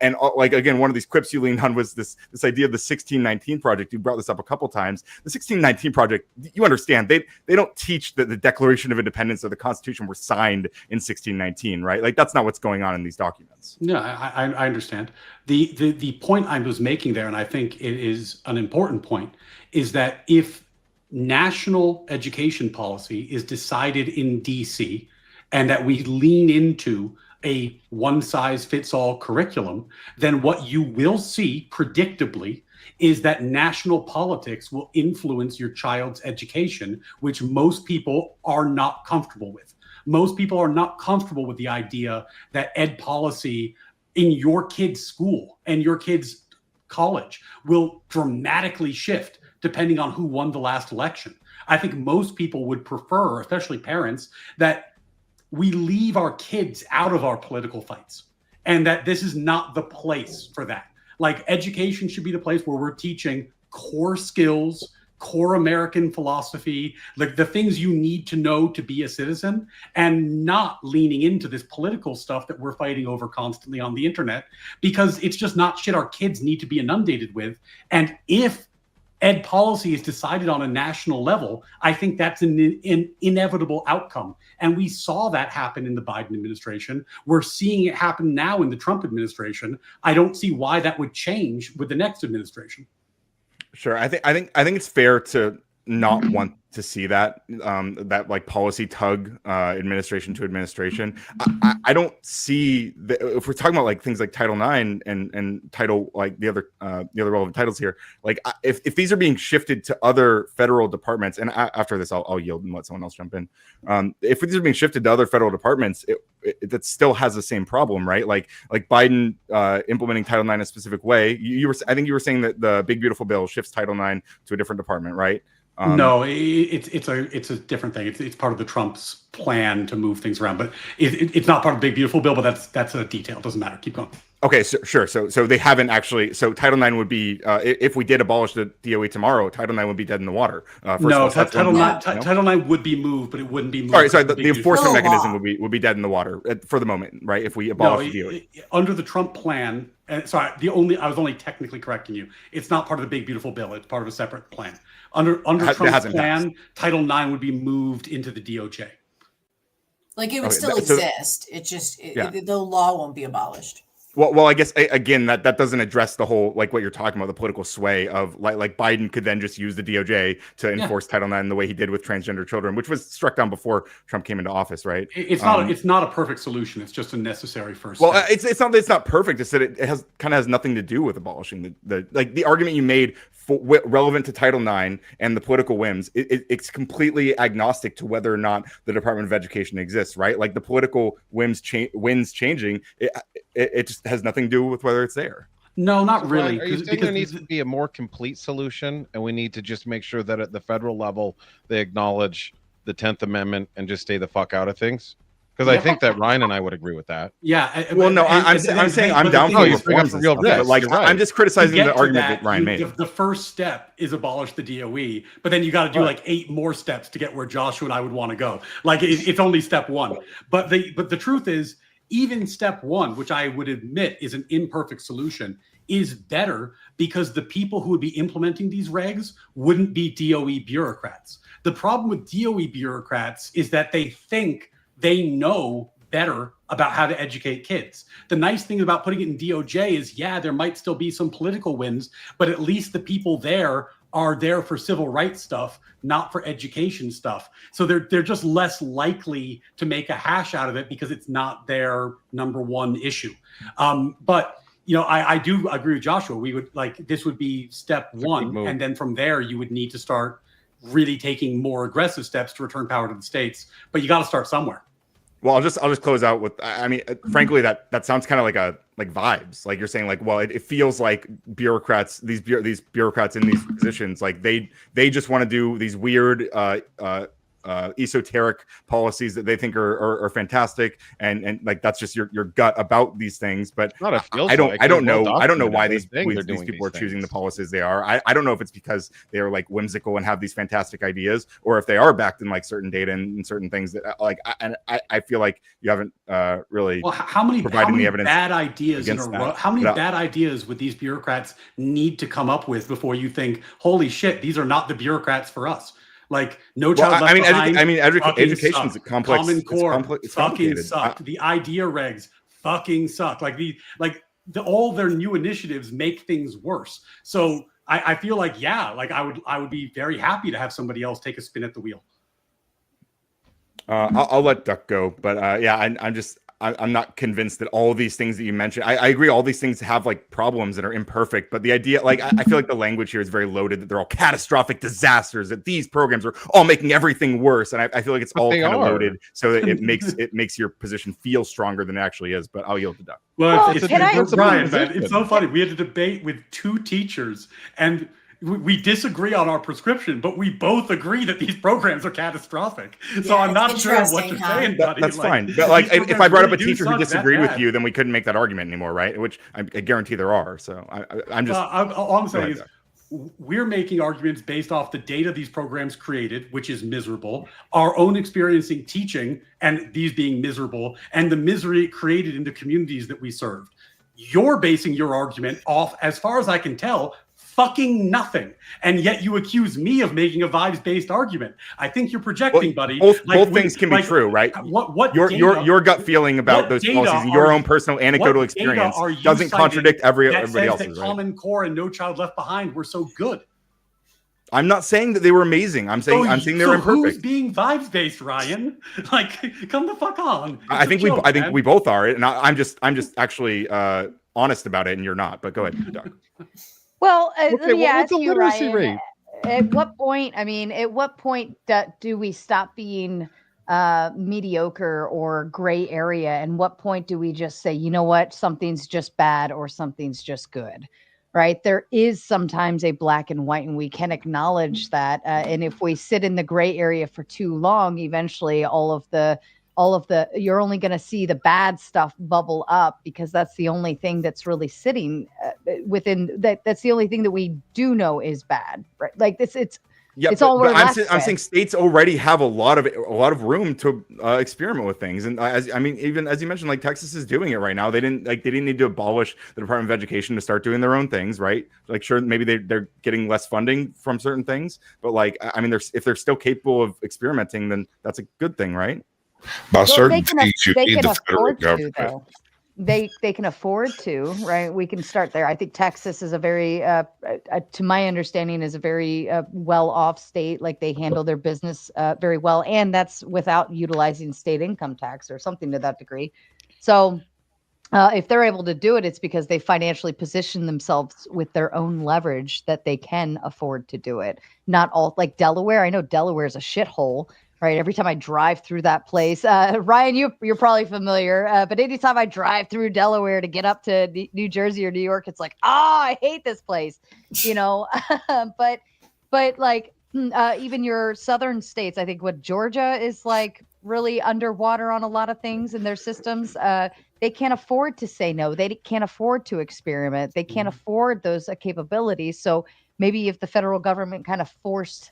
And like, again, one of these quips you leaned on was this idea of the 1619 project. You brought this up a couple times. The 1619 project, you understand, they don't teach that the Declaration of Independence or the Constitution were signed in 1619, right? Like, that's not what's going on in these documents. Yeah, I understand. The point I was making there, and I think it is an important point, is that if national education policy is decided in DC and that we lean into a one-size-fits-all curriculum, then what you will see predictably is that national politics will influence your child's education, which most people are not comfortable with. Most people are not comfortable with the idea that ed policy in your kid's school and your kid's college will dramatically shift depending on who won the last election. I think most people would prefer, especially parents, that we leave our kids out of our political fights and that this is not the place for that. Like, education should be the place where we're teaching core skills, core American philosophy, like the things you need to know to be a citizen, and not leaning into this political stuff that we're fighting over constantly on the internet, because it's just not shit our kids need to be inundated with. And if ed policy is decided on a national level, I think that's an inevitable outcome. And we saw that happen in the Biden administration. We're seeing it happen now in the Trump administration. I don't see why that would change with the next administration. Sure. I think it's fair to not want to see that that like policy tug administration to administration. I don't see that if we're talking about like things like Title IX and title, like the other relevant titles here, like if these are being shifted to other federal departments, and after this I'll yield and let someone else jump in. If these are being shifted to other federal departments, that still has the same problem, right? Like Biden implementing Title IX in a specific way. I think you were saying that the Big Beautiful Bill shifts Title IX to a different department, right? No, it's a different thing. It's part of the Trump's plan to move things around, but it's not part of the Big Beautiful Bill. But that's a detail. It doesn't matter. Keep going. Okay, sure. So they haven't actually. So Title IX would be if we did abolish the DOE tomorrow, Title IX would be dead in the water. No, Title IX would be moved, but it wouldn't be moved. Sorry. The enforcement mechanism would be dead in the water for the moment, right? If we abolish the DOE under the Trump plan. Sorry, I was only technically correcting you. It's not part of the Big Beautiful Bill. It's part of a separate plan. Under Trump's plan, Title IX would be moved into the DOJ. Like, it would still exist. It just the law won't be abolished. Well, I guess again that doesn't address the whole, like what you're talking about, the political sway of like Biden could then just use the DOJ to enforce Title IX the way he did with transgender children, which was struck down before Trump came into office, right? It's not a perfect solution. It's just a necessary first step. Well, it's not perfect. It's that it has nothing to do with abolishing the argument you made relevant to Title IX and the political whims. It's completely agnostic to whether or not the Department of Education exists, right? Like the political winds changing. It just has nothing to do with whether it's there. No, not really. Are you saying there needs to be a more complete solution, and we need to just make sure that at the federal level they acknowledge the 10th Amendment and just stay the fuck out of things? Because I think that Ryan and I would agree with that. Yeah. Well, no, I'm saying I'm down for reforms and stuff, but like I'm just criticizing the argument that Ryan made. The first step is abolish the DOE, but then you got to do like 8 more steps to get where Joshua and I would want to go. Like it's only step 1, but the truth is, even step 1, which I would admit is an imperfect solution, is better because the people who would be implementing these regs wouldn't be DOE bureaucrats. The problem with DOE bureaucrats is that they think they know better about how to educate kids. The nice thing about putting it in DOJ is, there might still be some political wins, but at least the people there are there for civil rights stuff, not for education stuff. So they're just less likely to make a hash out of it because it's not their number one issue. But I do agree with Joshua. We would this would be step 1, and then from there you would need to start really taking more aggressive steps to return power to the states. But you got to start somewhere. Well, I'll just close out with, I mean, frankly, that sounds kind of like vibes. Like you're saying, like, well, it feels like bureaucrats, these bureaucrats in these positions, like they just want to do these weird esoteric policies that they think are fantastic, and like that's just your gut about these things. But I don't know why these people are choosing the policies they are. I don't know if it's because they are like whimsical and have these fantastic ideas, or if they are backed in like certain data and certain things that like I feel like you haven't really how many evidence bad ideas in a row? How many bad ideas would these bureaucrats need to come up with before you think, holy shit, these are not the bureaucrats for us? Like No Child Left Behind. Education's complex. Common Core fucking sucked. The idea regs fucking suck. All their new initiatives make things worse. So I feel like I would be very happy to have somebody else take a spin at the wheel. I'll let Duck go, but I'm not convinced that all these things that you mentioned. I agree, all these things have like problems that are imperfect, but the idea, like, I feel like the language here is very loaded, that they're all catastrophic disasters, that these programs are all making everything worse, and I feel like it's all kind of loaded so that it makes your position feel stronger than it actually is. But I'll yield to Duck. Well, Ryan, man, it's so funny. We had a debate with two teachers, and we disagree on our prescription, but we both agree that these programs are catastrophic. So I'm not sure what you're saying, buddy. That's fine. But like, if I brought up a teacher who disagreed with you, then we couldn't make that argument anymore, right? Which I guarantee there are. So I'm just. All I'm saying is, we're making arguments based off the data these programs created, which is miserable, our own experience in teaching, and these being miserable, and the misery it created in the communities that we served. You're basing your argument off, as far as I can tell, fucking nothing, and yet you accuse me of making a vibes-based argument. I think you're projecting, buddy. Both things can be true, right? Your gut feeling about those policies and your own personal anecdotal experience doesn't contradict everybody else's. Right? Common Core and No Child Left Behind were so good. I'm not saying that they were amazing. I'm saying they were imperfect. Who's being vibes-based, Ryan? Like, come the fuck on. I think we both are, and I'm just actually honest about it, and you're not. But go ahead, Doug. Well, let me ask what's the you, literacy Ryan, rate? at what point do we stop being mediocre or gray area? And what point do we just say, you know what, something's just bad or something's just good, right? There is sometimes a black and white, and we can acknowledge that. And if we sit in the gray area for too long, eventually all of the you're only going to see the bad stuff bubble up, because that's the only thing that's really sitting within that. That's the only thing that we do know is bad, right? Like it's all we're left with. I'm saying states already have a lot of room to experiment with things, and even as you mentioned, like Texas is doing it right now. They didn't need to abolish the Department of Education to start doing their own things, right? Like, sure, maybe they're getting less funding from certain things, but like, I mean, if they're still capable of experimenting, then that's a good thing, right? By certain things, you need the federal government. They can afford to, right? We can start there. I think Texas is a very, to my understanding, is a very well-off state. Like, they handle their business very well, and that's without utilizing state income tax or something to that degree. So if they're able to do it, it's because they financially position themselves with their own leverage that they can afford to do it. Not all, like Delaware. I know Delaware is a shithole. Right. Every time I drive through that place, Ryan, you're probably familiar, but anytime I drive through Delaware to get up to New Jersey or New York, it's like, I hate this place, you know. but like even your southern states, I think Georgia is like really underwater on a lot of things in their systems. They can't afford to say no. They can't afford to experiment. They can't afford those capabilities. So maybe if the federal government kind of forced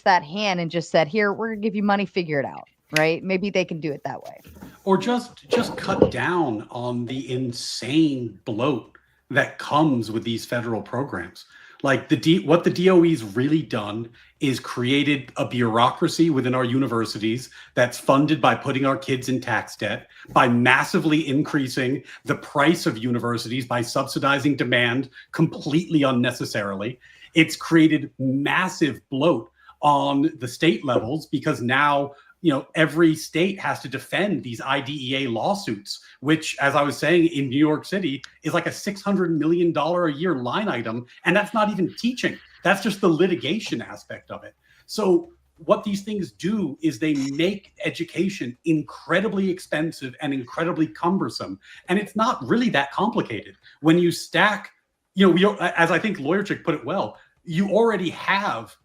that hand and just said, here, we're gonna give you money, figure it out, right? Maybe they can do it that way. Or just cut down on the insane bloat that comes with these federal programs. Like what the DOE's really done is created a bureaucracy within our universities that's funded by putting our kids in tax debt, by massively increasing the price of universities, by subsidizing demand completely unnecessarily. It's created massive bloat on the state levels, because now, you know, every state has to defend these IDEA lawsuits, which, as I was saying, in New York City is like a $600 million a year line item. And that's not even teaching. That's just the litigation aspect of it. So what these things do is they make education incredibly expensive and incredibly cumbersome. And it's not really that complicated. When you stack, as I think Lawyer Chick put it well, you already have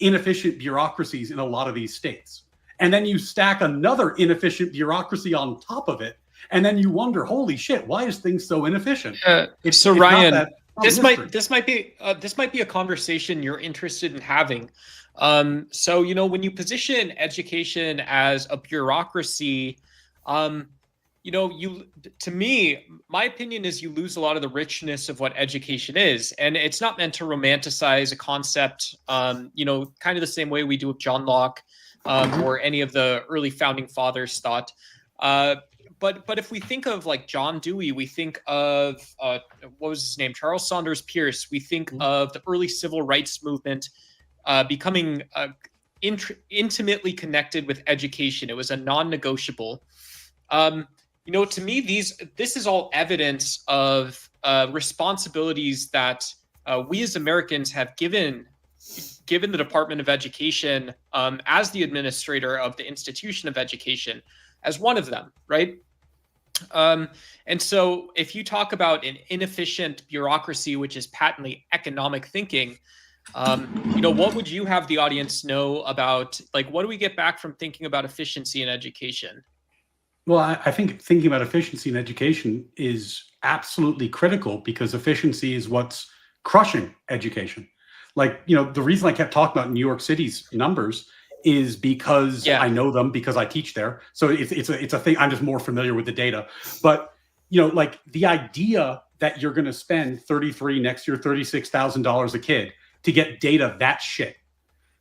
inefficient bureaucracies in a lot of these states. And then you stack another inefficient bureaucracy on top of it. And then you wonder, holy shit, why is things so inefficient? So Ryan, this might be a conversation you're interested in having. So, when you position education as a bureaucracy, to me, my opinion is you lose a lot of the richness of what education is. And it's not meant to romanticize a concept, kind of the same way we do with John Locke or any of the early founding fathers thought. But if we think of like John Dewey, we think of, what was his name? Charles Saunders Peirce. We think of the early civil rights movement becoming intimately connected with education. It was a non-negotiable. To me, this is all evidence of responsibilities that we as Americans have given the Department of Education as the administrator of the institution of education, as one of them, right? And so if you talk about an inefficient bureaucracy, which is patently economic thinking, what would you have the audience know about, like, what do we get back from thinking about efficiency in education? Well, I think thinking about efficiency in education is absolutely critical, because efficiency is what's crushing education. Like, the reason I kept talking about New York City's numbers is because I know them, because I teach there. So it's a thing. I'm just more familiar with the data. But, like the idea that you're going to spend next year, $36,000 a kid to get data that shit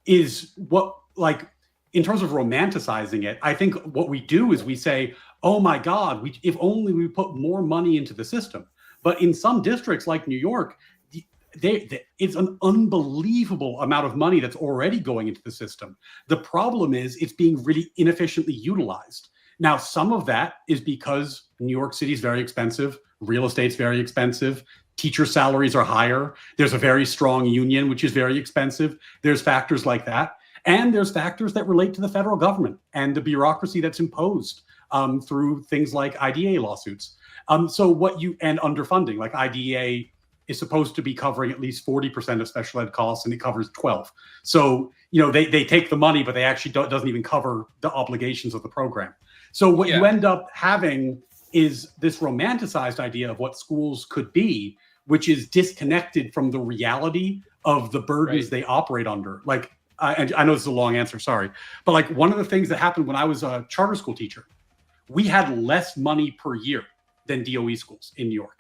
is what, like, in terms of romanticizing it, I think what we do is we say, oh my God, if only we put more money into the system. But in some districts like New York, it's an unbelievable amount of money that's already going into the system. The problem is it's being really inefficiently utilized. Now, some of that is because New York City is very expensive, real estate's very expensive, teacher salaries are higher, there's a very strong union, which is very expensive. There's factors like that. And there's factors that relate to the federal government and the bureaucracy that's imposed through things like IDEA lawsuits. And underfunding, like IDEA is supposed to be covering at least 40% of special ed costs, and it covers 12. So, they take the money, but they actually doesn't even cover the obligations of the program. So what you end up having is this romanticized idea of what schools could be, which is disconnected from the reality of the burdens they operate under. Like, I know this is a long answer, sorry. But like, one of the things that happened when I was a charter school teacher, we had less money per year than DOE schools in New York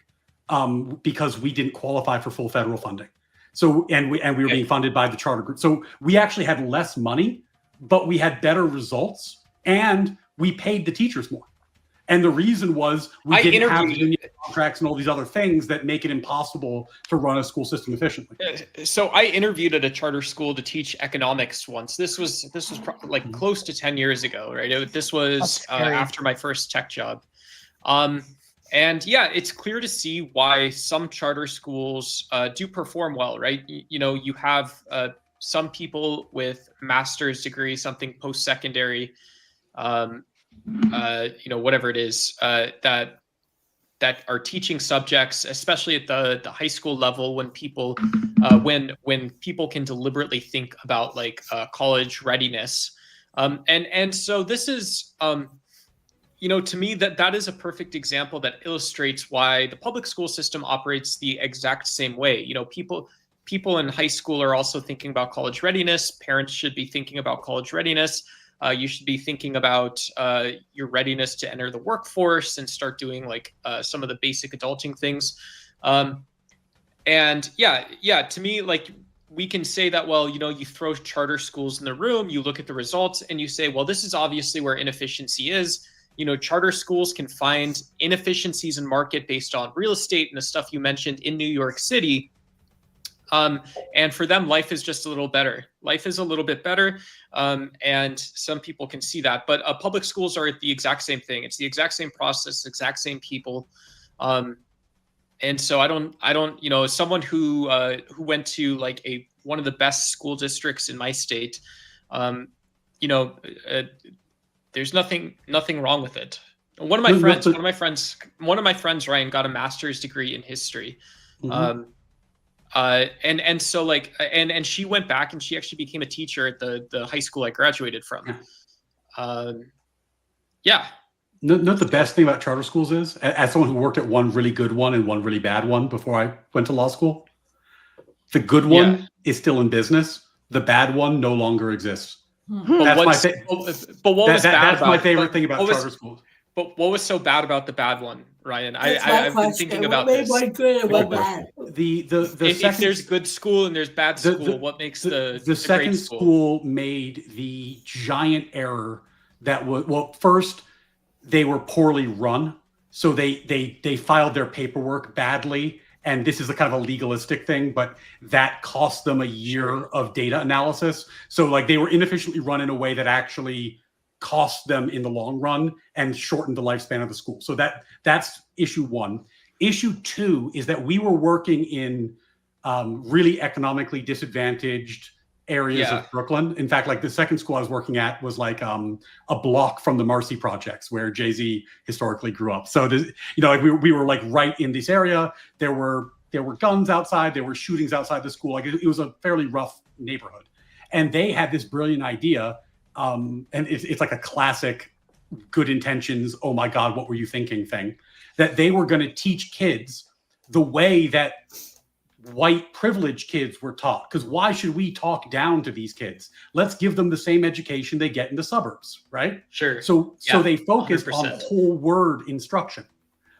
because we didn't qualify for full federal funding. So, and we were being funded by the charter group. So we actually had less money, but we had better results, and we paid the teachers more. And the reason was we didn't have union contracts and all these other things that make it impossible to run a school system efficiently. So I interviewed at a charter school to teach economics once. This was like close to 10 years ago, right? This was after my first tech job. And yeah, it's clear to see why some charter schools do perform well, right? You have some people with master's degree, something post-secondary, whatever it is, that are teaching subjects, especially at the high school level, when people when people can deliberately think about like college readiness, and so this is to me that is a perfect example that illustrates why the public school system operates the exact same way. People in high school are also thinking about college readiness. Parents should be thinking about college readiness. You should be thinking about your readiness to enter the workforce and start doing like some of the basic adulting things. And to me, like, we can say that, well, you throw charter schools in the room, you look at the results and you say, well, this is obviously where inefficiency is. Charter schools can find inefficiencies in market based on real estate and the stuff you mentioned in New York City. And for them, life is just a little better. Life is a little bit better. And some people can see that, but public schools are the exact same thing. It's the exact same process, exact same people. And so I don't, as someone who went to like one of the best school districts in my state, You know, there's nothing wrong with it. One of my friends, Ryan, got a master's degree in history. Mm-hmm. And so like, and she went back and she actually became a teacher at the high school I graduated from. Yeah. Not the best thing about charter schools is, as someone who worked at one really good one and one really bad one before I went to law school, the good one is still in business. The bad one no longer exists. That's my favorite thing about charter schools. But what was so bad about the bad one, Ryan? I've been thinking about this. If there's good school and there's bad school, what makes the second great school made the giant error that was, well, first they were poorly run, so they filed their paperwork badly, and this is a kind of a legalistic thing, but that cost them a year of data analysis. So like they were inefficiently run in a way that actually cost them in the long run and shortened the lifespan of the school. So that's issue one. Issue two is that we were working in really economically disadvantaged areas of Brooklyn. In fact, like the second school I was working at was like a block from the Marcy projects where Jay-Z historically grew up. So you know, like we were like right in this area. There were guns outside. There were shootings outside the school. Like it was a fairly rough neighborhood. And they had this brilliant idea. And it's like a classic good intentions, oh my God, what were you thinking thing, that they were going to teach kids the way that white privileged kids were taught. Because why should we talk down to these kids? Let's give them the same education they get in the suburbs, right? Sure. So they focused 100%. On whole word instruction.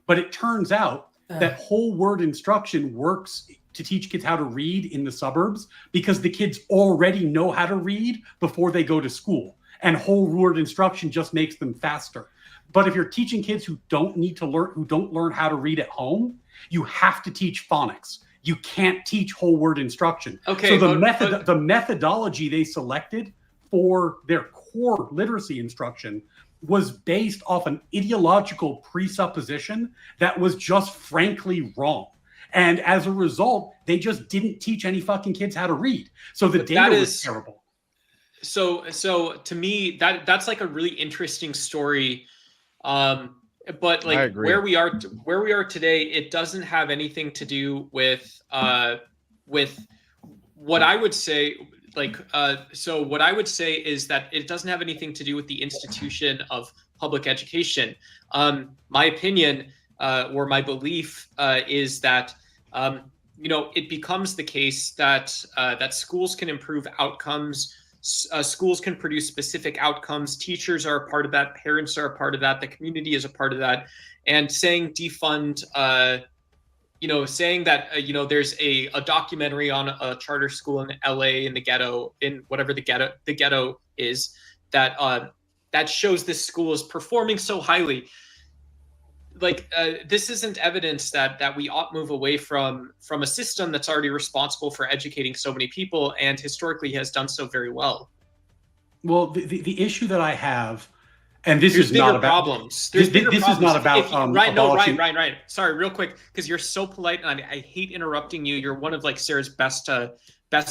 But it turns out that whole word instruction works to teach kids how to read in the suburbs because the kids already know how to read before they go to school. And whole word instruction just makes them faster. But if you're teaching kids who don't learn how to read at home, you have to teach phonics. You can't teach whole word instruction. Okay. So the methodology they selected for their core literacy instruction was based off an ideological presupposition that was just frankly wrong. And as a result, they just didn't teach any fucking kids how to read. So the data was terrible. So to me, that's like a really interesting story. But like where we are today, it doesn't have anything to do with what I would say. Like, so what I would say is that it doesn't have anything to do with the institution of public education. My opinion or my belief is that you know, it becomes the case that that schools can improve outcomes. Schools can produce specific outcomes. Teachers are a part of that. Parents are a part of that. The community is a part of that. And saying defund, you know, saying that, you know, there's a documentary on a charter school in LA in the ghetto, in whatever the ghetto is, that that shows this school is performing so highly. Like this isn't evidence that we ought move away from a system that's already responsible for educating so many people and historically has done so very well. Well, the issue that I have, and this is not about problems. This is not about Ryan. Sorry, real quick, because you're so polite and I hate interrupting you. You're one of like Sarah's best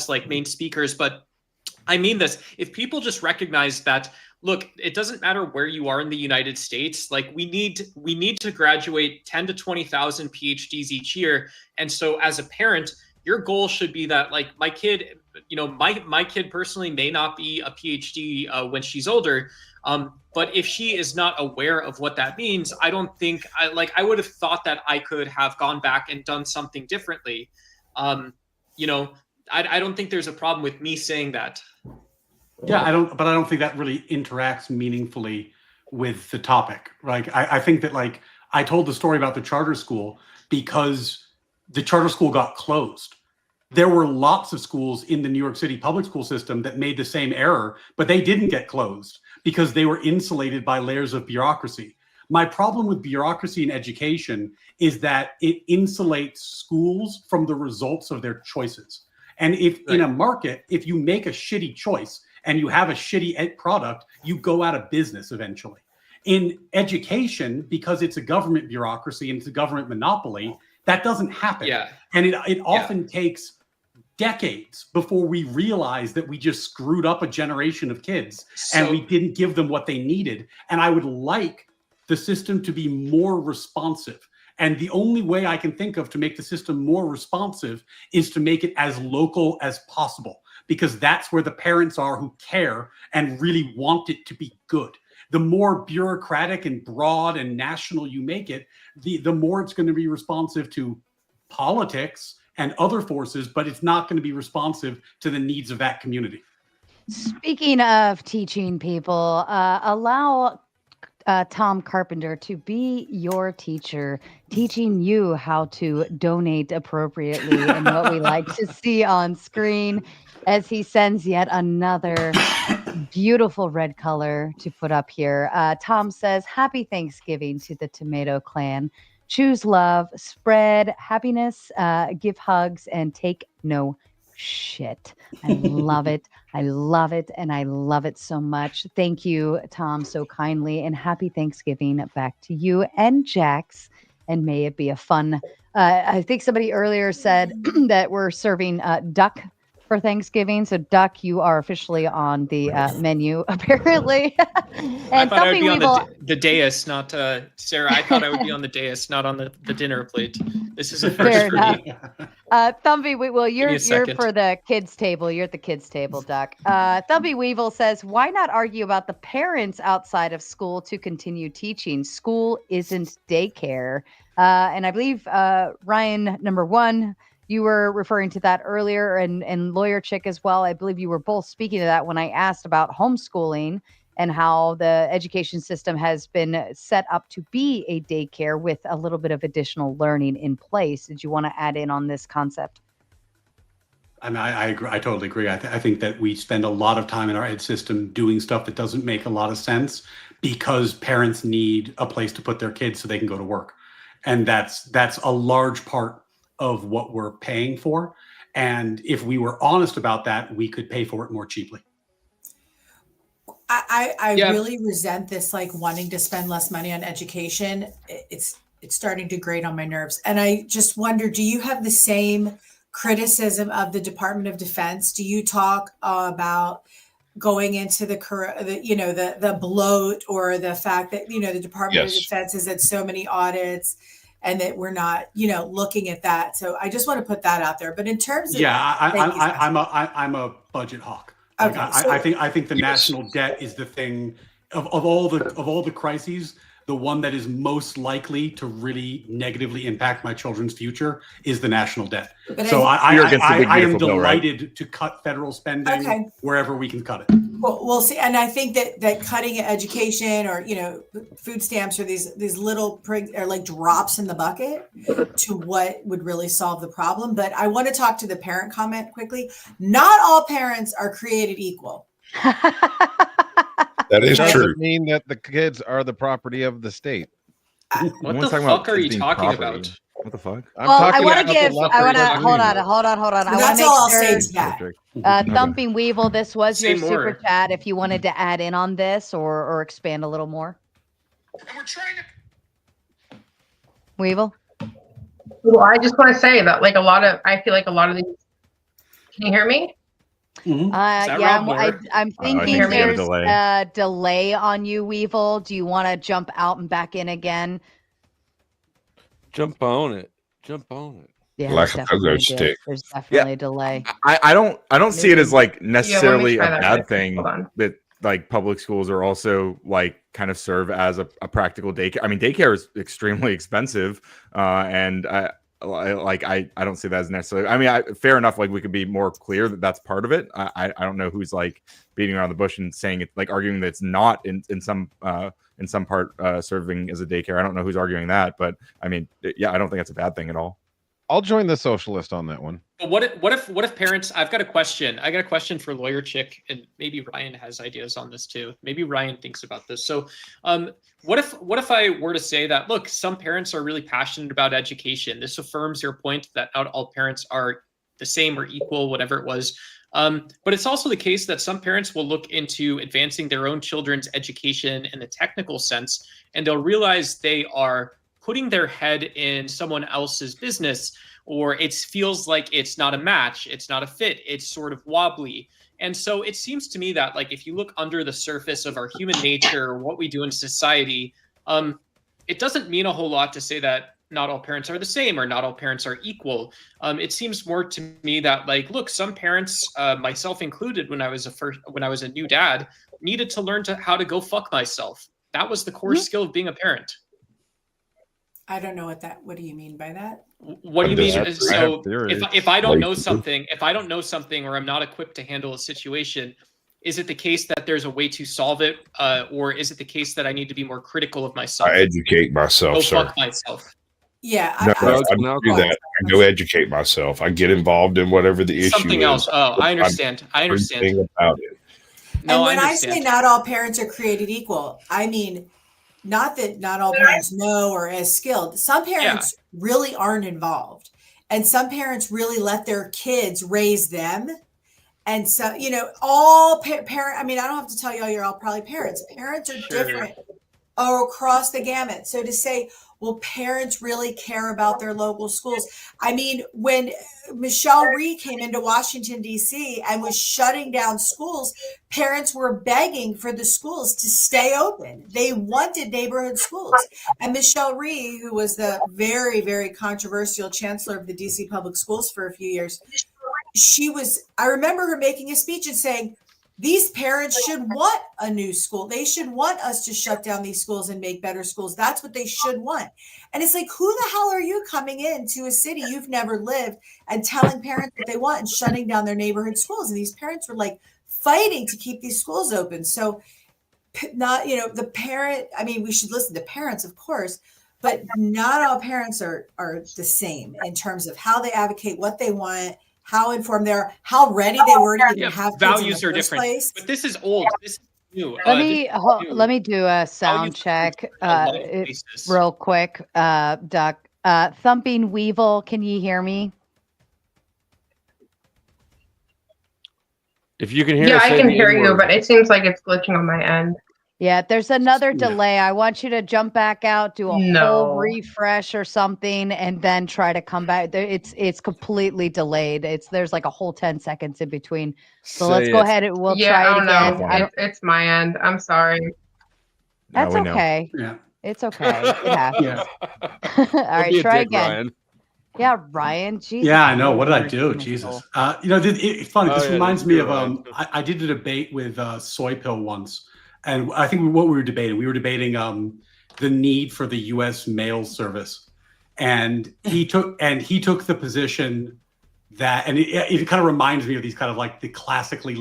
like main speakers, but I mean this. If people just recognize that, look, it doesn't matter where you are in the United States. Like we need to graduate 10 to 20,000 PhDs each year. And so as a parent, your goal should be that like my kid, you know, my kid personally may not be a PhD when she's older. But if she is not aware of what that means, I don't think I would have thought that I could have gone back and done something differently. You know, I don't think there's a problem with me saying that. Yeah, I don't think that really interacts meaningfully with the topic. Like, I think that like I told the story about the charter school because the charter school got closed. There were lots of schools in the New York City public school system that made the same error, but they didn't get closed because they were insulated by layers of bureaucracy. My problem with bureaucracy in education is that it insulates schools from the results of their choices. And if in a market, if you make a shitty choice and you have a shitty product, you go out of business eventually. In education, because it's a government bureaucracy and it's a government monopoly, that doesn't happen. Yeah. And it often takes decades before we realized that we just screwed up a generation of kids and we didn't give them what they needed. And I would like the system to be more responsive. And the only way I can think of to make the system more responsive is to make it as local as possible, because that's where the parents are who care and really want it to be good. The more bureaucratic and broad and national you make it, the more it's going to be responsive to politics and other forces, but it's not going to be responsive to the needs of that community. Speaking of teaching people, allow Tom Carpenter to be your teacher, teaching you how to donate appropriately and what we like to see on screen, as he sends yet another beautiful red color to put up here. Tom says, happy Thanksgiving to the Tomato Clan. Choose love, spread happiness, give hugs, and take no shit. I love it. I love it. And I love it so much. Thank you, Tom, so kindly. And happy Thanksgiving back to you and Jax. And may it be a fun. I think somebody earlier said that we're serving duck for Thanksgiving. So, Duck, you are officially on the menu, apparently. And I thought I would be Weevil, on the dais, not Sarah. I thought I would be on the dais, not on the dinner plate. This is a first for me. Thumpy Weevil, you're second. for the kids table. You're at the kids table, Duck. Thumpy Weevil says, why not argue about the parents outside of school to continue teaching? School isn't daycare. And I believe Ryan, number one, you were referring to that earlier, and Lawyer Chick as well. I believe you were both speaking to that when I asked about homeschooling and how the education system has been set up to be a daycare with a little bit of additional learning in place. Did you want to add in on this concept? I mean, I agree. I totally agree. I think that we spend a lot of time in our ed system doing stuff that doesn't make a lot of sense because parents need a place to put their kids so they can go to work. And that's a large part of what we're paying for. And if we were honest about that, we could pay for it more cheaply. I really resent this, like wanting to spend less money on education. It's starting to grate on my nerves. And I just wonder, do you have the same criticism of the Department of Defense? Do you talk about going into the bloat, or the fact that, the Department of Defense has had so many audits and that we're not, looking at that? So I just want to put that out there. But in terms of I'm a budget hawk. Okay, I think the national debt is the thing of all the crises. The one that is most likely to really negatively impact my children's future is the national debt. But so I am delighted bill, right? to cut federal spending wherever we can cut it. Well, we'll see. And I think that cutting education, or food stamps, or these little are like drops in the bucket to what would really solve the problem. But I want to talk to the parent comment quickly. Not all parents are created equal. That is true. true. Mean that the kids are the property of the state. What the fuck are you talking about? What the fuck? I want to hold on. That's all I'll say to that. Thumping Weevil, this was Say your more. super chat. If you wanted to add in on this or expand a little more. Weevil? Well, I just want to say that I feel like a lot of these, can you hear me? Mm-hmm. I'm thinking there's a delay on you, Weevil. Do you want to jump out and back in again? Jump on it. Yeah, Like there's a pogo definitely stick. There's definitely a delay. I don't see it as like necessarily try a that bad real quick. thing Hold on. that like public schools are also like kind of serve as a practical daycare. I mean, daycare is extremely expensive, and I don't see that as necessarily. I mean, fair enough. Like, we could be more clear that that's part of it. I don't know who's like beating around the bush and saying it, like arguing that it's not in some part serving as a daycare. I don't know who's arguing that, but I mean, yeah, I don't think that's a bad thing at all. I'll join the socialist on that one. But what if parents? I've got a question. I got a question for Lawyer Chick, and maybe Ryan has ideas on this too. Maybe Ryan thinks about this. So, what if I were to say that, look, some parents are really passionate about education. This affirms your point that not all parents are the same or equal, whatever it was. But it's also the case that some parents will look into advancing their own children's education in the technical sense, and they'll realize they are putting their head in someone else's business or it feels like it's not a match, it's not a fit, it's sort of wobbly. And so it seems to me that, like, if you look under the surface of our human nature, or what we do in society, it doesn't mean a whole lot to say that not all parents are the same or not all parents are equal. It seems more to me that, like, look, some parents, myself included, when I was a new dad, needed to learn how to go fuck myself. That was the core skill of being a parent. I don't know what do you mean by that? What do you mean? So if I don't know something, or I'm not equipped to handle a situation, is it the case that there's a way to solve it, or is it the case that I need to be more critical of myself? I educate myself, go sir. fuck myself. Yeah, I do that. I go educate myself. I get involved in whatever the issue is. Something else. Oh, I understand. I understand. About it. No, and when I say not all parents are created equal, I mean not that not all parents know or as skilled. Some parents really aren't involved, and some parents really let their kids raise them. And so, you know, all parent. I mean, I don't have to tell you all, you're all probably parents. Parents are different across the gamut. So to say, well, parents really care about their local schools. I mean, when Michelle Rhee came into Washington, D.C. and was shutting down schools, parents were begging for the schools to stay open. They wanted neighborhood schools. And Michelle Rhee, who was the very, very controversial chancellor of the D.C. public schools for a few years, I remember her making a speech and saying, these parents should want a new school. They should want us to shut down these schools and make better schools. That's what they should want. And it's like, who the hell are you coming into a city you've never lived and telling parents what they want and shutting down their neighborhood schools? And these parents were like fighting to keep these schools open. So not, you know, the parent, I mean, we should listen to parents, of course, but not all parents are the same in terms of how they advocate, what they want, how informed they are, how ready they were to even have values are different. Place. But this is old. This is new. Let me do a sound check real quick, Duck. Thumping Weevil, can you hear me? If you can hear, yeah, I can hear you, but it seems like it's glitching on my end. Yeah, there's another delay. I want you to jump back out, do a whole refresh or something, and then try to come back. It's completely delayed. There's like a whole 10 seconds in between. So let's go ahead and we'll try it again. It's my end. I'm sorry. That's okay. Yeah. It's okay. It happens. All right, try again. Ryan. Yeah, Ryan. Jesus. Yeah, I know. What did I do? Jesus. You know, it's funny. This reminds me of I did a debate with Soy Pill once. And I think what we were debating the need for the U.S. mail service, and he took the position that, and it kind of reminds me of these kind of like the classically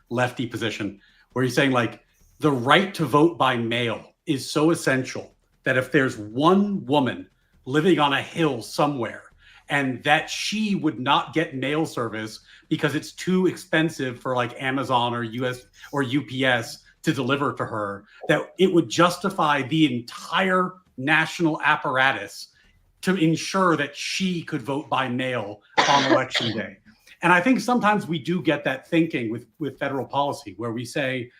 lefty position, where he's saying like the right to vote by mail is so essential that if there's one woman living on a hill somewhere and that she would not get mail service because it's too expensive for like Amazon or US or UPS to deliver to her, that it would justify the entire national apparatus to ensure that she could vote by mail on election day. And I think sometimes we do get that thinking with federal policy, where we say,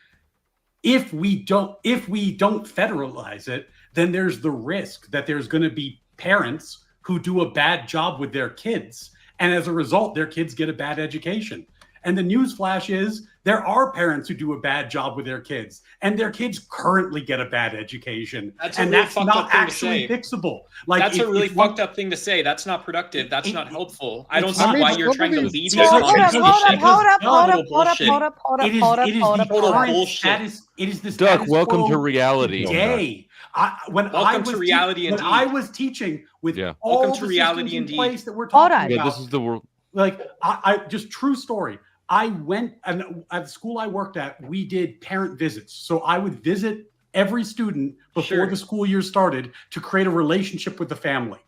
if we don't federalize it, then there's the risk that there's going to be parents who do a bad job with their kids. And as a result, their kids get a bad education. And the news flash is there are parents who do a bad job with their kids, and their kids currently get a bad education. That's not actually fixable. Like, that's a really fucked up thing to say. That's not productive. That's not helpful. I don't see why you're trying to lead this conversation. It is this. Duck, welcome to reality. Day. Welcome to reality. When I was teaching with all welcome to reality in indeed. place that we're talking about. Yeah, this is the world. Like, I just true story. I went, and at the school I worked at, we did parent visits. So I would visit every student before the school year started to create a relationship with the family.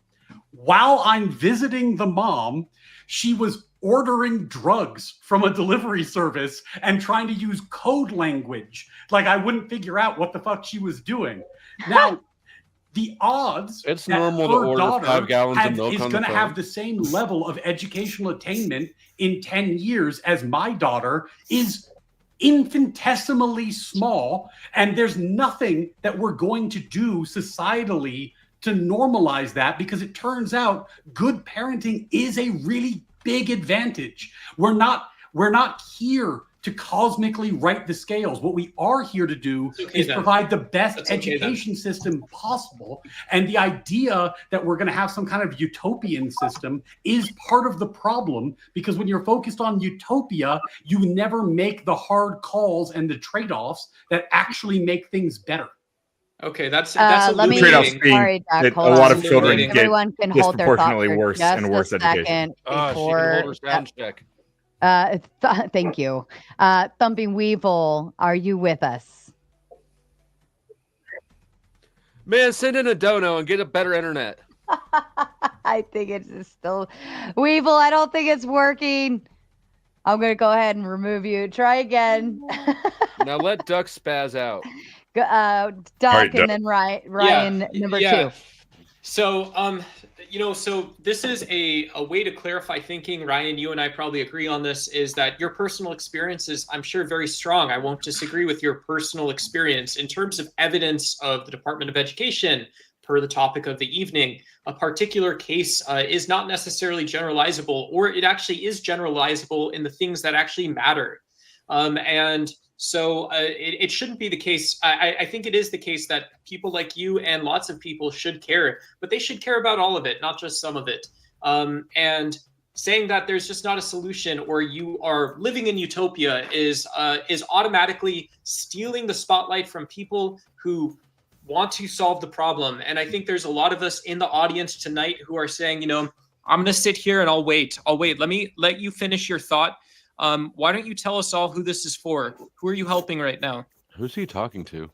While I'm visiting the mom, she was ordering drugs from a delivery service and trying to use code language. Like, I wouldn't figure out what the fuck she was doing. Now, the odds it's normal to order 5 gallons of milk is going to have the same level of educational attainment in 10 years as my daughter is infinitesimally small, and there's nothing that we're going to do societally to normalize that, because it turns out good parenting is a really big advantage. We're not here to cosmically right the scales. What we are here to do is provide the best education system possible. And the idea that we're going to have some kind of utopian system is part of the problem, because when you're focused on utopia, you never make the hard calls and the trade-offs that actually make things better. Okay, that's trade-offs being sorry, Doc, that a hold lot on. of children get Everyone can hold their thought disproportionately for worse just and a worse education. second She can before, hold her sound check. thank you. Thumping Weevil, are you with us? Man, send in a dono and get a better internet. I think it's still Weevil. I don't think it's working. I'm going to go ahead and remove you. Try again. Now let Duck spaz out. Duck, right, and Duck. then Ryan number two. So, so this is a way to clarify thinking. Ryan, you and I probably agree on this, is that your personal experience is, I'm sure, very strong. I won't disagree with your personal experience. In terms of evidence of the Department of Education, per the topic of the evening, a particular case is not necessarily generalizable, or it actually is generalizable in the things that actually matter. And so it shouldn't be the case. I think it is the case that people like you and lots of people should care, but they should care about all of it, not just some of it. And saying that there's just not a solution, or you are living in utopia, is automatically stealing the spotlight from people who want to solve the problem. And I think there's a lot of us in the audience tonight who are saying, I'm going to sit here and I'll wait. Let me let you finish your thought. Why don't you tell us all who this is for? Who are you helping right now? Who's he talking to?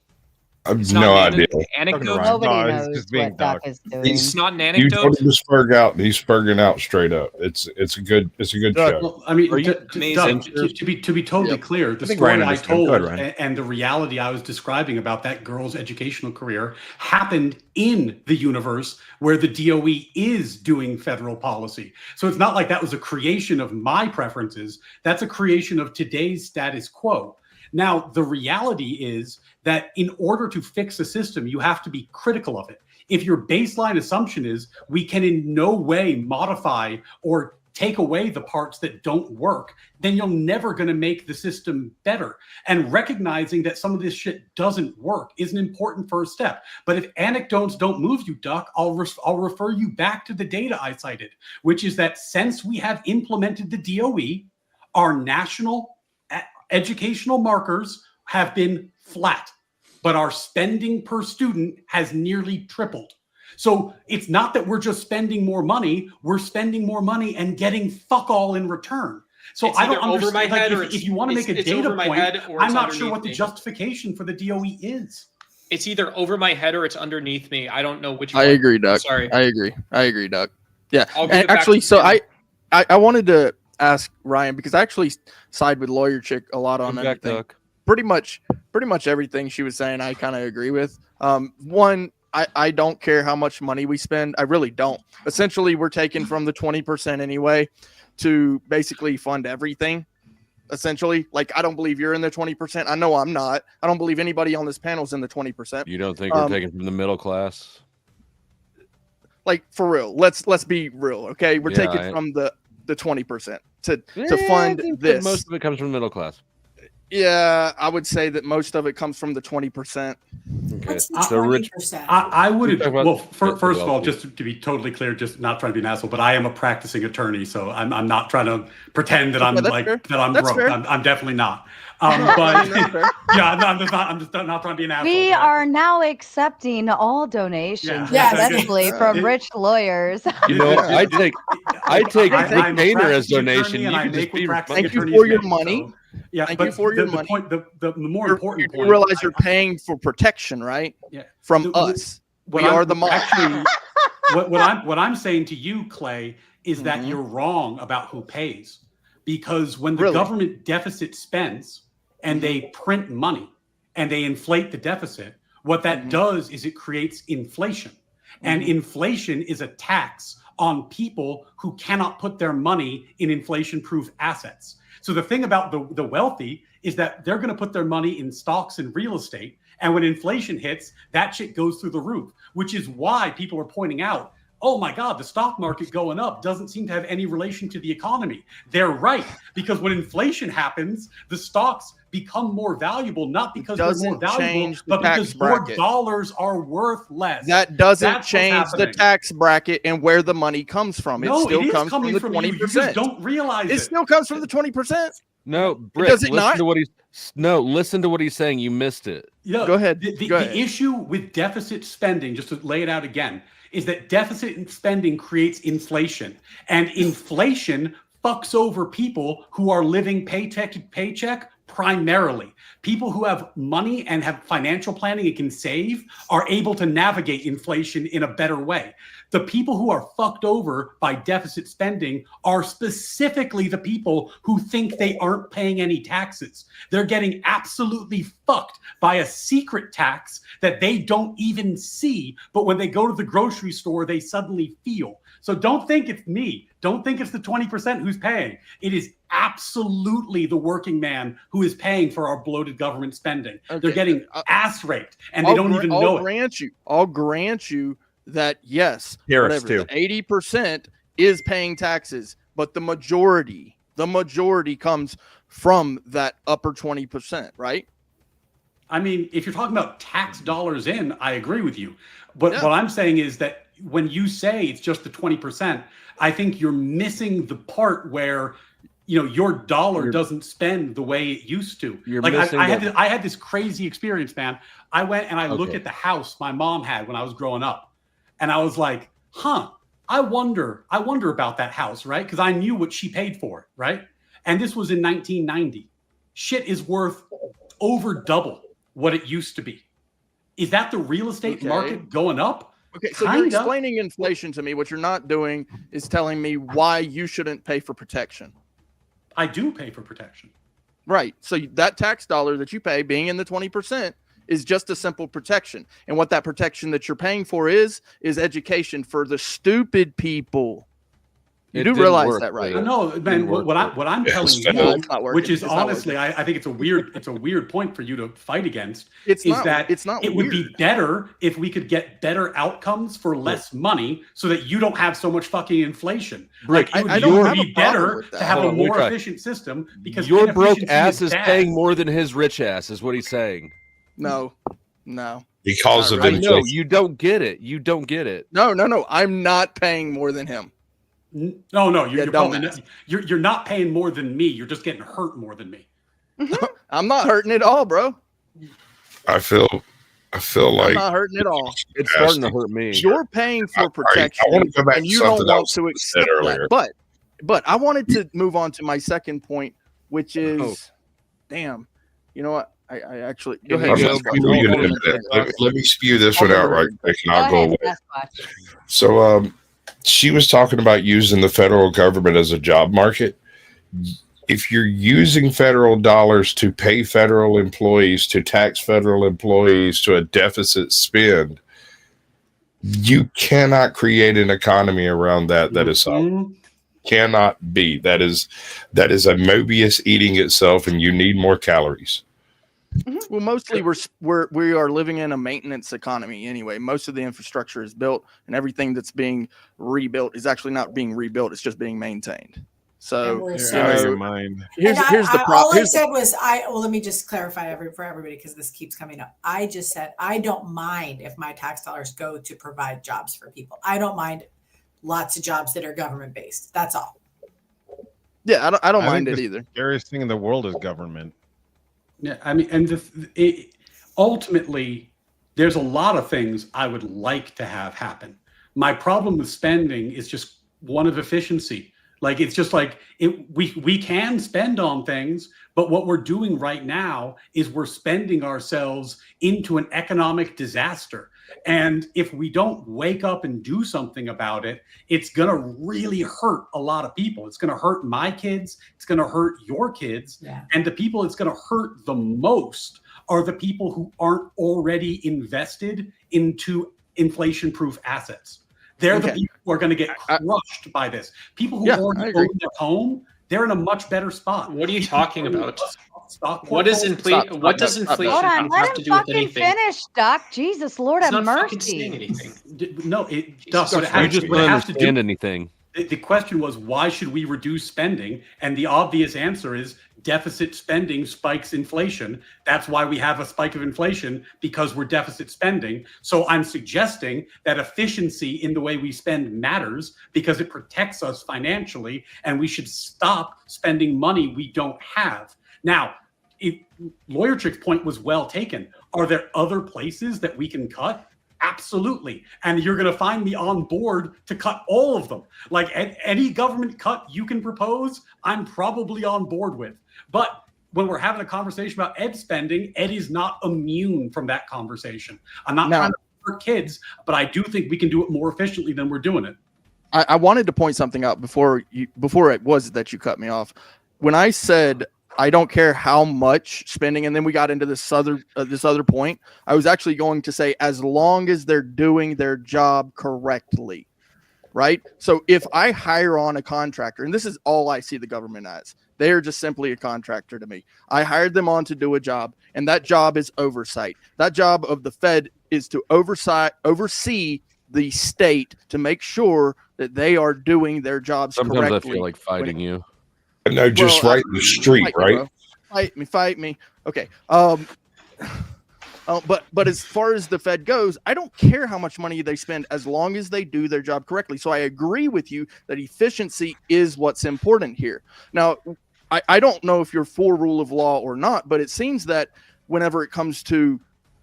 I have no idea. Anecdote. Nobody knows what Doc is doing. It's not an You anecdote. told him to spurg out. He's spurging out straight up. It's a good show. Well, I mean, amazing? to be totally clear, the think story Ryan I understood. told Go ahead, Ryan. and the reality I was describing about that girl's educational career happened in the universe where the DOE is doing federal policy. So it's not like that was a creation of my preferences. That's a creation of today's status quo. Now, the reality is that in order to fix a system, you have to be critical of it. If your baseline assumption is we can in no way modify or take away the parts that don't work, then you're never going to make the system better. And recognizing that some of this shit doesn't work is an important first step. But if anecdotes don't move you, Duck, I'll refer you back to the data I cited, which is that since we have implemented the DOE, our national educational markers have been flat, but our spending per student has nearly tripled. So it's not that we're just spending more money, we're spending more money and getting fuck all in return. So It's I don't either over my understand, head or like, if you want to make a it's data over my point, head or I'm it's not sure what underneath the me. justification for the DOE is. It's either over my head or it's underneath me. I don't know which I one. agree, Doc. Sorry. I agree, Doc. Yeah. I'll give And it back actually, to so you. I wanted to ask Ryan, because I actually side with Lawyer Chick a lot on Come back, everything. Duck. Pretty much everything she was saying, I kind of agree with. One, I don't care how much money we spend. I really don't. Essentially, we're taking from the 20% anyway to basically fund everything. Essentially, like, I don't believe you're in the 20%. I know I'm not. I don't believe anybody on this panel is in the 20%. You don't think we're taking from the middle class? Like, for real, let's be real, okay? We're Yeah, taking from the 20% to I fund think this. most of it comes from the middle class. Yeah, I would say that most of it comes from the 20%. Okay. What's the So rich. 20%? I would, talk about well, the first of all, wealthy. just to be totally clear, just not trying to be an asshole, but I am a practicing attorney, so I'm not trying to pretend that I'm that's like fair. that I'm That's broke. fair. I'm definitely not. I But mean, that's fair. yeah, I'm just not trying to be an asshole. We but are now accepting all donations, Yeah, especially from rich lawyers. You know, I take I'm a retainer as practicing donation. attorney, You and I can just make what be. practicing Thank you attorneys for your make, money. so, yeah, Thank but you for your the money. point, the more You important point. realize you're paying for protection, right? Yeah. From us. What We I'm- are the mob. Actually, what I'm saying to you, Clay, is that you're wrong about who pays, because when the Really? government deficit spends and they print money and they inflate the deficit, what that does is it creates inflation, and inflation is a tax on people who cannot put their money in inflation-proof assets. So the thing about the wealthy is that they're going to put their money in stocks and real estate, And when inflation hits, that shit goes through the roof, which is why people are pointing out, oh my God, the stock market going up doesn't seem to have any relation to the economy. They're right, because when inflation happens, the stocks become more valuable, not because they're more valuable, but because your dollars are worth less. That doesn't change the tax bracket and where the money comes from. It still comes from the 20%. You just don't realize it still comes from the 20%. No, Britt, does it not? Listen to what he's saying. You missed it. Go ahead. The issue with deficit spending, just to lay it out again, is that deficit spending creates inflation, and inflation fucks over people who are living paycheck to paycheck primarily. People who have money and have financial planning and can save are able to navigate inflation in a better way. The people who are fucked over by deficit spending are specifically the people who think they aren't paying any taxes. They're getting absolutely fucked by a secret tax that they don't even see, but when they go to the grocery store, they suddenly feel. So don't think it's me. Don't think it's the 20% who's paying. It is absolutely the working man who is paying for our bloated government spending. Okay. They're getting ass raped, and they don't even know it. I'll grant you that, yes, Harris whatever, the 80% is paying taxes, but the majority comes from that upper 20%, right? I mean, if you're talking about tax dollars in, I agree with you. But what I'm saying is that when you say it's just the 20%, I think you're missing the part where, you know, your dollar doesn't spend the way it used to. Like I had this crazy experience, man. I went and I looked at the house my mom had when I was growing up, and I was like, I wonder about that house, right? Because I knew what she paid for it, right? And this was in 1990. Shit is worth over double what it used to be. Is that the real estate market going up? Okay, so you're explaining inflation to me. What you're not doing is telling me why you shouldn't pay for protection. I do pay for protection. Right. So that tax dollar that you pay, being in the 20%, is just a simple protection. And what that protection that you're paying for is education for the stupid people. You do realize that, right? No, man. What I'm telling you, which is honestly, I think it's a weird point for you to fight against. It would be better if we could get better outcomes for less money, so that you don't have so much fucking inflation. Rick, it would be better to have a more efficient system, because your broke ass is paying more than his rich ass, is what he's saying. No. Because of inflation. No, you don't get it. You don't get it. No. I'm not paying more than him. No, you're not paying more than me. You're just getting hurt more than me. I'm not hurting at all, bro. I feel like I'm not hurting at all. It's starting to hurt me. You're paying for protection, I want to go back and to you don't something want to accept that. But I wanted to move on to my second point, which is, damn, you know what? I actually go ahead. Let me spew this one out right quick, and I'll go away. So, she was talking about using the federal government as a job market. If you're using federal dollars to pay federal employees, to tax federal employees, to a deficit spend, you cannot create an economy around that is solid. Cannot be. That is a Mobius eating itself, and you need more calories. Well, mostly we are living in a maintenance economy anyway. Most of the infrastructure is built, and everything that's being rebuilt is actually not being rebuilt. It's just being maintained. So here's the problem. All I said was, let me just clarify for everybody, because this keeps coming up. I just said, I don't mind if my tax dollars go to provide jobs for people. I don't mind lots of jobs that are government based. That's all. Yeah, I don't mind it either. The scariest thing in the world is government. Yeah, I mean, and ultimately, there's a lot of things I would like to have happen. My problem with spending is just one of efficiency. Like, it's just like we can spend on things, but what we're doing right now is we're spending ourselves into an economic disaster. And if we don't wake up and do something about it, it's going to really hurt a lot of people. It's going to hurt my kids. It's going to hurt your kids. Yeah. And the people it's going to hurt the most are the people who aren't already invested into inflation-proof assets. They're the people who are going to get crushed by this. People who already own their home, they're in a much better spot. What are you talking about? What does inflation Hold on, let have him to do with fucking anything? finish, Doc. Jesus, Lord He's have not fucking saying mercy. anything. No, it does. What it You has, just what it don't has to do. understand anything. The question was, why should we reduce spending? And the obvious answer is deficit spending spikes inflation. That's why we have a spike of inflation, because we're deficit spending. So I'm suggesting that efficiency in the way we spend matters because it protects us financially, and we should stop spending money we don't have. Now, Lawyer Chick's point was well taken. Are there other places that we can cut? Absolutely. And you're going to find me on board to cut all of them. Like any government cut you can propose, I'm probably on board with. But when we're having a conversation about ed spending, ed is not immune from that conversation. I'm not trying to hurt kids, but I do think we can do it more efficiently than we're doing it. I wanted to point something out before it was that you cut me off. When I said I don't care how much spending, and then we got into this other point, I was actually going to say as long as they're doing their job correctly, right? So if I hire on a contractor, and this is all I see the government as, they are just simply a contractor to me. I hired them on to do a job, and that job is oversight. That job of the Fed is to oversee the state to make sure that they are doing their jobs correctly. Sometimes I feel like fighting you. No, just right in the street, right? Fight me. Okay. But as far as the Fed goes, I don't care how much money they spend as long as they do their job correctly. So I agree with you that efficiency is what's important here. Now, I don't know if you're for rule of law or not, but it seems that whenever it comes to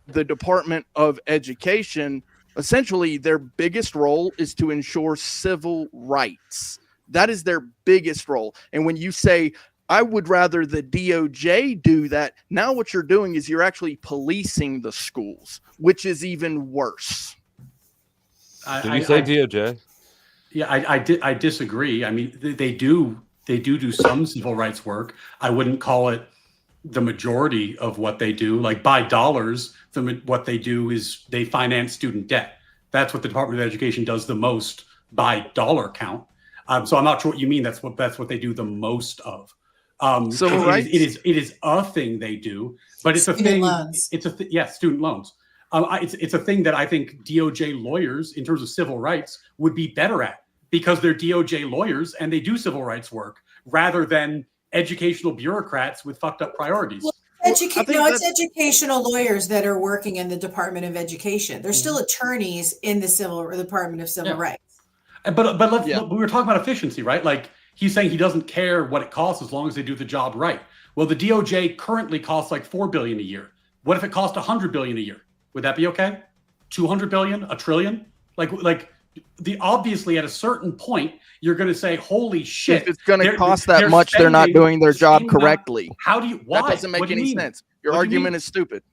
the Department of Education, essentially their biggest role is to ensure civil rights. That is their biggest role. And when you say, I would rather the DOJ do that, now what you're doing is you're actually policing the schools, which is even worse. Did you say DOJ? Yeah, I disagree. I mean, they do some civil rights work. I wouldn't call it the majority of what they do. Like by dollars, what they do is they finance student debt. That's what the Department of Education does the most by dollar count. So I'm not sure what you mean. That's what they do the most of. Civil rights? It is a thing they do, but it's Student a thing. loans. Yes, student loans. It's a thing that I think DOJ lawyers, in terms of civil rights, would be better at because they're DOJ lawyers and they do civil rights work rather than educational bureaucrats with fucked up priorities. Well, it's educational lawyers that are working in the Department of Education. They're still attorneys in the Department of Civil Rights. But we were talking about efficiency, right? Like he's saying he doesn't care what it costs as long as they do the job right. Well, the DOJ currently costs like $4 billion a year. What if it cost $100 billion a year? Would that be okay? 200 billion, a trillion? Obviously at a certain point you're going to say, holy shit! If it's going to cost that much, they're not doing their job correctly. How do you? Why? That doesn't make any sense. Your argument is stupid.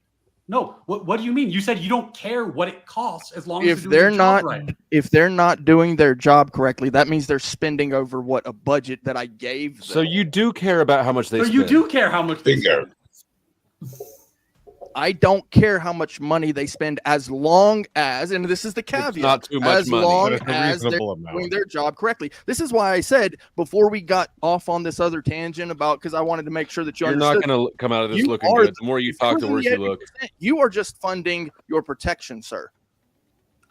No, what do you mean? You said you don't care what it costs as long as they're not right. If they're not doing their job correctly, that means they're spending over what a budget that I gave them. So you do care about how much they spend. You do care how much they spend. I don't care how much money they spend as long as, and this is the caveat, it's not too much as money, long but a as they're doing their job correctly. This is why I said before we got off on this other tangent about, because I wanted to make sure that you're not going to come out of this looking good. The more you talk, the worse you look. You are just funding your protection, sir.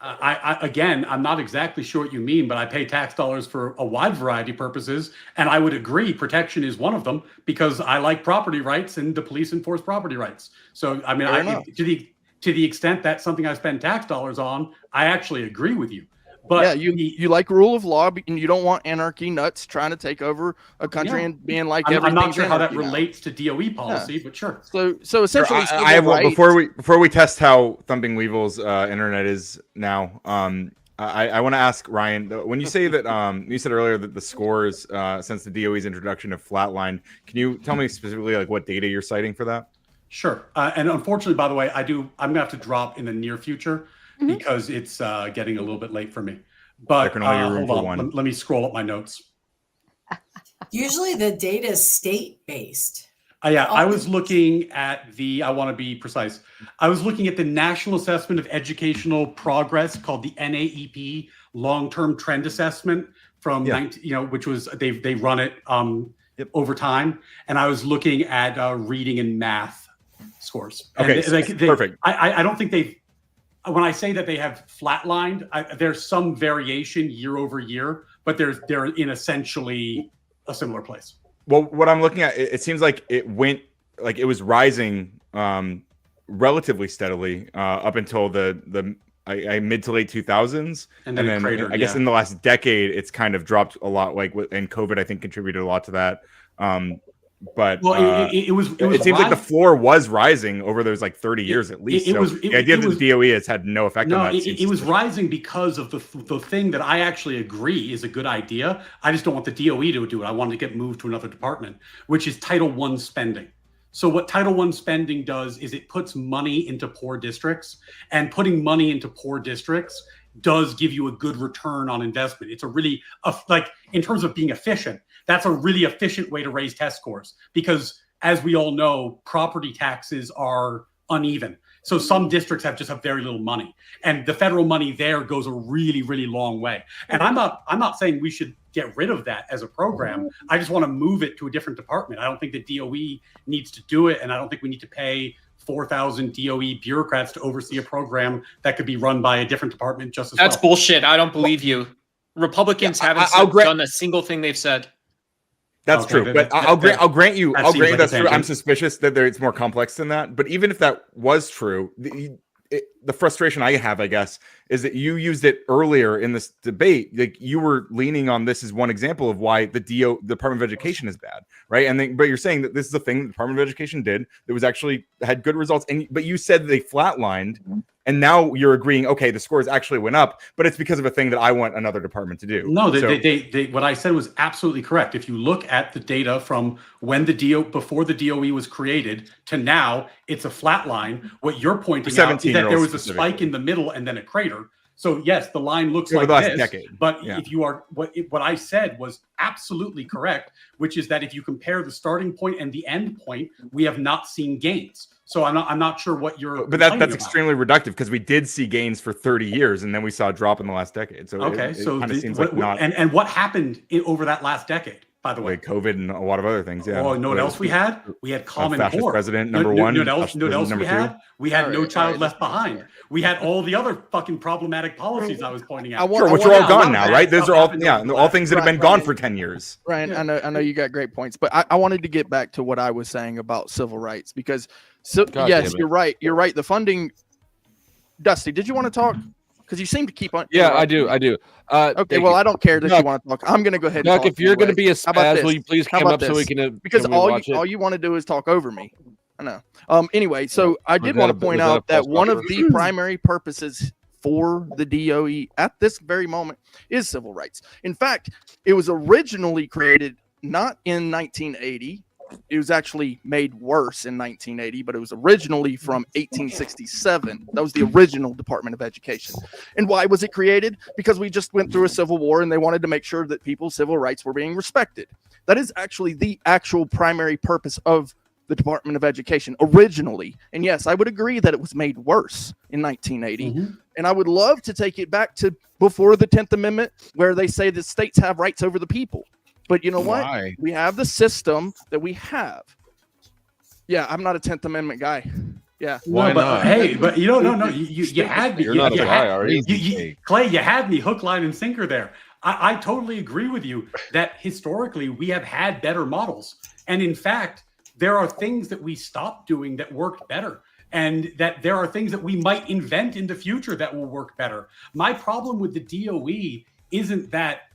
Again, I'm not exactly sure what you mean, but I pay tax dollars for a wide variety of purposes, and I would agree protection is one of them because I like property rights and the police enforce property rights. So, I mean, to the extent that's something I spend tax dollars on, I actually agree with you. But yeah, you like rule of law, and you don't want anarchy nuts trying to take over a country and being like I'm not sure how that relates to DOE policy, but sure. So essentially, I have before we test how thumping Weevil's internet is now. I want to ask Ryan, when you say that you said earlier that the scores since the DOE's introduction have flatlined, can you tell me specifically like what data you're citing for that? Sure. And unfortunately, by the way, I'm gonna have to drop in the near future because it's getting a little bit late for me. But hold on, let me scroll up my notes. Usually the data is state-based. I was looking at I want to be precise. I was looking at the National Assessment of Educational Progress called the NAEP Long-Term Trend Assessment from which was they run it. over time, and I was looking at reading and math scores. And Okay, perfect. I don't think they've. When I say that they have flatlined, there's some variation year over year, but they're in essentially a similar place. Well, what I'm looking at, it seems like it was rising relatively steadily up until the mid to late 2000s, and then cratered, I guess in the last decade it's kind of dropped a lot. And COVID, I think, contributed a lot to that. But it seems like the floor was rising over those 30 years at least. The idea that the DOE has had no effect on that. It was rising because of the thing that I actually agree is a good idea. I just don't want the DOE to do it. I want to get moved to another department, which is Title I spending. So what Title I spending does is it puts money into poor districts, and putting money into poor districts does give you a good return on investment. It's a really, in terms of being efficient, that's a really efficient way to raise test scores, because as we all know, property taxes are uneven. So some districts have very little money, and the federal money there goes a really, really long way. And I'm not saying we should get rid of that as a program. I just want to move it to a different department. I don't think the DOE needs to do it, and I don't think we need to pay 4,000 DOE bureaucrats to oversee a program that could be run by a different department just as That's bullshit. I don't believe you. Republicans haven't done a single thing they've said. That's true, but I'll grant you that's true. I'm suspicious that it's more complex than that. But even if that was true, the frustration I have, I guess, is that you used it earlier in this debate. You were leaning on this as one example of why the Department of Education is bad, right? But you're saying that this is the thing the Department of Education did that was actually had good results. But you said they flatlined, and now you're agreeing, okay, the scores actually went up, but it's because of a thing that I want another department to do. No, what I said was absolutely correct. If you look at the data from when before the DOE was created to now, it's a flat line. What you're pointing out is that there was a spike in the middle and then a crater. So yes, the line looks like this, decade. But if you are what I said was absolutely correct, which is that if you compare the starting point and the end point, we have not seen gains. So I'm not sure what you're. But that's extremely reductive, because we did see gains for 30 years, and then we saw a drop in the last decade. So okay, it so kind of seems like not. And what happened over that last decade? By the way, COVID and a lot of other things. Yeah. Oh, know what else we had? We had Common fascist Core. president number one. You know what else we had? We had No Child Left Behind. Behind. We had all the other fucking problematic policies I was pointing out. Sure, which are all gone now, right? Those are all things that have been gone for 10 years. Ryan, I know you got great points, but I wanted to get back to what I was saying about civil rights, because yes, you're right. You're right. The funding. Dusty, did you want to talk? Because you seem to keep on. Yeah, I do. Okay, well, I don't care that you want to talk. I'm going to go ahead. Nuck, if you're going to be a spaz, will you please come up so we can? Because all you want to do is talk over me. I know. Anyway, so I did want to point out that one of the primary purposes for the DOE at this very moment is civil rights. In fact, it was originally created not in 1980. It was actually made worse in 1980, but it was originally from 1867. That was the original Department of Education. And why was it created? Because we just went through a civil war, and they wanted to make sure that people's civil rights were being respected. That is actually the actual primary purpose of the Department of Education originally. And yes, I would agree that it was made worse in 1980. And I would love to take it back to before the 10th Amendment, where they say the states have rights over the people. But you know what? We have the system that we have. Yeah, I'm not a 10th Amendment guy. Yeah. Why not? Hey, but you don't know. You had me. You're not a guy, are you? Clay, you had me hook, line, and sinker there. I totally agree with you that historically we have had better models. And in fact, there are things that we stopped doing that worked better. And that there are things that we might invent in the future that will work better. My problem with the DOE isn't that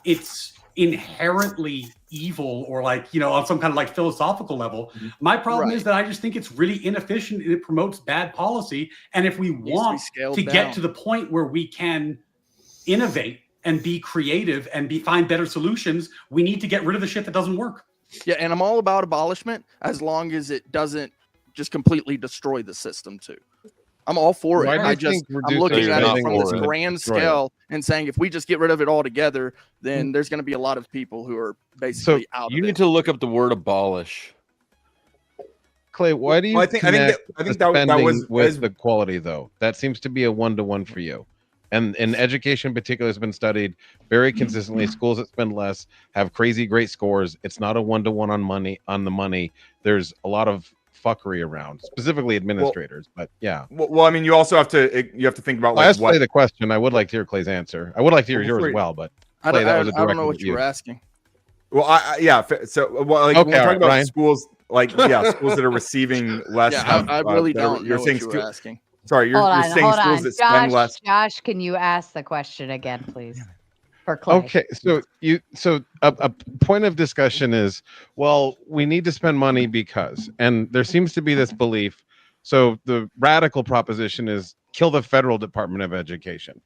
it's inherently evil or on some kind of philosophical level. My problem is that I just think it's really inefficient and it promotes bad policy. And if we want to get to the point where we can innovate and be creative and find better solutions, we need to get rid of the shit that doesn't work. Yeah, and I'm all about abolishment as long as it doesn't just completely destroy the system too. I'm all for it. I'm looking at it from this grand scale and saying if we just get rid of it altogether, then there's going to be a lot of people who are basically out of it. You need to look up the word abolish. Clay, why do you I think that was with the quality though? That seems to be a 1-to-1 for you. And education in particular has been studied very consistently. Schools that spend less have crazy great scores. It's not a one-to-one on the money. There's a lot of fuckery around, specifically administrators. But yeah. Well, I mean, you also have to think about like Clay the question. I would like to hear Clay's answer. I would like to hear yours as well, but Clay, that was a direct. I don't know what you were asking. Well, so well, like when we're talking about schools, like schools that are receiving less. I really don't know what you were asking. Sorry, you're saying schools that spend less. Josh, can you ask the question again, please? For Clay. Okay, so a point of discussion is, well, we need to spend money because, and there seems to be this belief. So the radical proposition is kill the federal Department of Education.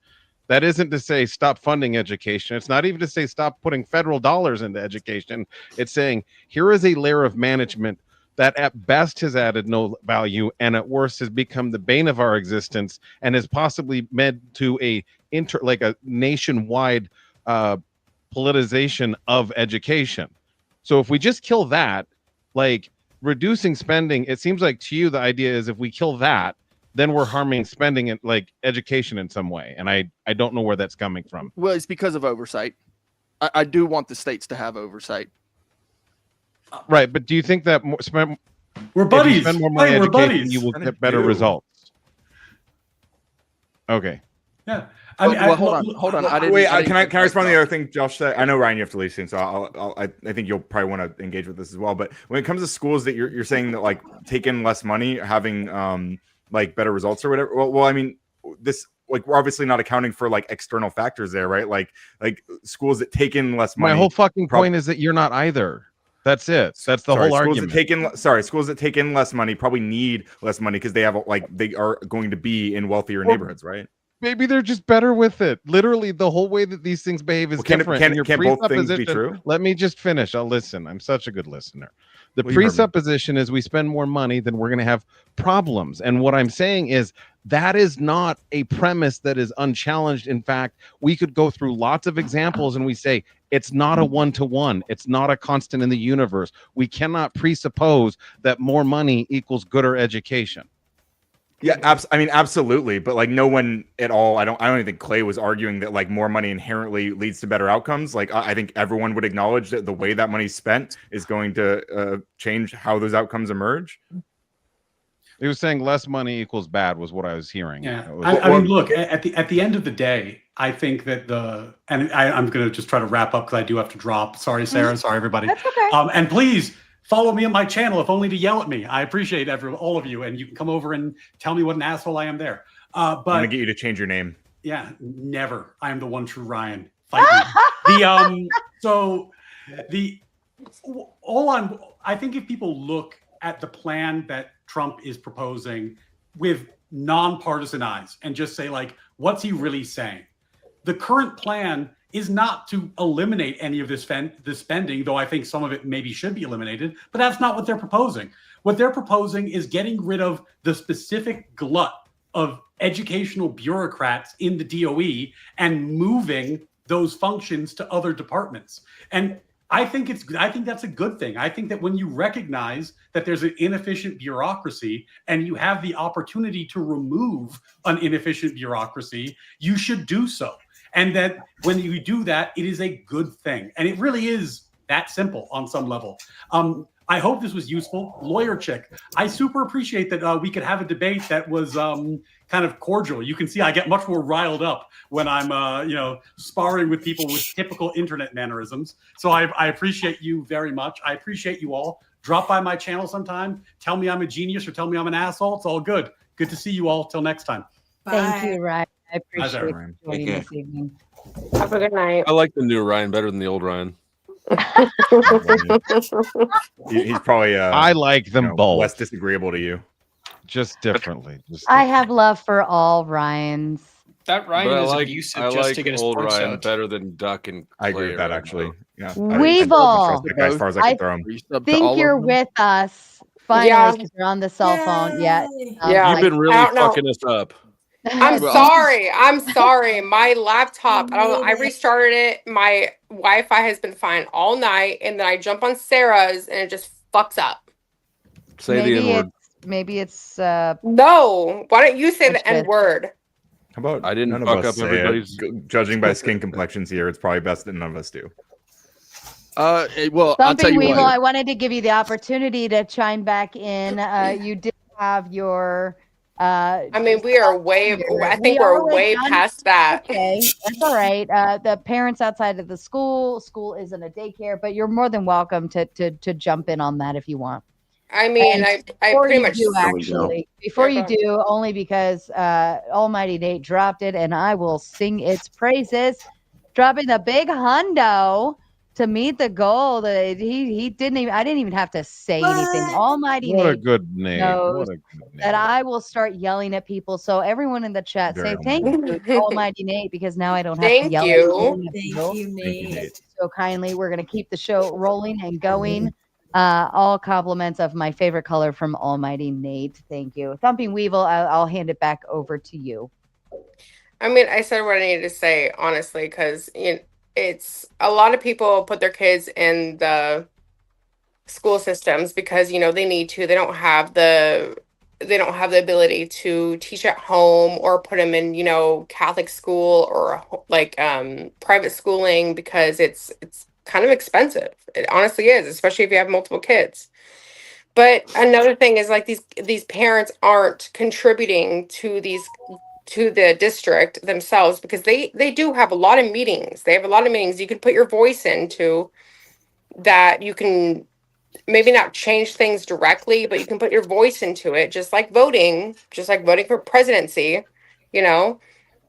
That isn't to say stop funding education. It's not even to say stop putting federal dollars into education. It's saying here is a layer of management that at best has added no value and at worst has become the bane of our existence and has possibly led to a nationwide politicization of education. So if we just kill that, like reducing spending, it seems like to you the idea is if we kill that, then we're harming spending in like education in some way. And I don't know where that's coming from. Well, it's because of oversight. I do want the states to have oversight. Right, but do you think that we're buddies? If you spend more money we're education, buddies. You will get better results. Okay. Yeah. Hold on. Can I respond to the other thing Josh said? I know Ryan, you have to leave soon, so I think you'll probably want to engage with this as well. But when it comes to schools that you're saying that like take in less money, having like better results or whatever. Well, I mean this. Like we're obviously not accounting for like external factors there, right? Like schools that take in less money. My whole fucking point is that you're not either. That's it. That's the whole argument. Schools that take in less money probably need less money because they are going to be in wealthier neighborhoods, right? Maybe they're just better with it. Literally, the whole way that these things behave is different. Can both things be true? Let me just finish. I'll listen. I'm such a good listener. The presupposition is we spend more money, then we're going to have problems. And what I'm saying is that is not a premise that is unchallenged. In fact, we could go through lots of examples and we say it's not a one-to-one. It's not a constant in the universe. We cannot presuppose that more money equals gooder education. Yeah, I mean, absolutely. But like no one at all, I don't even think Clay was arguing that like more money inherently leads to better outcomes. Like I think everyone would acknowledge that the way that money's spent is going to change how those outcomes emerge. He was saying less money equals bad was what I was hearing. Yeah, I mean, look, at the end of the day, I think that I'm going to just try to wrap up because I do have to drop. Sorry, Sarah. Sorry, everybody. That's okay. And please follow me on my channel, if only to yell at me. I appreciate all of you, and you can come over and tell me what an asshole I am there. But I'm gonna get you to change your name. Yeah, never. I am the one true Ryan. Fight me. I think if people look at the plan that Trump is proposing with nonpartisan eyes and just say like, what's he really saying? The current plan is not to eliminate any of this spending, though I think some of it maybe should be eliminated, but that's not what they're proposing. What they're proposing is getting rid of the specific glut of educational bureaucrats in the DOE and moving those functions to other departments. And I think that's a good thing. I think that when you recognize that there's an inefficient bureaucracy and you have the opportunity to remove an inefficient bureaucracy, you should do so. And that when you do that, it is a good thing. And it really is that simple on some level. I hope this was useful. Lawyer Chick, I super appreciate that we could have a debate that was kind of cordial. You can see I get much more riled up when I'm sparring with people with typical internet mannerisms. So I appreciate you very much. I appreciate you all. Drop by my channel sometime. Tell me I'm a genius or tell me I'm an asshole. It's all good. Good to see you all. Till next time. Thank you, Ryan. I appreciate you joining this evening. Have a good night. I like the new Ryan better than the old Ryan. He's probably I like them both. Less disagreeable to you. Just differently. I have love for all Ryans. That Ryan is abusive just to get his old points Ryan out. better than Duck and Clay. I agree with that actually. Yeah. Weevil, as far as I can throw him. think you're with us. Finally, because you're on the cell phone yet. Yeah. You've been really fucking us up. I'm sorry. I'm sorry. My laptop, I don't know. I restarted it. My Wi-Fi has been fine all night, and then I jump on Sarah's, and it just fucks up. Say the N-word. Maybe it's No. Why don't you say the N-word? How about I didn't none of fuck us up say everybody's. it? Judging by skin complexions here, it's probably best that none of us do. Well, I'll tell Thumping you Weevil, what. I wanted to give you the opportunity to chime back in. You did have your. I mean, we are way. I think we're way past that. Okay, that's all right. The parents outside of the school isn't a daycare, but you're more than welcome to jump in on that if you want. I mean, And I before pretty you much do actually, before you do, only because Almighty Nate dropped it, and I will sing its praises, dropping the big hundo to meet the goal. That he didn't even. I didn't even have to say anything. Almighty What a Nate good name. knows What a good name. that I will start yelling at people. So everyone in the chat, say thank you to Almighty Nate, because now I don't have to Thank yell you. at people. Thank you, Nate. So kindly, we're going to keep the show rolling and going. All compliments of my favorite color from Almighty Nate. Thank you. Thumping Weevil, I'll hand it back over to you. I mean, I said what I needed to say, honestly, because it's a lot of people put their kids in the school systems because they need to. They don't have the ability to teach at home or put them in Catholic school or like private schooling because it's kind of expensive. It honestly is, especially if you have multiple kids. But another thing is like these parents aren't contributing to the district themselves because they do have a lot of meetings. They have a lot of meetings you can put your voice into that you can maybe not change things directly, but you can put your voice into it, just like voting for presidency,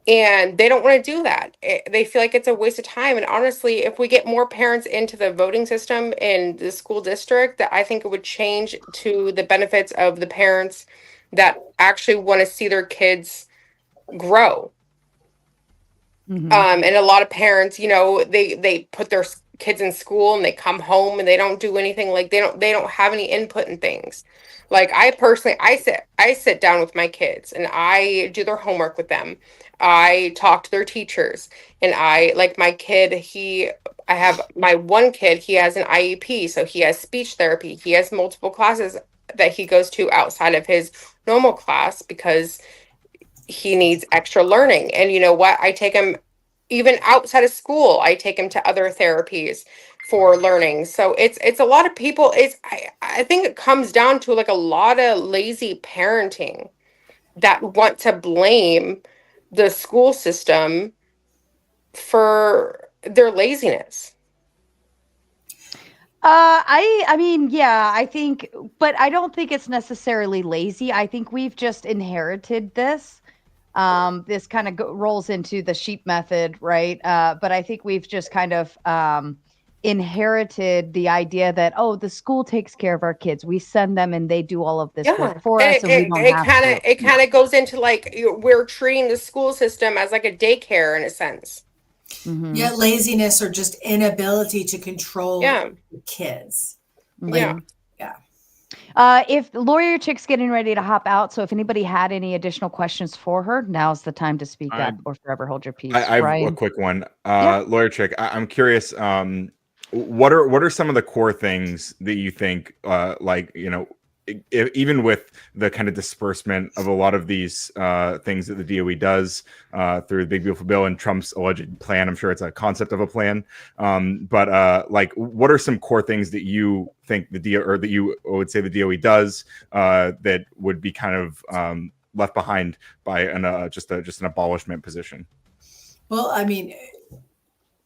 and they don't want to do that. They feel like it's a waste of time. And honestly, if we get more parents into the voting system in the school district, that I think it would change to the benefits of the parents that actually want to see their kids grow. And a lot of parents, they put their kids in school and they come home and they don't do anything. Like they don't have any input in things. Like I personally, I sit down with my kids and I do their homework with them. I talk to their teachers, and like my kid, I have my one kid, he has an IEP, so he has speech therapy. He has multiple classes that he goes to outside of his normal class because he needs extra learning. And you know what? I take him even outside of school. I take him to other therapies for learning. So it's a lot of people. I think it comes down to like a lot of lazy parenting that want to blame the school system for their laziness. I mean, yeah, I think, but I don't think it's necessarily lazy. I think we've just inherited this. This kind of rolls into the sheep method, right? But I think we've just kind of inherited the idea that, oh, the school takes care of our kids. We send them and they do all of this work for us. And we don't have to. It kind of goes into like we're treating the school system as like a daycare in a sense. Mm-hmm. Yeah, laziness or just inability to control kids. Yeah. If Lawyer Chick's getting ready to hop out, so if anybody had any additional questions for her, now's the time to speak up or forever hold your peace. I have a quick one. Lawyer Chick, I'm curious, what are some of the core things that you think, even with the kind of disbursement of a lot of these things that the DOE does through the Big Beautiful Bill and Trump's alleged plan? I'm sure it's a concept of a plan, but what are some core things that you think the DOE, or that you would say the DOE does that would be kind of left behind by just an abolishment position? Well, I mean,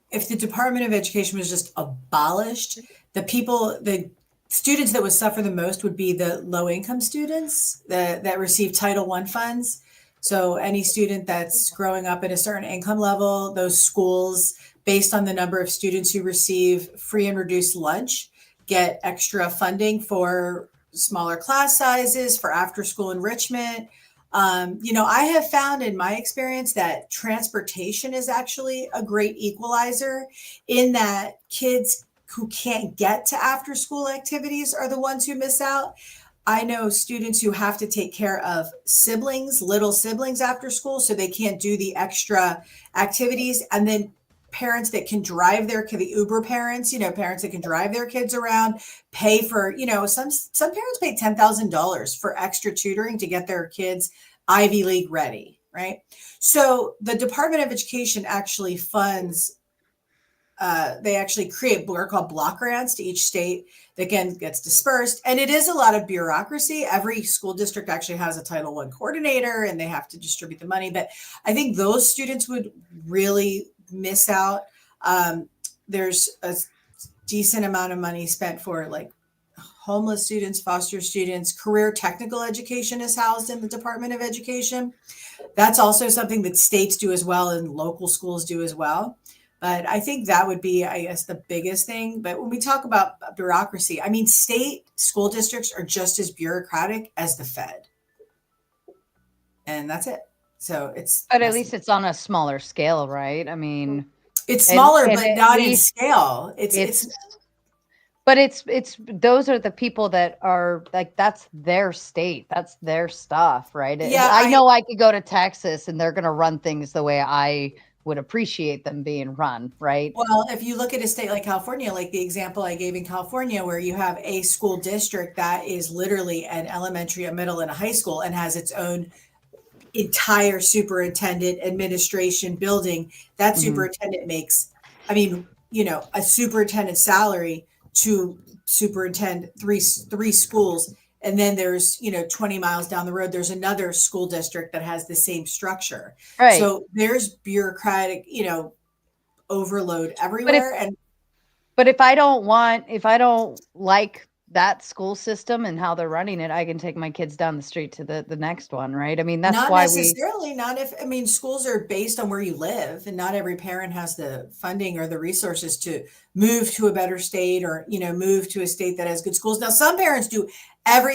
if the Department of Education was just abolished, the students that would suffer the most would be the low-income students that receive Title I funds. So any student that's growing up at a certain income level, those schools, based on the number of students who receive free and reduced lunch, get extra funding for smaller class sizes, for after-school enrichment. I have found in my experience that transportation is actually a great equalizer in that kids who can't get to after school activities are the ones who miss out. I know students who have to take care of little siblings after school, so they can't do the extra activities. And then parents that can drive the Uber parents, parents that can drive their kids around, pay for, some parents pay $10,000 for extra tutoring to get their kids Ivy League ready, right? So the Department of Education actually funds, they actually create what are called block grants to each state that again gets dispersed. And it is a lot of bureaucracy. Every school district actually has a Title I coordinator and they have to distribute the money. But I think those students would really miss out. There's a decent amount of money spent for like homeless students, foster students. Career technical education is housed in the Department of Education. That's also something that states do as well and local schools do as well. But I think that would be, I guess, the biggest thing. But when we talk about bureaucracy, I mean, state school districts are just as bureaucratic as the Fed. And that's it. So But at least it's on a smaller scale, right? I mean, it's smaller, and but at not in least scale. But it's those are the people that are like, that's their state, that's their stuff, right? Yeah, I know I could go to Texas and they're going to run things the way I would appreciate them being run, right? Well, if you look at a state like California, like the example I gave in California, where you have a school district that is literally an elementary, a middle, and a high school and has its own entire superintendent administration building, that superintendent makes, I mean, you know, a superintendent salary to superintend three schools. And then there's, you know, 20 miles down the road, there's another school district that has the same structure. Right. So there's bureaucratic, you know, overload everywhere. But if I don't like that school system and how they're running it, I can take my kids down the street to the next one, right? I mean, that's not why necessarily, not if, I mean, schools are based on where you live and not every parent has the funding or the resources to move to a better state or, you know, move to a state that has good schools. Now, some parents do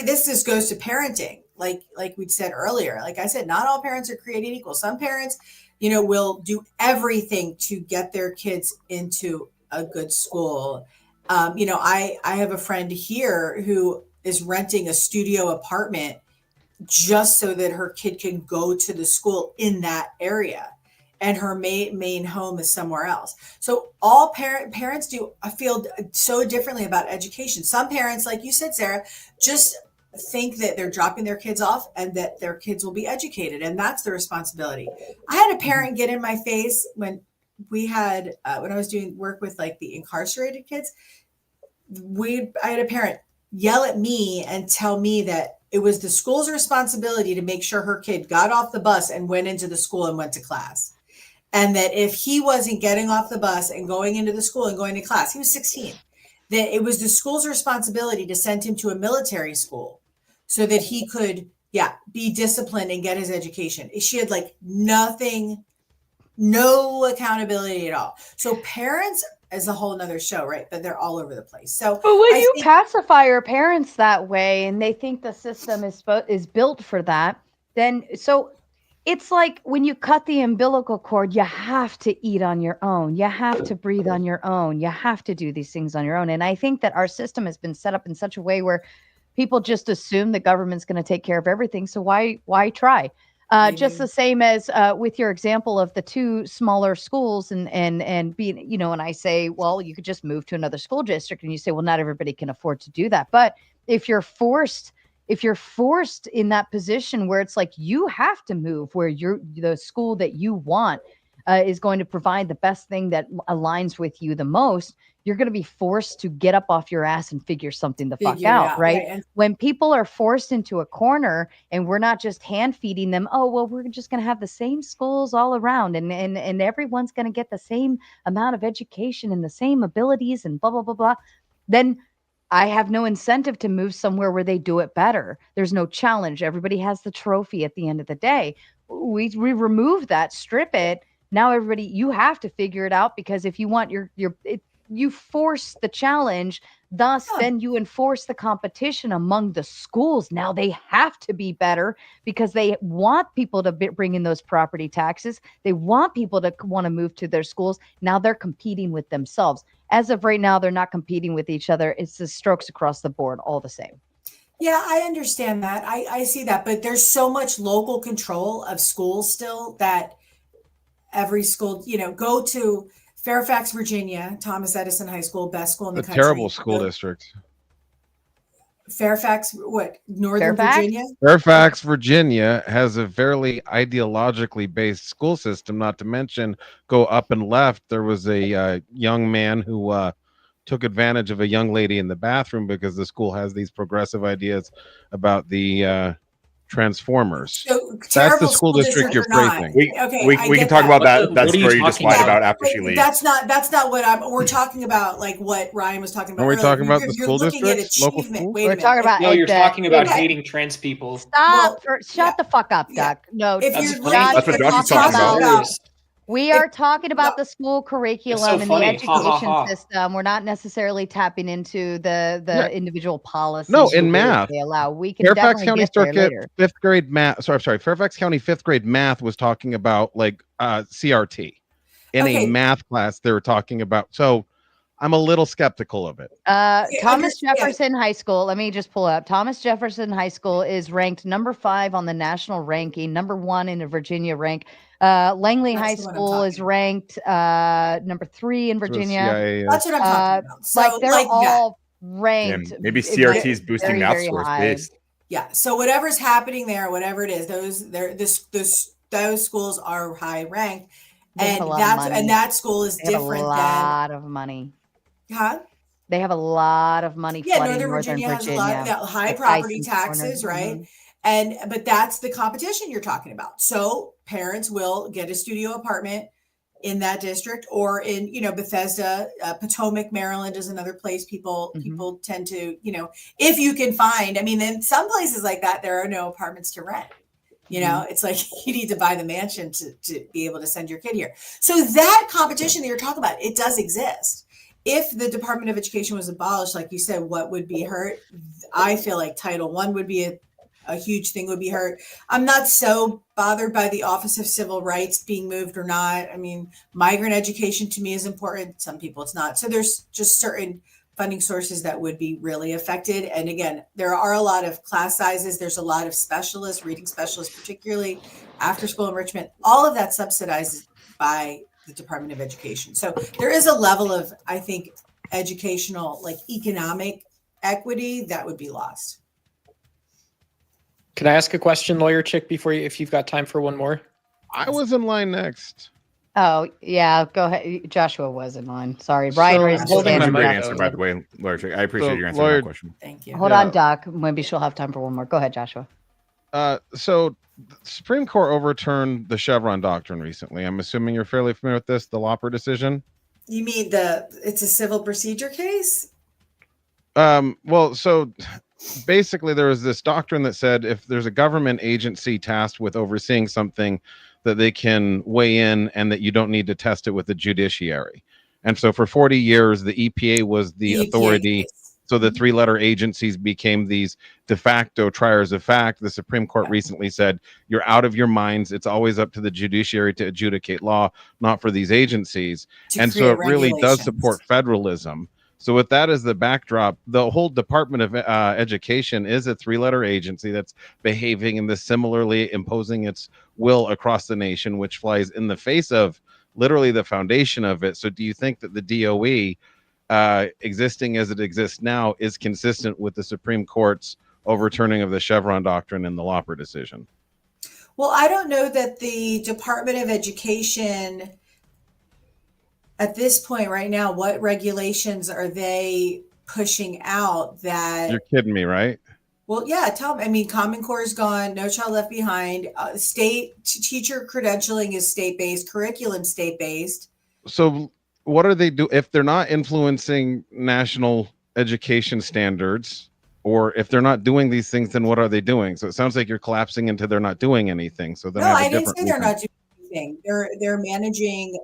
this just goes to parenting. Like we said earlier, like I said, not all parents are created equal. Some parents, you know, will do everything to get their kids into a good school. You know, I have a friend here who is renting a studio apartment just so that her kid can go to the school in that area, and her main home is somewhere else. So all parents do feel so differently about education. Some parents, like you said, Sarah, just think that they're dropping their kids off and that their kids will be educated, and that's the responsibility. I had a parent get in my face when we had when I was doing work with like the incarcerated kids. I had a parent yell at me and tell me that it was the school's responsibility to make sure her kid got off the bus and went into the school and went to class. And that if he wasn't getting off the bus and going into the school and going to class, he was 16, that it was the school's responsibility to send him to a military school so that he could, be disciplined and get his education. She had like no accountability at all. So parents is a whole nother show, right? But they're all over the place. So but when you pacify your parents that way and they think the system is built for that, then so it's like when you cut the umbilical cord, you have to eat on your own. You have to breathe on your own. You have to do these things on your own. And I think that our system has been set up in such a way where people just assume the government's going to take care of everything. So why try? Just the same as with your example of the two smaller schools and being, you know, and I say, well, you could just move to another school district, and you say, well, not everybody can afford to do that. But if you're forced in that position where it's like you have to move where the school that you want is going to provide the best thing that aligns with you the most, you're going to be forced to get up off your ass and figure something the fuck out, right? And when people are forced into a corner and we're not just hand feeding them, oh, well, we're just going to have the same schools all around and everyone's going to get the same amount of education and the same abilities and blah, blah, blah, blah, then I have no incentive to move somewhere where they do it better. There's no challenge. Everybody has the trophy at the end of the day. We remove that, strip it. Now everybody, you have to figure it out, because if you want you force the challenge, thus then you enforce the competition among the schools. Now they have to be better because they want people to bring in those property taxes. They want people to want to move to their schools. Now they're competing with themselves. As of right now, they're not competing with each other. It's the strokes across the board, all the same. Yeah, I understand that. I see that. But there's so much local control of schools still that every school, you know, go to Fairfax, Virginia, Thomas Edison High School, best school in the country. Terrible school district. Fairfax, what, Northern Fairfax? Virginia? Fairfax, Virginia has a fairly ideologically based school system, not to mention go up and left. There was a young man who took advantage of a young lady in the bathroom because the school has these progressive ideas about the Transformers. So That's the terrible school district you're or not. praising. We can talk about that story you just lied about after she leaves. That's not what we're talking about, like what Ryan was talking about. Are we earlier. talking about You're the school looking at districts, local achievement. schools? Wait a We're minute. talking about No, you're talking about Okay. hating trans people. Stop. Shut the fuck up, Duck. No, If That's you're funny. looking- That's what if Josh is you're talking about. we are talking about the school curriculum and funny. the Ha, ha, education ha. system. We're not necessarily tapping into the Yeah. individual policies. No, in that math. they allow. We can Fairfax definitely County get there Circuit later. fifth grade math. Sorry. Fairfax County fifth grade math was talking about like CRT in a math class. They were talking about. So I'm a little skeptical of it. Thomas Jefferson High School. Let me just pull up. Thomas Jefferson High School is ranked number 5 on the national ranking, number 1 in the Virginia rank. Langley High School is ranked number 3 in Virginia. That's what I'm talking about. So, like they're like all ranked. And maybe CRT is boosting very, math very scores high. based. Yeah. So whatever's happening there, whatever it is, those schools are high ranked, They have and a lot of money. that school is They have different a lot of money. than huh? They have a lot of money Yeah, flooding Northern Virginia has a lot of high Like property Tyson's Corner. taxes, right? Mhm. But that's the competition you're talking about. So parents will get a studio apartment in that district, or in Bethesda, Potomac, Maryland is another place people tend to, if you can find. I mean, in some places like that, there are no apartments to rent. It's like you need to buy the mansion to be able to send your kid here. So that competition that you're talking about, it does exist. If the Department of Education was abolished, like you said, what would be hurt? I feel like Title I would be a huge thing would be hurt. I'm not so bothered by the Office of Civil Rights being moved or not. I mean, migrant education to me is important. Some people it's not. So there's just certain funding sources that would be really affected. And again, there are a lot of class sizes. There's a lot of specialists, reading specialists, particularly after school enrichment. All of that subsidized by the Department of Education. So there is a level of, I think, educational, like economic equity that would be lost. Can I ask a question, Lawyer Chick, if you've got time for one more? I was in line next. Oh, yeah. Go ahead. Joshua was in line. Sorry. Brian raised his hand. That's a great answer, by the way, Lawyer Chick. I appreciate your answer to that question. Thank you. Hold on, Doc. Maybe she'll have time for one more. Go ahead, Joshua. So the Supreme Court overturned the Chevron doctrine recently. I'm assuming you're fairly familiar with this, the Lauper decision. You mean it's a civil procedure case? Well, so basically there was this doctrine that said if there's a government agency tasked with overseeing something, that they can weigh in and that you don't need to test it with the judiciary. And so for 40 years, the EPA was the authority. So the 3-letter agencies became these de facto triers of fact. The Supreme Court recently said, you're out of your minds. It's always up to the judiciary to adjudicate law, not for these agencies. And so it really does support federalism. So with that as the backdrop, the whole Department of Education is a 3-letter agency that's behaving in this similarly, imposing its will across the nation, which flies in the face of literally the foundation of it. So do you think that the DOE, existing as it exists now, is consistent with the Supreme Court's overturning of the Chevron doctrine in the Lauper decision? Well, I don't know that the Department of Education at this point right now, what regulations are they pushing out that... You're kidding me, right? Well, yeah, tell me. I mean, Common Core is gone, No Child Left Behind. State teacher credentialing is state-based, curriculum state-based. So what are they do if they're not influencing national education standards, or if they're not doing these things, then what are they doing? So it sounds like you're collapsing into they're not doing anything. So then no, I didn't say they're not doing anything. They're managing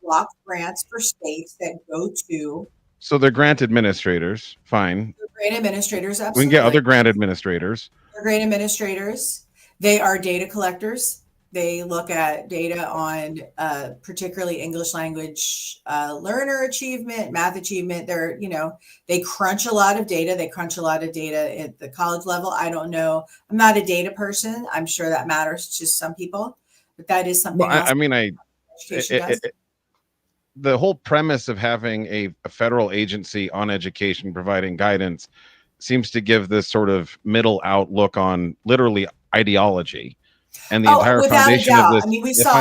block grants for states that go to. So they're grant administrators. Fine. They're grant administrators. Absolutely. We can get other grant administrators. They're grant administrators. They are data collectors. They look at data on particularly English language learner achievement, math achievement. They crunch a lot of data. They crunch a lot of data at the college level. I don't know. I'm not a data person. I'm sure that matters to some people, but that is something. Well, I mean, the whole premise of having a federal agency on education providing guidance seems to give this sort of middle outlook on literally ideology, and the entire without a foundation of doubt. this, I mean, we if saw.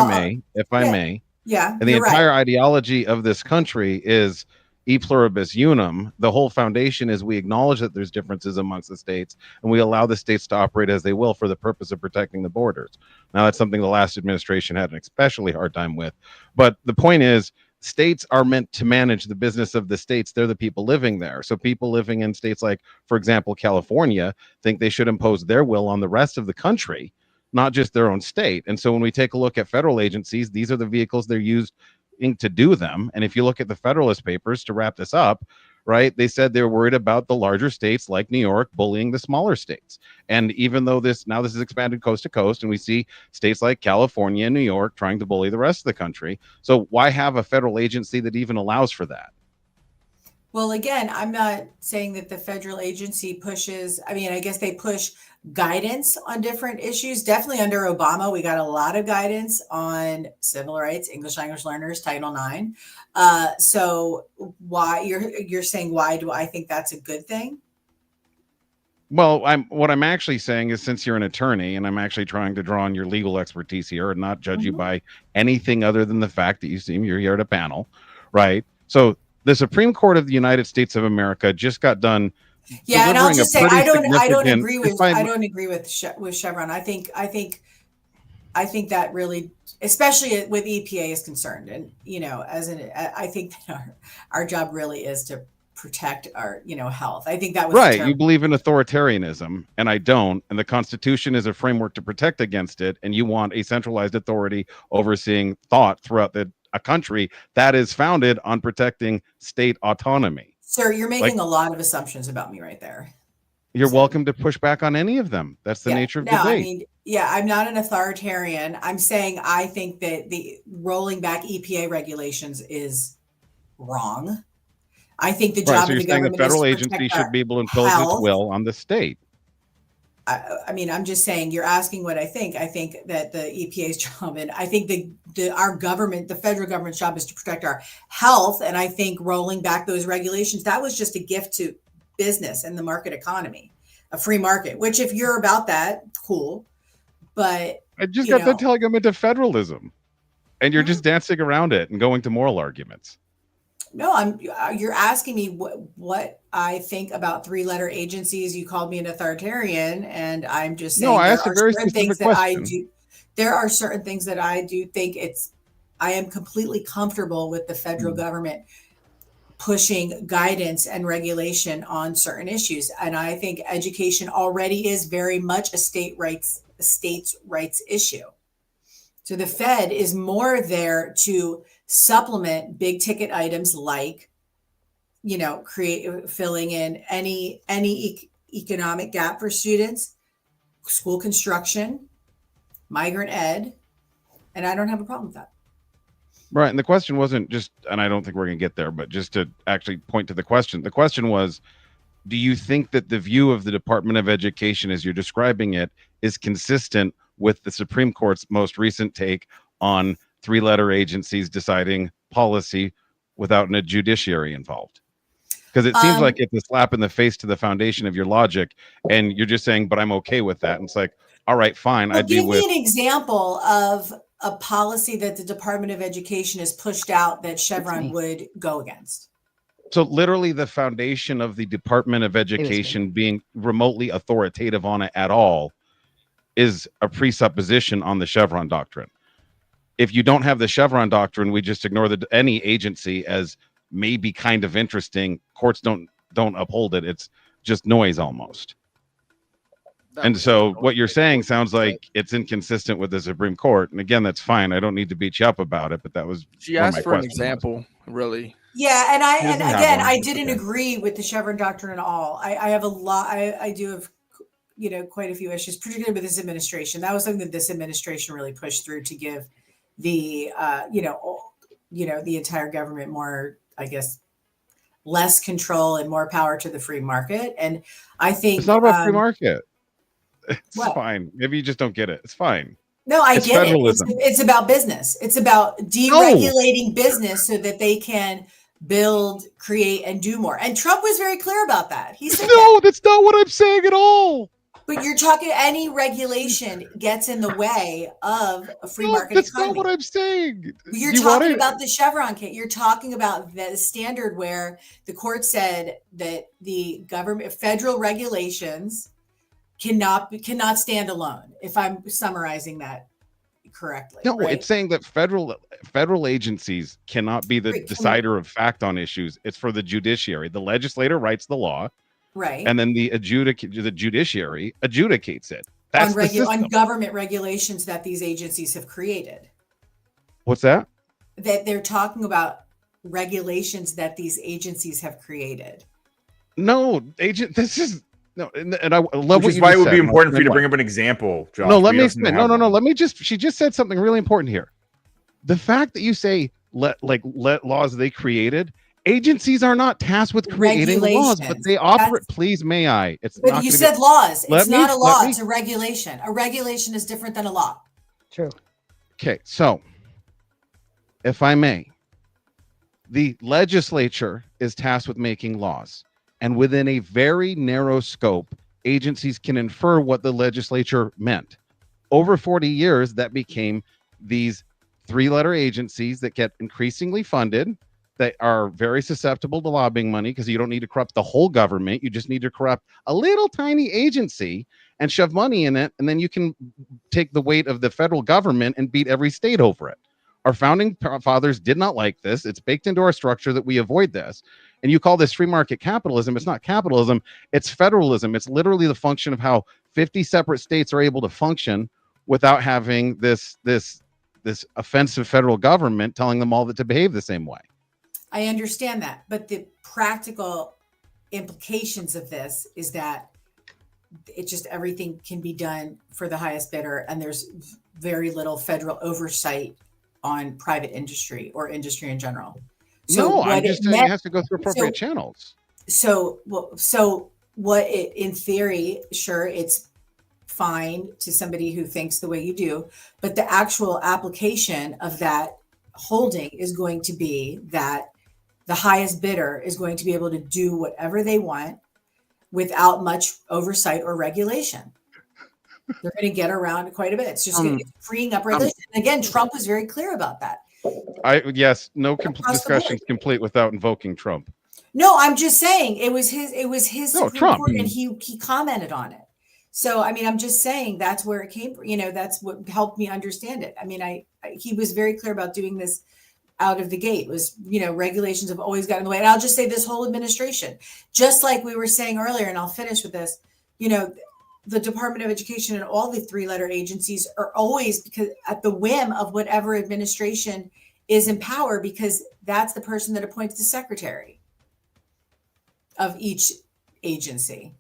I may, Yeah, and the you're entire right. ideology of this country is e pluribus unum. The whole foundation is we acknowledge that there's differences amongst the states, and we allow the states to operate as they will for the purpose of protecting the borders. Now, that's something the last administration had an especially hard time with. But the point is, states are meant to manage the business of the states. They're the people living there. So people living in states like, for example, California, think they should impose their will on the rest of the country, not just their own state. And so when we take a look at federal agencies, these are the vehicles they're used to do them. And if you look at the Federalist Papers, to wrap this up, right, they said they're worried about the larger states like New York bullying the smaller states. And even though this is expanded coast to coast, and we see states like California and New York trying to bully the rest of the country, so why have a federal agency that even allows for that? Well, again, I'm not saying that the federal agency pushes, I mean, I guess they push guidance on different issues. Definitely under Obama, we got a lot of guidance on civil rights, English language learners, Title IX. So why you're saying, why do I think that's a good thing? Well, what I'm actually saying is, since you're an attorney, and I'm actually trying to draw on your legal expertise here and not judge you by anything other than the fact that you're here at a panel, right? So the Supreme Court of the United States of America just got done. Yeah, and I'll just say I don't agree with Chevron. I think that really, especially with EPA is concerned, and I think that our job really is to protect our health. I think that was right. You believe in authoritarianism, and I don't. And the Constitution is a framework to protect against it. And you want a centralized authority overseeing thought throughout a country that is founded on protecting state autonomy. Sir, you're making a lot of assumptions about me right there. You're welcome to push back on any of them. That's the nature of debate. I mean, I'm not an authoritarian. I'm saying I think that the rolling back EPA regulations is wrong. I think the job of the government the federal is to agency protect should be able to impose its will on the state. I mean, I'm just saying, you're asking what I think. I think that the EPA's job, and I think our government, the federal government's job, is to protect our health. And I think rolling back those regulations, that was just a gift to business and the market economy, a free market, which if you're about that, cool. But I just got done telling them into federalism, and you're just dancing around it and going to moral arguments. No, you're asking me what I think about three-letter agencies. You called me an authoritarian, and I'm just saying I asked a very specific question. There are certain things that I do think I am completely comfortable with the federal government pushing guidance and regulation on certain issues. And I think education already is very much a states' rights issue. So the Fed is more there to supplement big ticket items like, filling in any economic gap for students, school construction, migrant ed, and I don't have a problem with that. Right. And the question wasn't just, and I don't think we're going to get there, but just to actually point to the question. The question was, do you think that the view of the Department of Education, as you're describing it, is consistent with the Supreme Court's most recent take on three-letter agencies deciding policy without a judiciary involved? Because it seems like it's a slap in the face to the foundation of your logic, and you're just saying, but I'm okay with that. And it's like, all right, fine. Well, give me an example of a policy that the Department of Education has pushed out that Chevron would go against. So literally the foundation of the Department of Education being remotely authoritative on it at all is a presupposition on the Chevron doctrine. If you don't have the Chevron doctrine, we just ignore any agency as maybe kind of interesting. Courts don't uphold it. It's just noise almost. And so what you're saying sounds like it's inconsistent with the Supreme Court. And again, that's fine. I don't need to beat you up about it, but that was she asked for an example, really. Yeah, and again, I didn't agree with the Chevron doctrine at all. I have a lot. I do have, quite a few issues, particularly with this administration. That was something that this administration really pushed through to give the, the entire government more, I guess, less control and more power to the free market. And I think it's not about free market. It's fine. Maybe you just don't get it. It's fine. No, I get it. It's about business. It's about deregulating business so that they can build, create, and do more. And Trump was very clear about that. He said no, that's not what I'm saying at all. But you're talking any regulation gets in the way of a free market that's economy. Not what I'm saying. You're talking about the Chevron case. You're talking about the standard where the court said that the government federal regulations cannot stand alone. If I'm summarizing that correctly. No, right? It's saying that federal agencies cannot be the decider of fact on issues. It's for the judiciary. The legislator writes the law. Right. And then the judiciary adjudicates it. That's on government regulations that these agencies have created. What's that? That they're talking about regulations that these agencies have created. No, this is no, and I love Which is why it would be important for you to bring up an example, Josh. No, let me explain. No. Let me she just said something really important here. The fact that you say let laws they created. Agencies are not tasked with creating laws, but they operate. Please, may I? But you said laws. It's not a law. It's a regulation. A regulation is different than a law. True. Okay, so if I may, the legislature is tasked with making laws, and within a very narrow scope, agencies can infer what the legislature meant. Over 40 years, that became these three-letter agencies that get increasingly funded. That are very susceptible to lobbying money because you don't need to corrupt the whole government. You just need to corrupt a little tiny agency and shove money in it. And then you can take the weight of the federal government and beat every state over it. Our founding fathers did not like this. It's baked into our structure that we avoid this. And you call this free market capitalism. It's not capitalism. It's federalism. It's literally the function of how 50 separate states are able to function without having this offensive federal government telling them all that to behave the same way. I understand that, but the practical implications of this is that it just everything can be done for the highest bidder, and there's very little federal oversight on private industry or industry in general. So I'm just saying it has to go through appropriate channels. So what it, in theory, sure, it's fine to somebody who thinks the way you do, but the actual application of that holding is going to be that the highest bidder is going to be able to do whatever they want without much oversight or regulation. They're going to get around quite a bit. It's just freeing up regulation. And again, Trump was very clear about that. No discussion is complete without invoking Trump. No, I'm just saying it was his Supreme Trump. Court, and he commented on it. So, I mean, I'm just saying that's where it came from. That's what helped me understand it. I mean, he was very clear about doing this out of the gate. Was, regulations have always gotten in the way. And I'll just say this whole administration, just like we were saying earlier, and I'll finish with this, the Department of Education and all the three-letter agencies are always because at the whim of whatever administration is in power, because that's the person that appoints the secretary of each agency.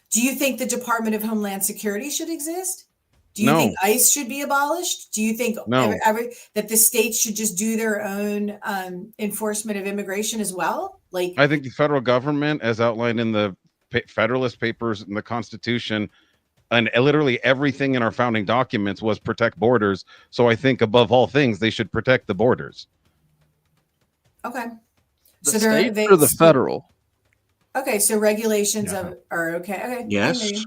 Do you think the Department of Homeland Security should exist? Do you think ICE should be abolished? Do you think that the states should just do their own enforcement of immigration as well? I think the federal government, as outlined in the Federalist Papers and the Constitution, and literally everything in our founding documents was protect borders. So I think above all things, they should protect the borders. Okay. The state or the federal? Okay, so regulations are okay. Okay. Yes.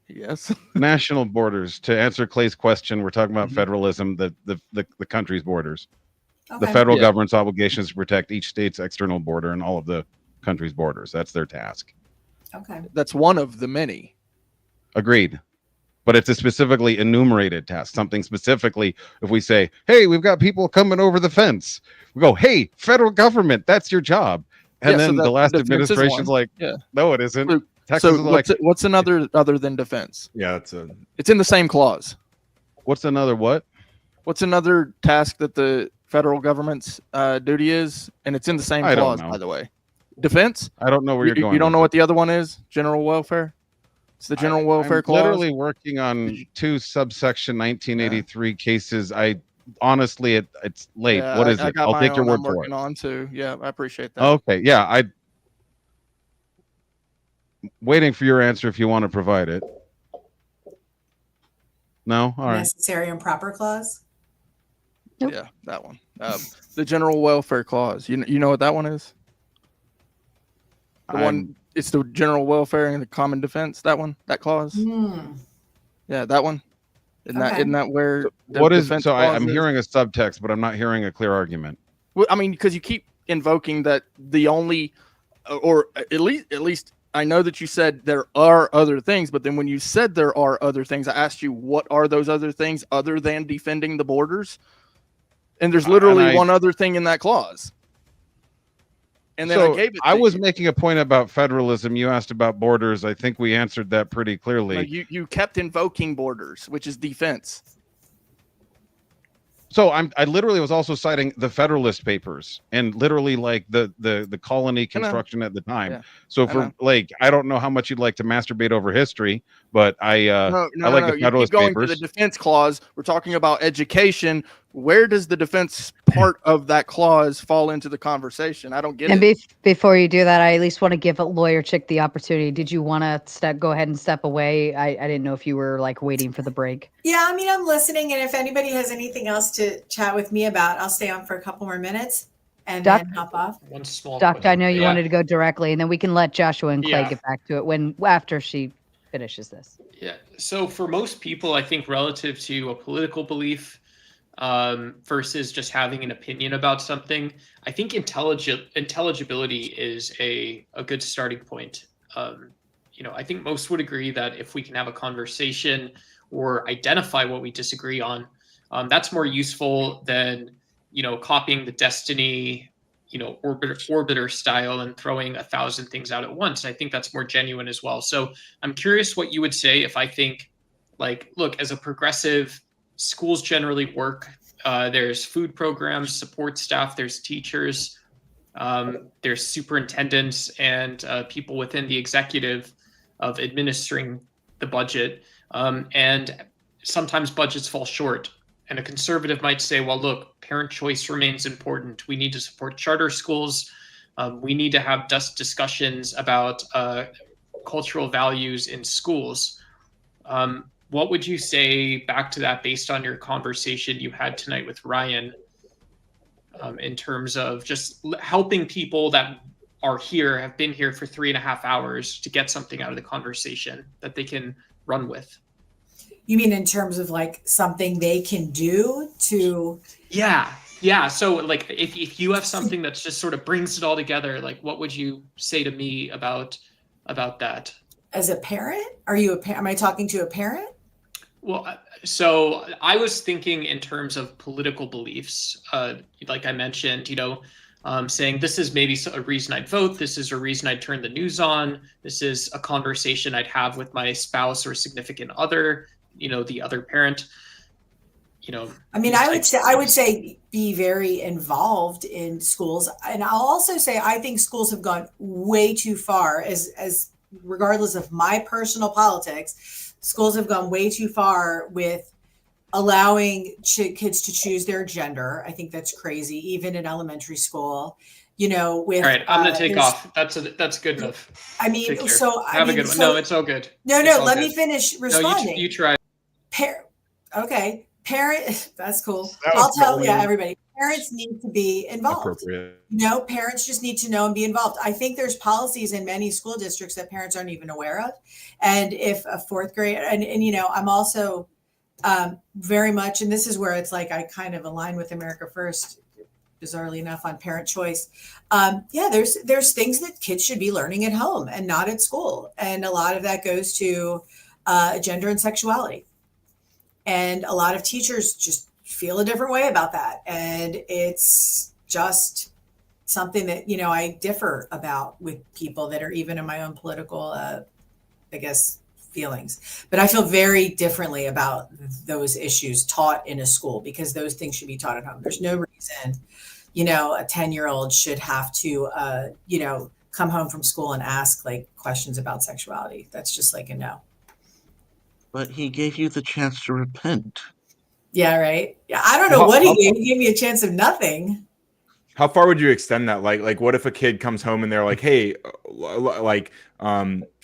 Yes. National borders. To answer Clay's question, we're talking about federalism, the country's borders. Okay. The federal government's obligation is to protect each state's external border and all of the country's borders. That's their task. Okay. That's one of the many. Agreed. But it's a specifically enumerated task. Something specifically, if we say, hey, we've got people coming over the fence, we go, hey, federal government, that's your job. And then the last administration's like, no, it isn't. Texas is like, what's another other than defense? Yeah, it's in the same clause. What's another what? What's another task that the federal government's duty is? And it's in the same clause, by the way. Defense? I don't know where you're going. You don't know what the other one is? General welfare? It's the general welfare clause. Literally working on 2 subsection 1983 cases. Honestly, it's late. What is it? I'll take your word for it. Working on too. Yeah, I appreciate that. Okay, yeah, I'm waiting for your answer if you want to provide it. No, all right. Necessary and proper clause. Nope. Yeah, that one. The general welfare clause. You know what that one is? The one. It's the general welfare and the common defense. That one. That clause. Yeah, that one. Isn't that where the what is defense so clause I'm is? hearing a subtext, but I'm not hearing a clear argument. Well, I mean, because you keep invoking that the only, or at least I know that you said there are other things, but then when you said there are other things, I asked you what are those other things other than defending the borders, and there's literally one other thing in that clause. And then so I gave it. I was making a point about federalism. You asked about borders. I think we answered that pretty clearly. No, you kept invoking borders, which is defense. So I literally was also citing the Federalist Papers and literally like the colony construction at the time. Yeah. So for like, I don't know how much you'd like to masturbate over history, but I like the Federalist you keep going Papers. to the defense clause. We're talking about education. Where does the defense part of that clause fall into the conversation? I don't get And it. before you do that, I at least want to give a lawyer chick the opportunity. Did you want to go ahead and step away? I didn't know if you were like waiting for the break. Yeah, I mean, I'm listening, and if anybody has anything else to chat with me about, I'll stay on for a couple more minutes and Doc? then hop off. One small Doc, I know you Yeah. wanted to go directly, and then we can let Joshua and Clay Yeah. get back to it after she finishes this. Yeah. So for most people, I think relative to a political belief versus just having an opinion about something, I think intelligibility is a good starting point. I think most would agree that if we can have a conversation or identify what we disagree on, that's more useful than, copying the Destiny, orbiter style and throwing 1,000 things out at once. I think that's more genuine as well. So I'm curious what you would say if I think, like, look, as a progressive, schools generally work. There's food programs, support staff, there's teachers, there's superintendents and people within the executive of administering the budget. And sometimes budgets fall short. And a conservative might say, well, look, parent choice remains important. We need to support charter schools. We need to have discussions about cultural values in schools. What would you say back to that based on your conversation you had tonight with Ryan in terms of just helping people that are here, have been here for 3.5 hours to get something out of the conversation that they can run with? You mean in terms of like something they can do to? Yeah. So like if you have something that just sort of brings it all together, like what would you say to me about that? As a parent? Am I talking to a parent? Well, so I was thinking in terms of political beliefs, like I mentioned, saying this is maybe a reason I'd vote. This is a reason I'd turn the news on. This is a conversation I'd have with my spouse or significant other, the other parent. I mean, I would say be very involved in schools. And I'll also say, I think schools have gone way too far as regardless of my personal politics, schools have gone way too far with allowing kids to choose their gender. I think that's crazy, even in elementary school. With all right, I'm gonna take off. That's good enough. I mean, have a good one. No, it's all good. No, let me finish responding. No, you try. Okay, parent. That's cool. That was everybody. Parents need to be involved. Appropriate. Parents just need to know and be involved. I think there's policies in many school districts that parents aren't even aware of. And if a fourth grade, and I'm also very much, and this is where it's like I kind of align with America First, bizarrely enough, on parent choice. There's things that kids should be learning at home and not at school. And a lot of that goes to gender and sexuality. And a lot of teachers just feel a different way about that. And it's just something that, I differ about with people that are even in my own political, feelings. But I feel very differently about those issues taught in a school because those things should be taught at home. There's no reason, a 10-year-old should have to, come home from school and ask like questions about sexuality. That's just like a no. But he gave you the chance to repent. Yeah, right. Yeah, I don't know what he gave. He gave me a chance of nothing. How far would you extend that? Like what if a kid comes home and they're like, "Hey,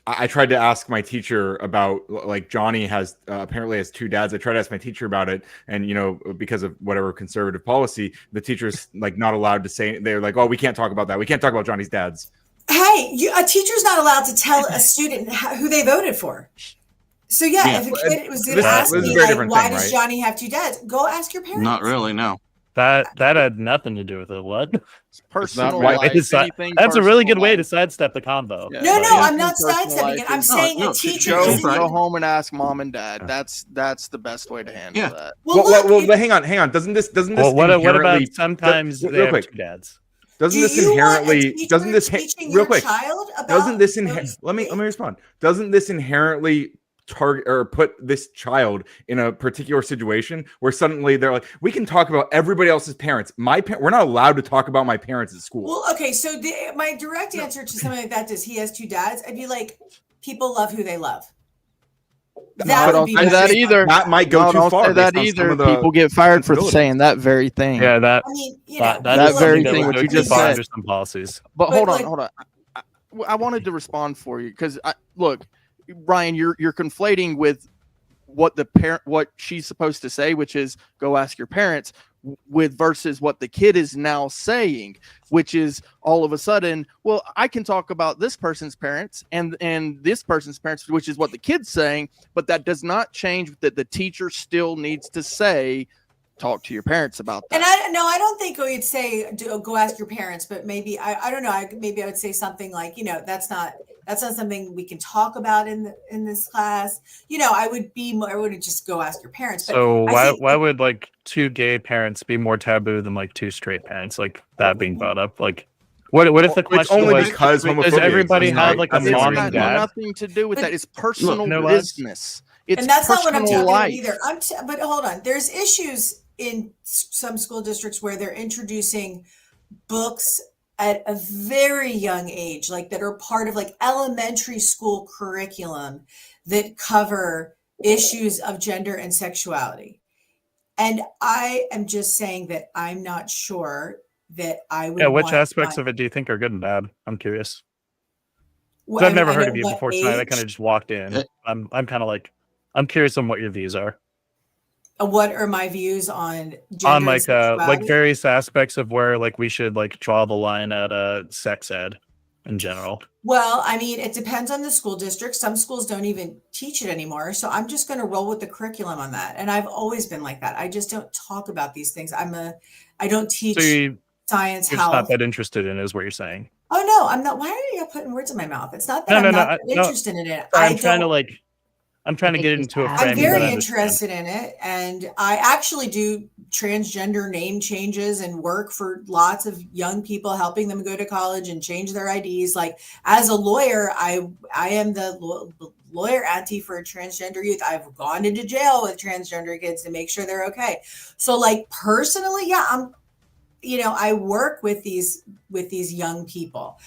I tried to ask my teacher about, like, Johnny has apparently has two dads. I tried to ask my teacher about it, and because of whatever conservative policy, the teacher's like not allowed to say. They're like, "Oh, we can't talk about that. We can't talk about Johnny's dads." Hey, a teacher's not allowed to tell a student who they voted for. So yeah, if a kid was going to ask me, like, why does Johnny have two dads? Go ask your parents. Not really, no. That had nothing to do with it. What? It's personal. That's a really good way to sidestep the convo. Yeah, no, I'm not sidestepping it. I'm saying a teacher go home and ask mom and dad. That's the best way to handle that. Well, but hang on. Doesn't this? What about sometimes they have two dads? Doesn't this inherently? Doesn't this real quick? Doesn't this let me respond. Doesn't this inherently target or put this child in a particular situation where suddenly they're like, we can talk about everybody else's parents. We're not allowed to talk about my parents at school. Well, okay, so my direct answer to something like that is, he has two dads. I'd be like, people love who they love. That would be that either. That might go too far. That either. People get fired for saying that very thing. Yeah, that very thing. What you just said. Under some policies. But hold on. I wanted to respond for you because look, Ryan, you're conflating with what she's supposed to say, which is go ask your parents, with versus what the kid is now saying, which is all of a sudden, well, I can talk about this person's parents and this person's parents, which is what the kid's saying, but that does not change that the teacher still needs to say, talk to your parents about that. And I don't think we would say go ask your parents, but maybe I don't know. Maybe I would say something like, that's not something we can talk about in this class. I would just go ask your parents. But so why would like two gay parents be more taboo than like two straight parents? Like that being brought up, like. What if the question only was, because does everybody have like a mom and dad? Nothing to do with that. It's personal business. And that's not what I'm talking about either. But hold on. There's issues in some school districts where they're introducing books at a very young age, like that are part of like elementary school curriculum that cover issues of gender and sexuality. And I am just saying that I'm not sure that I would. Yeah, which aspects of it do you think are good and bad? I'm curious. Well, I've never heard of you before tonight. I kind of just walked in. I'm kind of like, I'm curious on what your views are. What are my views on gender on like various aspects of where like we should like draw the line at sex ed in general? Well, I mean, it depends on the school district. Some schools don't even teach it anymore. So I'm just going to roll with the curriculum on that. And I've always been like that. I just don't talk about these things. I don't teach science, you're health. Not that interested in it, is what you're saying. Oh no, I'm not. Why are you putting words in my mouth? It's not that I'm not interested in it. I'm trying to get into a frame. I'm very interested in it. And I actually do transgender name changes and work for lots of young people, helping them go to college and change their IDs. Like as a lawyer, I am the lawyer auntie for transgender youth. I've gone into jail with transgender kids to make sure they're okay. So like personally, yeah, I work with these young people.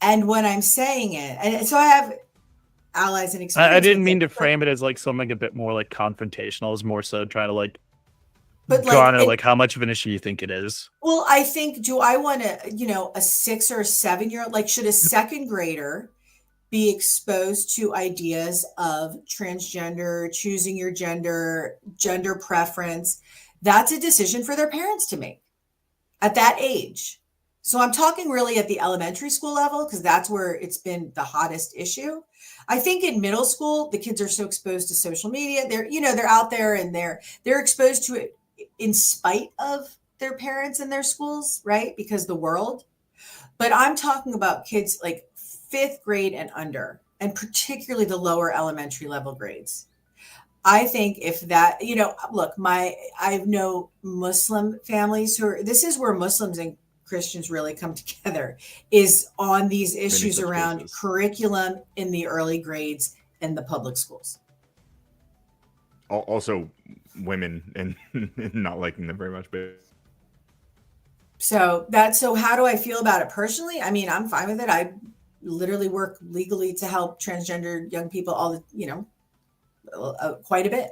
And when I'm saying it, and so I have allies and experience. I didn't mean to frame it as like something a bit more like confrontational. It's more so trying to like go on to like how much of an issue you think it is. Well, I think, do I want to, a 6 or a 7-year-old, like should a second grader be exposed to ideas of transgender, choosing your gender preference? That's a decision for their parents to make at that age. So I'm talking really at the elementary school level, because that's where it's been the hottest issue. I think in middle school, the kids are so exposed to social media. They're out there and they're exposed to it in spite of their parents and their schools, right? Because the world. But I'm talking about kids like 5th grade and under, and particularly the lower elementary level grades. I think if that, look, I know Muslim families this is where Muslims and Christians really come together, is on these issues around curriculum in the early grades in the public schools. Also women and not liking them very much. But so how do I feel about it personally? I mean, I'm fine with it. I literally work legally to help transgender young people quite a bit.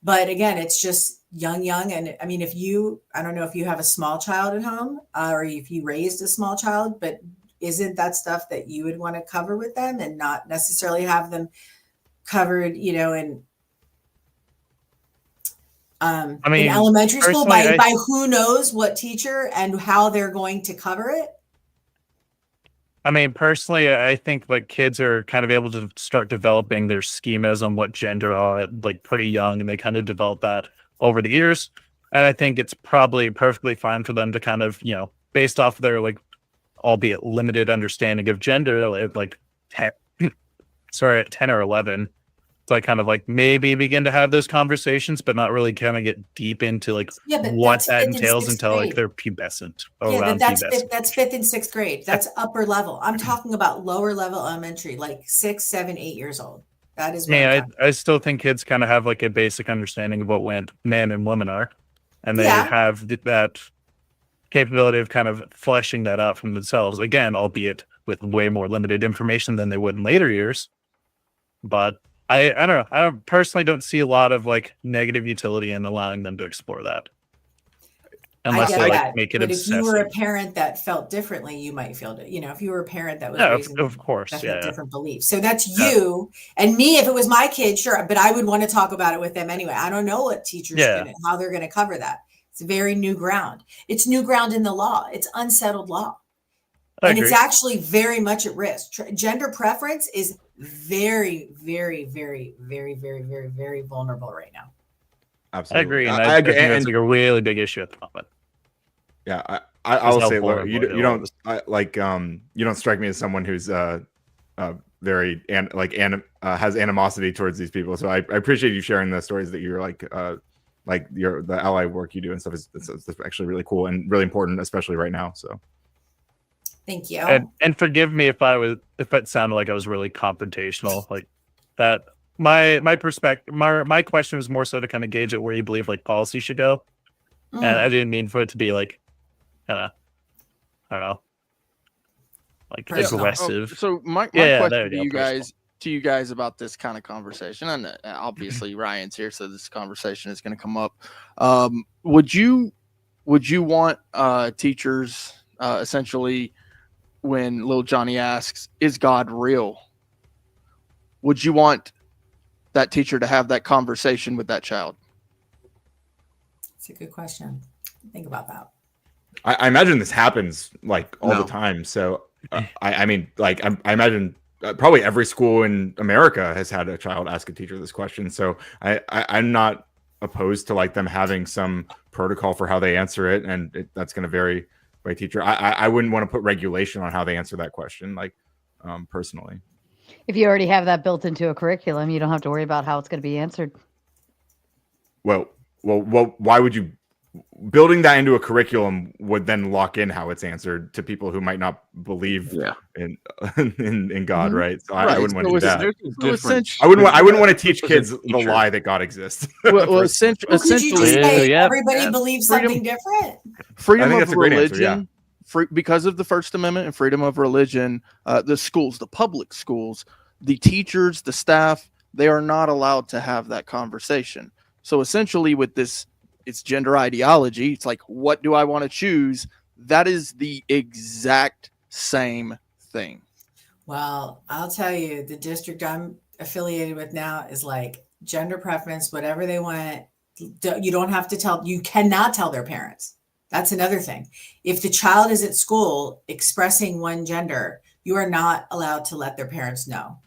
But again, it's just young. And I mean, I don't know if you have a small child at home or if you raised a small child, but isn't that stuff that you would want to cover with them and not necessarily have them covered, you know, in elementary school by who knows what teacher and how they're going to cover it? I mean, personally, I think like kids are kind of able to start developing their schemas on what gender are like pretty young, and they kind of develop that over the years. And I think it's probably perfectly fine for them to kind of, you know, based off their like, albeit limited understanding of gender, like 10 or 11, so I kind of like maybe begin to have those conversations, but not really kind of get deep into like what that entails until like they're pubescent. That's 5th and 6th grade. That's upper level. I'm talking about lower level elementary, like 6, 7, 8 years old. That is what I still think kids kind of have like a basic understanding of what men and women are, and they have that capability of kind of fleshing that out from themselves. Again, albeit with way more limited information than they would in later years, but. I don't know. I personally don't see a lot of like negative utility in allowing them to explore that. Unless they like make it obsessive. If you were a parent that felt differently, you might feel it. You know, if you were a parent that was raising of course, different beliefs. So that's you and me. If it was my kid, sure, but I would want to talk about it with them anyway. I don't know what teachers how they're going to cover that. It's very new ground. It's new ground in the law. It's unsettled law. And it's actually very much at risk. Gender preference is very, very, very, very, very, very, very vulnerable right now. Absolutely. I agree. And I think that's like a really big issue at the moment. Yeah. I'll say, Laura, you don't you don't strike me as someone who's very has animosity towards these people. So I appreciate you sharing the stories that you're the ally work you do and stuff is actually really cool and really important, especially right now. So. Thank you. And forgive me if it sounded like I was really confrontational, like that. My perspective, my question was more so to kind of gauge it where you believe like policy should go, and I didn't mean for it to be like, I don't know, like aggressive. So my question to you guys about this kind of conversation, and obviously Ryan's here, so this conversation is going to come up. Would you want teachers essentially? When little Johnny asks, "Is God real?" Would you want that teacher to have that conversation with that child? It's a good question. Think about that. I imagine this happens like all the time. So I mean, like I imagine probably every school in America has had a child ask a teacher this question. So I'm not opposed to like them having some protocol for how they answer it, and that's going to vary. By teacher, I wouldn't want to put regulation on how they answer that question, like personally. If you already have that built into a curriculum, you don't have to worry about how it's going to be answered. Well, why would you? Building that into a curriculum would then lock in how it's answered to people who might not believe in God, right? So I wouldn't want to do that. I wouldn't want to teach kids the lie that God exists. Well, essentially, everybody believes something different. Freedom of religion, because of the First Amendment and freedom of religion, the schools, the public schools, the teachers, the staff, they are not allowed to have that conversation. So essentially, with this. It's gender ideology. It's like, what do I want to choose? That is the exact same thing. Well, I'll tell you, the district I'm affiliated with now is like gender preference, whatever they want. You don't have to tell, you cannot tell their parents. That's another thing. If the child is at school expressing one gender, you are not allowed to let their parents know.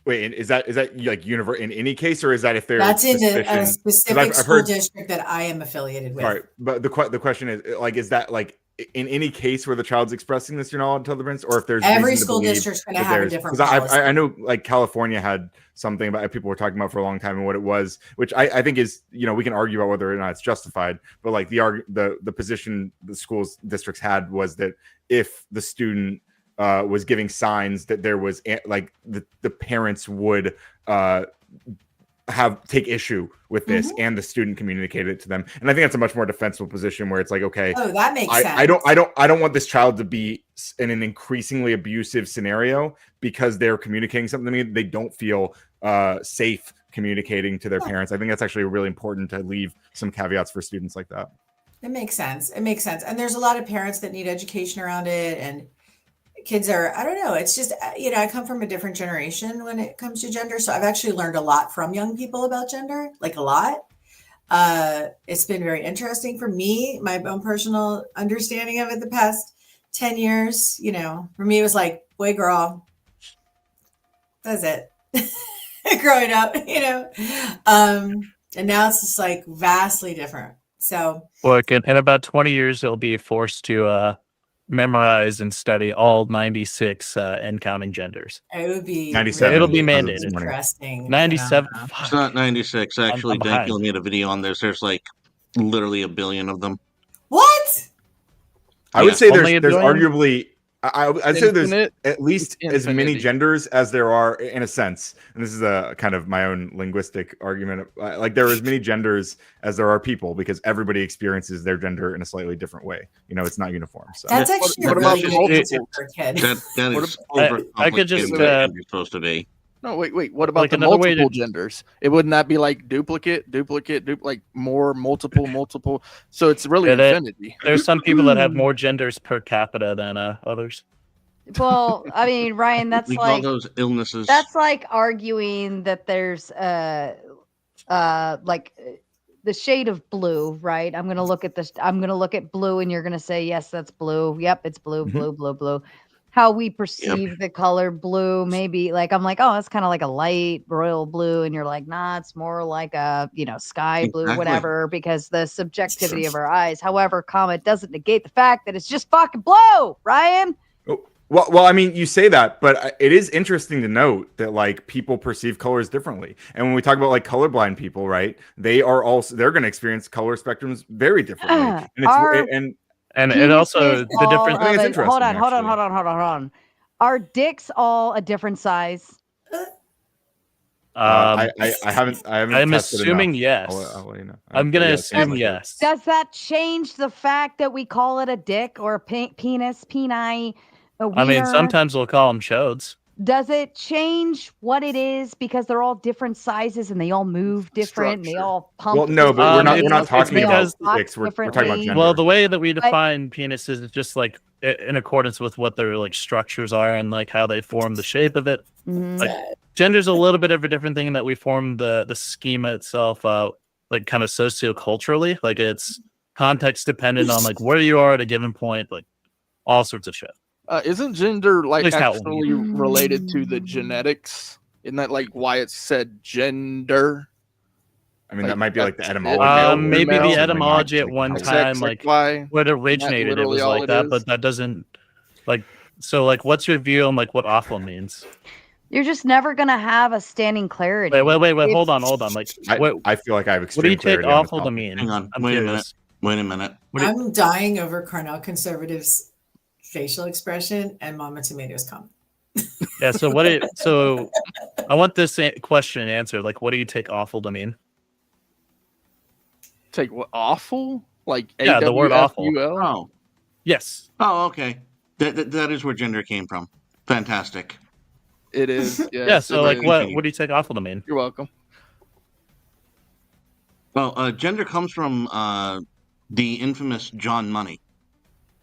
Wait, is that like universal in any case, or is that if they're that's in a specific school district that I am affiliated with? Right, but the question is like, is that like in any case where the child's expressing this, you're not allowed to tell the parents, or if there's every school district's going to have a different policy. I know like California had something about people were talking about for a long time and what it was, which I think is, you know, we can argue about whether or not it's justified, but like the position the schools districts had was that if the student was giving signs that there was like the parents would take issue with this, and the student communicated it to them. And I think that's a much more defensible position where it's like, okay, that makes sense. I don't want this child to be in an increasingly abusive scenario because they're communicating something to me they don't feel safe communicating to their parents. I think that's actually really important to leave some caveats for students like that. It makes sense. And there's a lot of parents that need education around it, and kids are, I don't know, it's just, I come from a different generation when it comes to gender. So I've actually learned a lot from young people about gender, like a lot. It's been very interesting for me, my own personal understanding of it the past 10 years. For me, it was like boy, girl. That's it. Growing up, and now it's just like vastly different. So, look, in about 20 years, they'll be forced to memorize and study all 96 and counting genders. it would be 97. It'll be really mandated. interesting. 97. It's not 96. Actually, I'm behind. Daniel made a video on this. There's like literally a billion of them. What? I would say Only a there's billion? arguably, I'd say there's Infinite. at least as many Infinity. genders as there are, in a sense. And this is a kind of my own linguistic argument. Like there are as many genders as there are people, because everybody experiences their gender in a slightly different way. It's not uniform. So That's actually a really good answer for a kid. That is I could just, overcomplicated than you're supposed to be. No, wait. What about Like the another way multiple to- genders? It wouldn't that be like duplicate, like more, multiple? So it's really infinity. There's some people that have more genders per capita than others. Well, I mean, Ryan, that's We call like those illnesses. that's like arguing that there's like the shade of blue, right? I'm gonna look at this. I'm gonna look at blue, and you're gonna say, yes, that's blue. Yep, it's blue, blue, blue, blue. How we perceive the color blue, maybe like I'm like, oh, it's kind of like a light royal blue, and you're like, nah, it's more like a sky blue, Exactly. whatever, because the subjectivity of our eyes. However, it doesn't negate the fact that it's just fucking blue, Ryan. Well, I mean, you say that, but it is interesting to note that like people perceive colors differently. And when we talk about like colorblind people, right? They're going to experience color spectrums very differently. And it also the all difference. of it- hold on. Are dicks all a different size? I haven't. I'm tested assuming enough. yes. I'll let you know. I'm gonna Yeah, assume like yes. Does that change the fact that we call it a dick or a penis, peni, a wiener? I mean, sometimes we'll call them chodes. Does it change what it is because they're all different sizes and they all move different and they all pump? Well, no, but we're not talking about differently? dicks. We're talking about gender. Well, the way that we define penises is just like in accordance with what their like structures are and like how they form the shape of it. Mhm. Like gender's a little bit of a different thing in that we form the schema itself like kind of socioculturally. Like it's context dependent on like where you are at a given point, like all sorts of shit. Isn't gender At like least how- actually related to the genetics? Isn't that like why it said gender? I mean, that might be like the etymology. Maybe the Male. etymology at one time, like why what originated it literally was all like it that, is? but that doesn't like. So, like, what's your view on like what awful means? You're just never gonna have a standing clarity. Wait. It's- Hold on. Like, I feel like I have what do you extreme take clarity on this awful to topic. mean? Hang on. I'm Wait curious. a minute. I'm dying over Cornell conservatives' facial expression and Mama Tomatoes comment. Yeah. So so I want this question answered. Like, what do you take awful to mean? Take what awful? Like Yeah, the word awful. AWFUL? Oh. Yes. Oh, okay. That is where gender came from. Fantastic. It is. Yes, Yeah. So, it like, is. what do you take awful to mean? You're welcome. Well, gender comes from the infamous John Money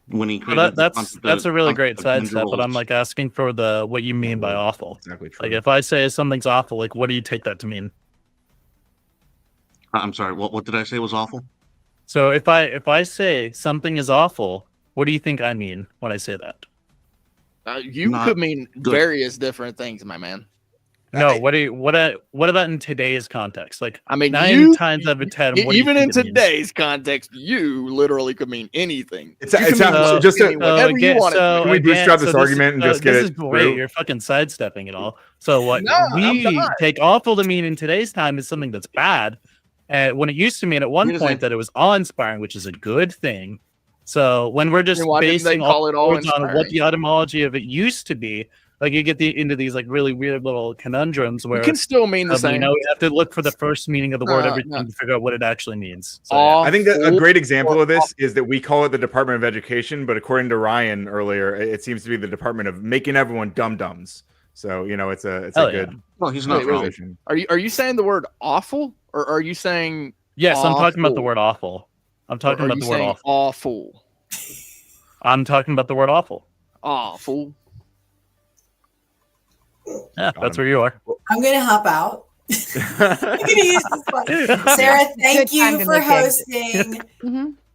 when he Well, created. that's a really great concept of sidestep, but gender I'm like asking for what you mean by awful. Exactly true. Like, if I say something's awful, like, what do you take that to mean? I'm sorry. What did I say was awful? So if I say something is awful, what do you think I mean when I say that? You Not could mean good. various different things, my man. No, what about in today's context? Like, I mean, 9 times out of 10, what do you even in think it means? today's context, you literally could mean anything. It's You can mean just anything, whatever you want. Can we bootstrap this argument and just get this it is great. through? You're fucking sidestepping it all. So what No, I'm we not. take awful to mean in today's time is something that's bad, when it used to mean at one Here's point the- that it was awe-inspiring, which is a good thing. So when we're just Then why didn't they basing call all it words on what awe-inspiring? the etymology of it used to be, like you get into these like really weird little conundrums where It can still mean the you same. know, you have to look for the first meaning of the word No, every time no. to figure out what it actually means. So, yeah. I think that a Awful great example or of this is that we call it the Department of Education, but according to Ryan earlier, it seems to be the Department of making everyone dum-dums. So, it's a Hell yeah. good. Well, he's not wrong. position. Are you saying the word awful, or are you saying Yes, I'm talking about the awful? word awful. I'm talking Or are about you the word saying awful. awful? I'm talking about the word awful. Awful. Yeah, that's where you are. I'm gonna hop out. I'm gonna use this one. Sarah, thank you for hosting.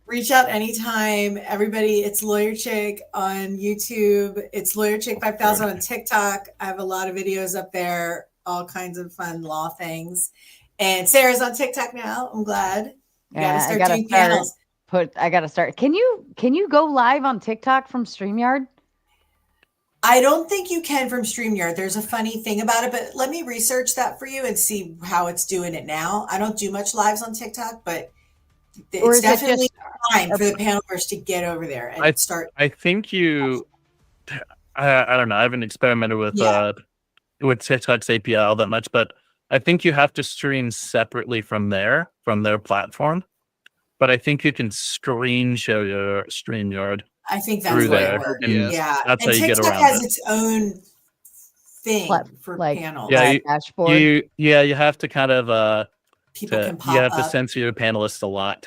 Reach out anytime. Everybody, it's Lawyer Chick on YouTube. It's Lawyer Chick 5000 on TikTok. I have a lot of videos up there, all kinds of fun law things. And Sarah's on TikTok now. I'm glad. You gotta start doing panels. I gotta start. Can you go live on TikTok from StreamYard? I don't think you can from StreamYard. There's a funny thing about it, but let me research that for you and see how it's doing it now. I don't do much lives on TikTok, but it's definitely time for the panelists to get over there and start. I think you. I don't know. I haven't experimented with TikTok's API all that much, but I think you have to stream separately from their platform. But I think you can screen share your StreamYard. I think that's the way it works. Yeah, that's and how you TikTok get around has it. its own thing for panels. Yeah, dashboard. You have to kind of People can pop you have to up. censor your panelists a lot.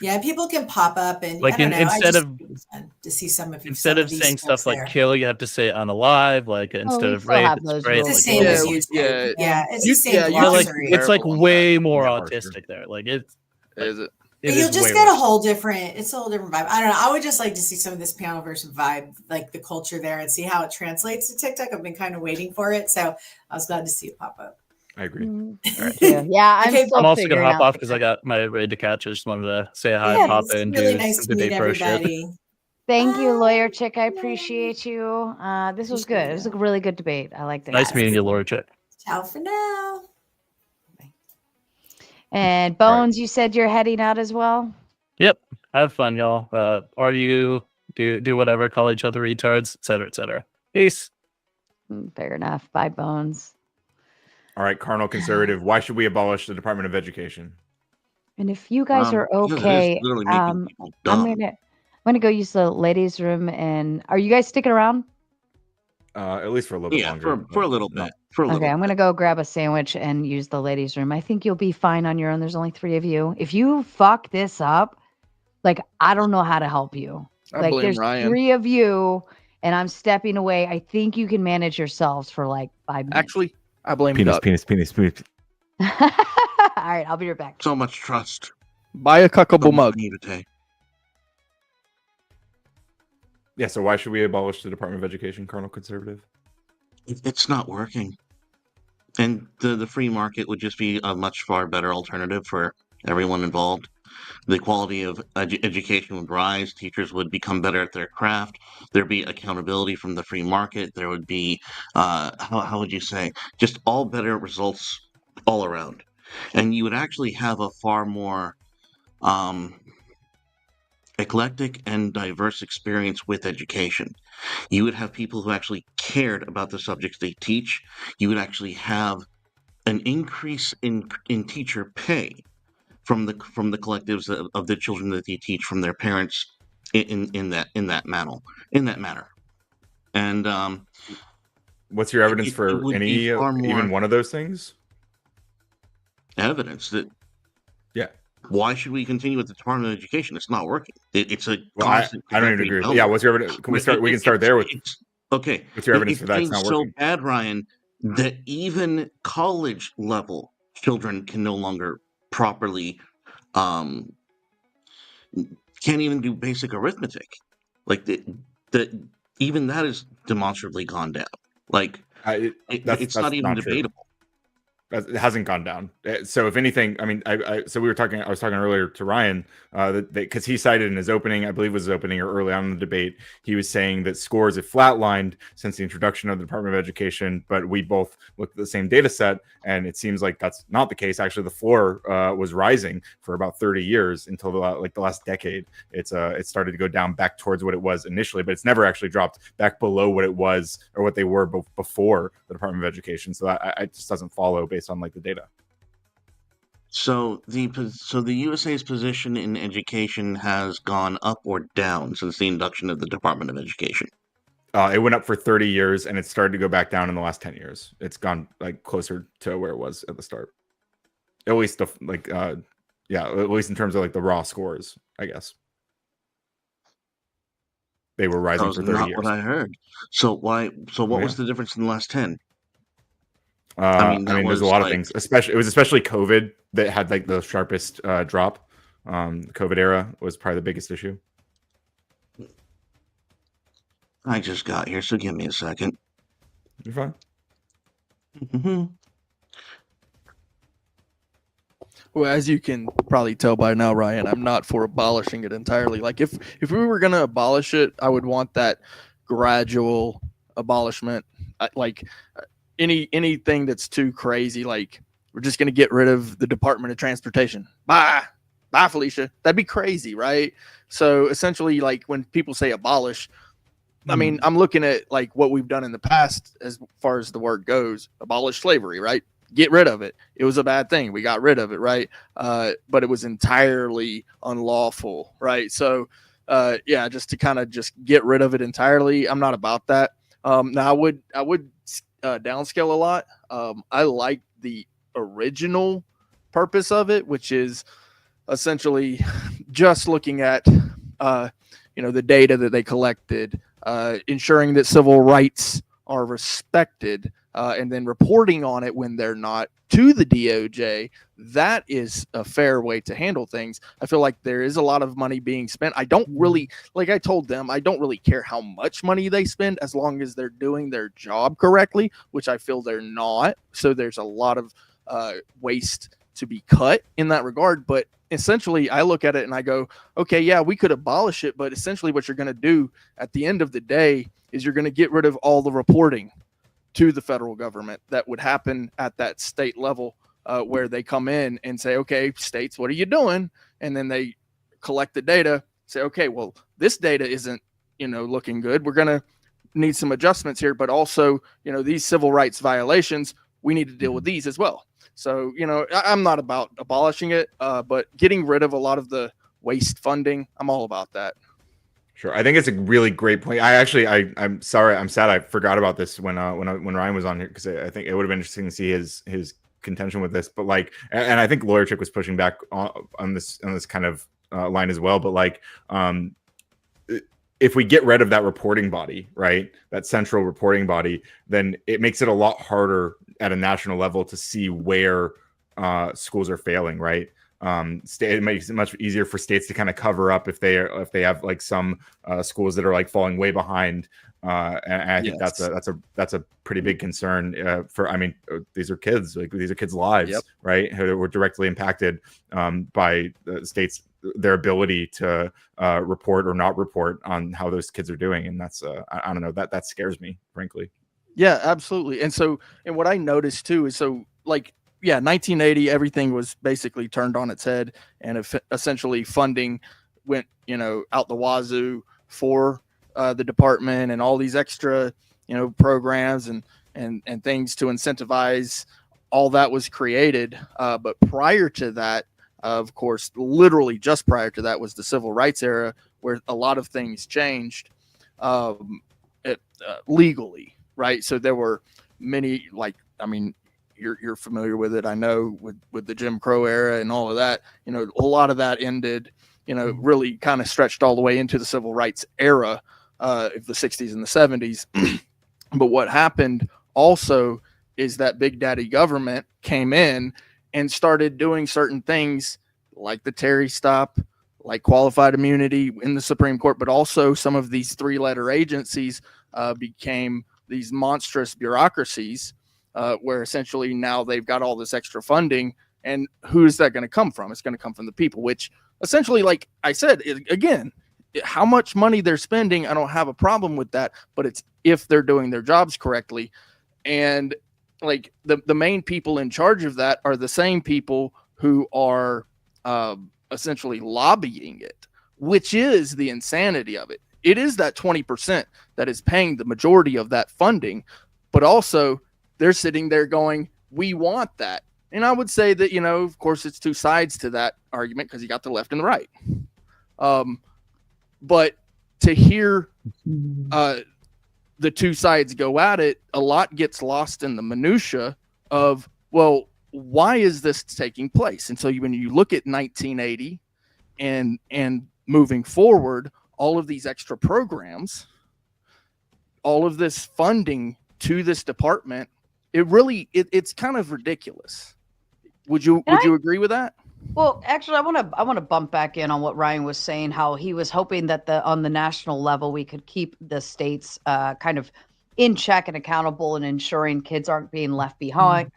Yeah, people can pop up, and Like I don't know. instead I of just fun to see some of instead of these saying folks stuff like there. kill, you have to say unalive. Like instead we of still rape, have it's those great. rules. It's the same as YouTube. Yeah, it's the same You're like, glossary. it's like way more autistic there. Like it's Is it? But you'll just get a whole different. It's a whole different vibe. I don't know. I would just like to see some of this panel version vibe, like the culture there, and see how it translates to TikTok. I've been kind of waiting for it, so I was glad to see it pop up. I agree. Yeah, I'm also gonna hop off because I got my ready to catch. I just wanted to say hi, Yeah, pop it's in, really do nice some to meet debate pro shit. everybody. Thank you, Lawyer Chick. I appreciate you. This was good. It was a really good debate. I like that. Nice meeting you, Lawyer Chick. Ciao for now. And Bones, you said you're heading out as well. Yep. Have fun, y'all. Or you do whatever, call each other retards, etc., etc. Peace. Fair enough. Bye, Bones. All right, carnal conservative. Why should we abolish the Department of Education? And if you guys are okay, I'm gonna go use the ladies' room. And are you guys sticking around? At least for a little bit longer. for a little bit. Okay, I'm gonna go grab a sandwich and use the ladies' room. I think you'll be fine on your own. There's only 3 of you. If you fuck this up, like I don't know how to help you. I Like blame there's Ryan. 3 of you, and I'm stepping away. I think you can manage yourselves for like 5 minutes. Actually, I blame Penis, Duck. penis. All right, I'll be right back. So much trust. Buy a cuckable mug. Yeah, so why should we abolish the Department of Education, carnal conservative? It's not working. And the free market would just be a much far better alternative for everyone involved. The quality of education would rise. Teachers would become better at their craft. There'd be accountability from the free market. There would be, how would you say, just all better results all around. And you would actually have a far more eclectic and diverse experience with education. You would have people who actually cared about the subjects they teach. You would actually have an increase in teacher pay from the collectives of the children that they teach from their parents in that manner. And what's your evidence for any even one of those things? Evidence that why should we continue with the Department of Education? It's not working. It's a constant. I don't even agree with. Yeah, what's your evidence? Can we start? We can start there with. Okay. What's your evidence for that? It's not working. So bad, Ryan, that even college level children can no longer properly, can't even do basic arithmetic. Like even that is demonstrably gone down. Like it's not even debatable. It hasn't gone down. So if anything, I mean, I was talking earlier to Ryan that because he cited in his opening, I believe it was his opening or early on in the debate, he was saying that scores have flatlined since the introduction of the Department of Education, but we both looked at the same data set, and it seems like that's not the case. Actually, the floor was rising for about 30 years until the last decade. It started to go down back towards what it was initially, but it's never actually dropped back below what it was or what they were before the Department of Education. So that just doesn't follow based on like the data. So the USA's position in education has gone up or down since the induction of the Department of Education. It went up for 30 years and it started to go back down in the last 10 years. It's gone like closer to where it was at the start. At least at least in terms of like the raw scores, I guess. they were rising That for was 30 not years. what I heard. So why? So what Oh, was yeah. the difference in the last 10? I mean, that there's a was lot of like things. Especially COVID that had like the sharpest drop. The COVID era was probably the biggest issue. I just got here, so give me a second. You're fine. Well, as you can probably tell by now, Ryan, I'm not for abolishing it entirely. Like if we were going to abolish it, I would want that gradual abolishment. Anything that's too crazy, like we're just going to get rid of the Department of Transportation. Bye, Felicia. That'd be crazy, right? So essentially, like when people say abolish, I mean, I'm looking at like what we've done in the past as far as the word goes. Abolish slavery, right? Get rid of it. It was a bad thing. We got rid of it, right? But it was entirely unlawful, right? So, yeah, just to kind of just get rid of it entirely. I'm not about that. Now, I would downscale a lot. I like the original purpose of it, which is essentially just looking at, the data that they collected, ensuring that civil rights are respected, and then reporting on it when they're not to the DOJ. That is a fair way to handle things. I feel like there is a lot of money being spent. I don't really, like I told them, I don't really care how much money they spend as long as they're doing their job correctly, which I feel they're not. So there's a lot of waste to be cut in that regard. But essentially, I look at it and I go, okay, yeah, we could abolish it. But essentially what you're going to do at the end of the day is you're going to get rid of all the reporting to the federal government that would happen at that state level, where they come in and say, okay, states, what are you doing? And then they collect the data, say, okay, well, this data isn't, looking good. We're going to need some adjustments here, but also, these civil rights violations, we need to deal with these as well. So, I'm not about abolishing it, but getting rid of a lot of the waste funding, I'm all about that. Sure, I think it's a really great point. I'm sorry, I'm sad I forgot about this when Ryan was on here, because I think it would have been interesting to see his contention with this. But like, and I think Lawyer Chick was pushing back on this kind of line as well. But like, if we get rid of that reporting body, right, that central reporting body, then it makes it a lot harder at a national level to see where schools are failing, right? It makes it much easier for states to kind of cover up if they have like some schools that are like falling way behind, and I think that's a pretty big concern for. I mean, these are kids, like these are kids' lives, right? Who were directly impacted by the states, their ability to report or not report on how those kids are doing, and that's I don't know, that scares me, frankly. Yeah, absolutely. And what I noticed too is, so like, yeah, 1980, everything was basically turned on its head, and essentially funding went, out the wazoo for the department, and all these extra, programs and things to incentivize. All that was created. But prior to that, of course, literally just prior to that was the civil rights era, where a lot of things changed legally, right? So there were many, like, I mean, you're familiar with it, I know, with the Jim Crow era and all of that. A lot of that ended, really kind of stretched all the way into the civil rights era of the 60s and the 70s. But what happened also is that Big Daddy government came in and started doing certain things like the Terry stop, like qualified immunity in the Supreme Court, but also some of these three-letter agencies became these monstrous bureaucracies, where essentially now they've got all this extra funding. And who is that going to come from? It's going to come from the people, which essentially, like I said, again, how much money they're spending, I don't have a problem with that, but it's if they're doing their jobs correctly. And like the main people in charge of that are the same people who are essentially lobbying it, which is the insanity of it. It is that 20% that is paying the majority of that funding, but also they're sitting there going, we want that. And I would say that, of course, it's two sides to that argument, because you got the left and the right. But to hear the two sides go at it, a lot gets lost in the minutia of, well, why is this taking place? And so when you look at 1980 and moving forward, all of these extra programs, all of this funding to this department, it's kind of ridiculous. Would you agree with that? Well, actually, I want to bump back in on what Ryan was saying. How he was hoping that on the national level we could keep the states kind of in check and accountable, and ensuring kids aren't being left behind,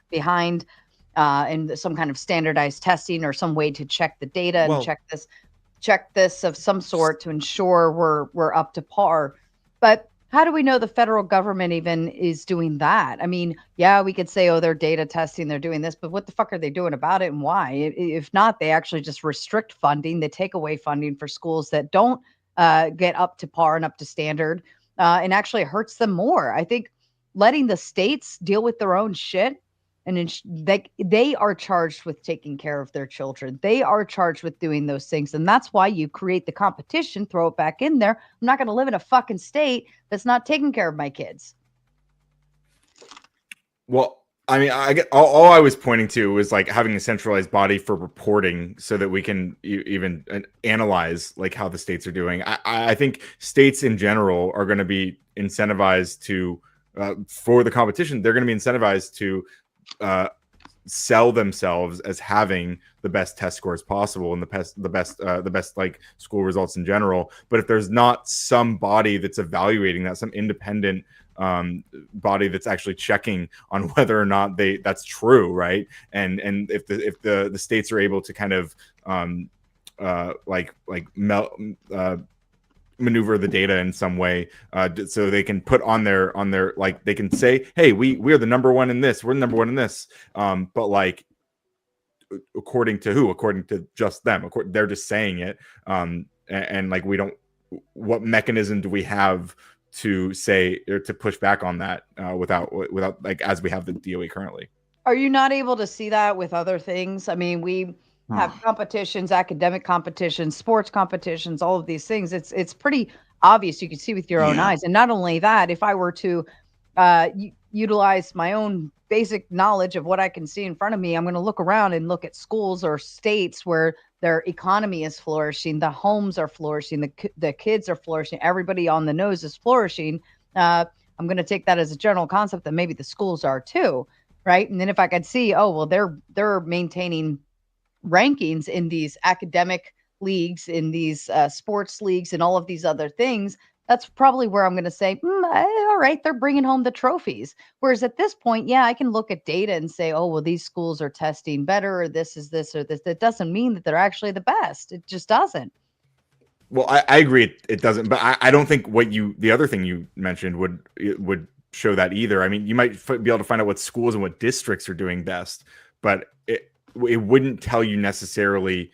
and some kind of standardized testing or some way to check the data and check this of some sort to ensure we're up to par. But how do we know the federal government even is doing that? I mean, yeah, we could say, oh, they're data testing, they're doing this, but what the fuck are they doing about it and why? If not, they actually just restrict funding. They take away funding for schools that don't get up to par and up to standard, and actually hurts them more. I think letting the states deal with their own shit, and they are charged with taking care of their children. They are charged with doing those things. And that's why you create the competition, throw it back in there. I'm not going to live in a fucking state that's not taking care of my kids. Well, I mean, I get all I was pointing to was like having a centralized body for reporting so that we can even analyze like how the states are doing. I think states in general are going to be incentivized to, for the competition, they're going to be incentivized to sell themselves as having the best test scores possible and the best like school results in general. But if there's not some body that's evaluating that, some independent body that's actually checking on whether or not that's true, right? And if the states are able to kind of maneuver the data in some way, so they can put on their like, they can say, hey, we're the number one in this, we're the number one in this, but like, according to who? According to just them. They're just saying it, and like, we don't, what mechanism do we have to say or to push back on that without like, as we have the DOE currently? Are you not able to see that with other things? I mean, we have competitions, academic competitions, sports competitions, all of these things. It's pretty obvious. You can see with your own eyes. And not only that, if I were to utilize my own basic knowledge of what I can see in front of me, I'm going to look around and look at schools or states where their economy is flourishing, the homes are flourishing, the kids are flourishing, everybody on the nose is flourishing. I'm going to take that as a general concept that maybe the schools are too, right? And then if I could see, oh, well, they're maintaining rankings in these academic leagues, in these sports leagues, and all of these other things, that's probably where I'm going to say, all right, they're bringing home the trophies. Whereas at this point, yeah, I can look at data and say, oh, well, these schools are testing better, or this is this or this. That doesn't mean that they're actually the best. It just doesn't. Well, I agree it doesn't, but I don't think the other thing you mentioned would show that either. I mean, you might be able to find out what schools and what districts are doing best, but it wouldn't tell you necessarily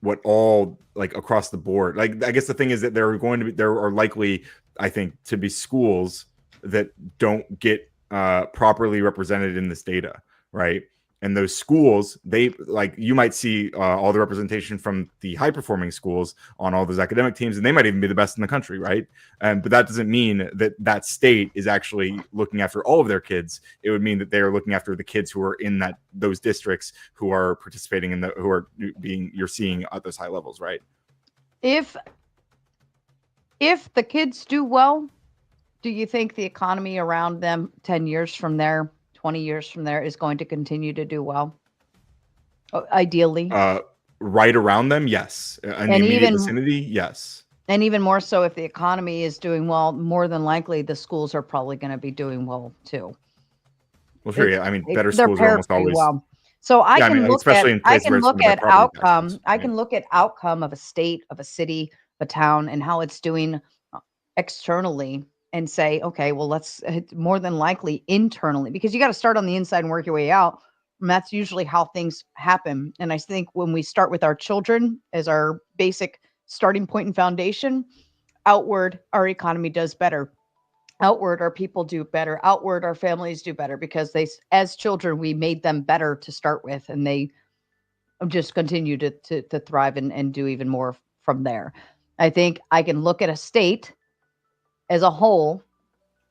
what all, like, across the board. Like, I guess the thing is that there are likely, I think, to be schools that don't get properly represented in this data, right? And those schools, you might see all the representation from the high performing schools on all those academic teams, and they might even be the best in the country, right? But that doesn't mean that state is actually looking after all of their kids. It would mean that they are looking after the kids who are in those districts, who are participating you're seeing at those high levels, right? If the kids do well, do you think the economy around them 10 years from there, 20 years from there, is going to continue to do well? Ideally. Right around them, yes. In the immediate vicinity, yes. And even more so, if the economy is doing well, more than likely the schools are probably going to be doing well too. Well, sure, yeah. I mean, better schools are almost always well. So I can look at outcome. I right? can look at outcome of a state, of a city, a town, and how it's doing externally, and say, okay, well, let's more than likely internally, because you got to start on the inside and work your way out. And that's usually how things happen. And I think when we start with our children as our basic starting point and foundation, outward, our economy does better. Outward, our people do better. Outward, our families do better, because as children, we made them better to start with, and they just continue to thrive and do even more from there. I think I can look at a state as a whole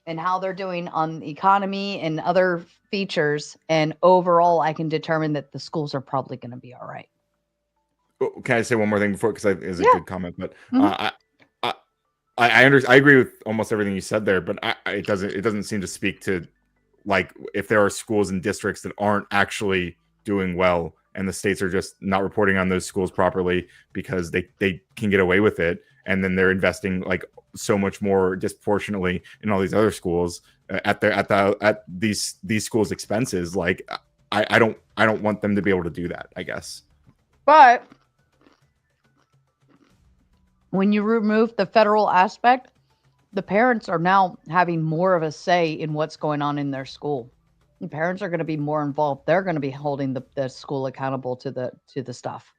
and how they're doing on the economy and other features, and overall, I can determine that the schools are probably going to be all right. Can I say one more thing before? Because it's a good comment, but I agree with almost everything you said there, but it doesn't seem to speak to like if there are schools and districts that aren't actually doing well and the states are just not reporting on those schools properly because they can get away with it, and then they're investing like so much more disproportionately in all these other schools at these schools' expenses. Like I don't want them to be able to do that, I guess. But when you remove the federal aspect, the parents are now having more of a say in what's going on in their school. The parents are going to be more involved. They're going to be holding the school accountable to the stuff.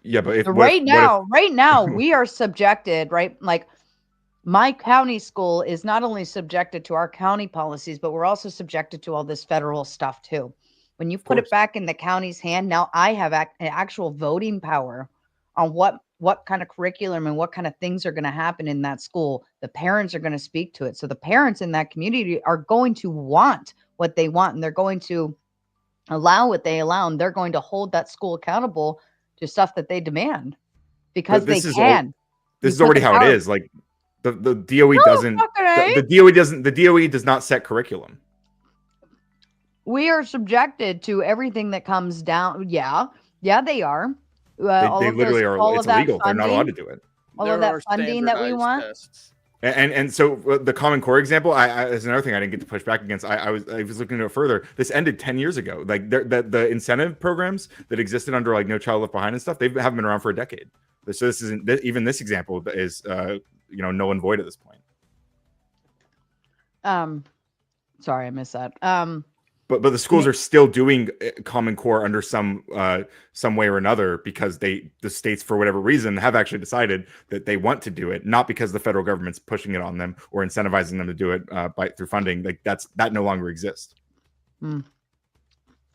Yeah, but right now we are subjected, right? Like my county school is not only subjected to our county policies, but we're also subjected to all this federal stuff too. When you put it back in the county's hand, now I have actual voting power on what kind of curriculum and what kind of things are going to happen in that school. The parents are going to speak to it. So the parents in that community are going to want what they want, and they're going to allow what they allow, and they're going to hold that school accountable to stuff that they demand because they can. This is already how it is. Like the DOE doesn't. The DOE does not set curriculum. We are subjected to everything that comes down. Yeah, they are. They literally are. It's illegal. They're not allowed to do it. All of that funding that we want. And so the Common Core example, is another thing I didn't get to push back against. I was looking into it further. This ended 10 years ago. Like the incentive programs that existed under like No Child Left Behind and stuff, they haven't been around for a decade. So this isn't even this example is null and void at this point. Sorry, I missed that. But the schools are still doing Common Core under some way or another because the states, for whatever reason, have actually decided that they want to do it, not because the federal government's pushing it on them or incentivizing them to do it through funding. Like that no longer exists.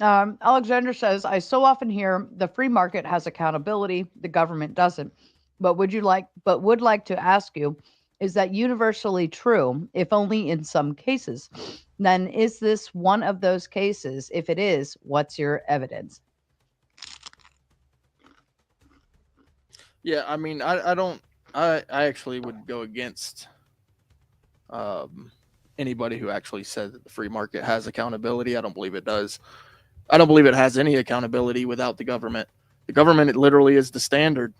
Alexander says, I so often hear the free market has accountability, the government doesn't. But would like to ask you, is that universally true, if only in some cases? Then is this one of those cases? If it is, what's your evidence? Yeah, I mean, I actually would go against anybody who actually said that the free market has accountability. I don't believe it does. I don't believe it has any accountability without the government. The government, it literally is the standard.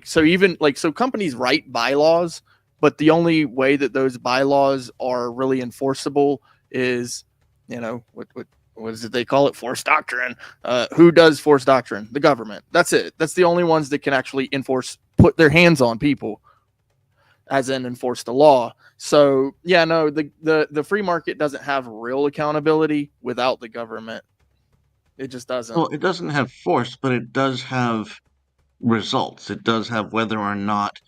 So companies write bylaws, but the only way that those bylaws are really enforceable is, what is it they call it? Forced doctrine. Who does forced doctrine? The government. That's it. That's the only ones that can actually put their hands on people, as in enforce the law. So yeah, no, the free market doesn't have real accountability without the government. It just doesn't. Well, it doesn't have force, but it does have results. It does have whether or not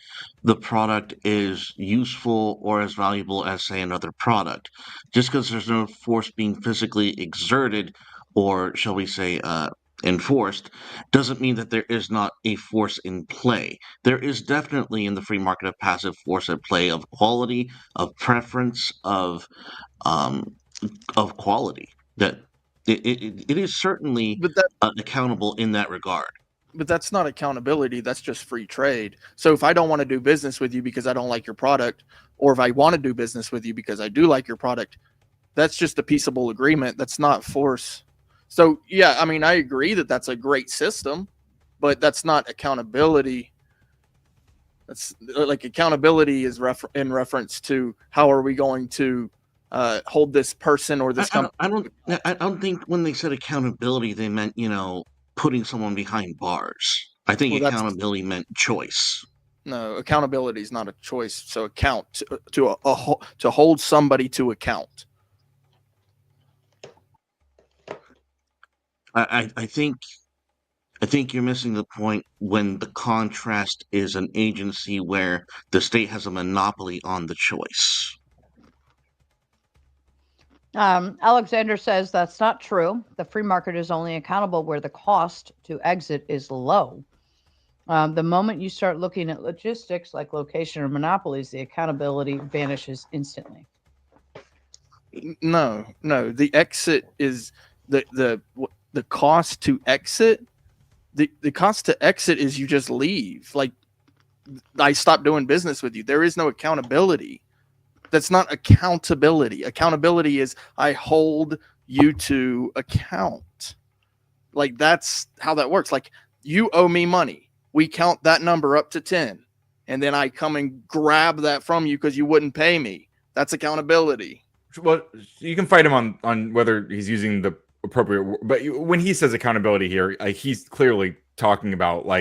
the product is useful or as valuable as, say, another product. Just because there's no force being physically exerted, or shall we say enforced, doesn't mean that there is not a force in play. There is definitely in the free market a passive force at play of quality, of preference, of quality. That it is certainly accountable in that regard. But that's not accountability. That's just free trade. So if I don't want to do business with you because I don't like your product, or if I want to do business with you because I do like your product, that's just a peaceable agreement. That's not force. So yeah, I mean, I agree that that's a great system, but that's not accountability. That's like accountability is in reference to how are we going to hold this person or this company. I don't think when they said accountability, they meant, putting someone behind bars. I think accountability meant choice. No, accountability is not a choice. So account to hold somebody to account. I think you're missing the point when the contrast is an agency where the state has a monopoly on the choice. Alexander says that's not true. The free market is only accountable where the cost to exit is low. The moment you start looking at logistics like location or monopolies, the accountability vanishes instantly. No. The exit is the cost to exit. The cost to exit is you just leave. Like I stopped doing business with you. There is no accountability. That's not accountability. Accountability is I hold you to account. Like, that's how that works. Like, you owe me money. We count that number up to 10. And then I come and grab that from you because you wouldn't pay me. That's accountability. Well, you can fight him on whether he's using the appropriate, but when he says accountability here, he's clearly talking about like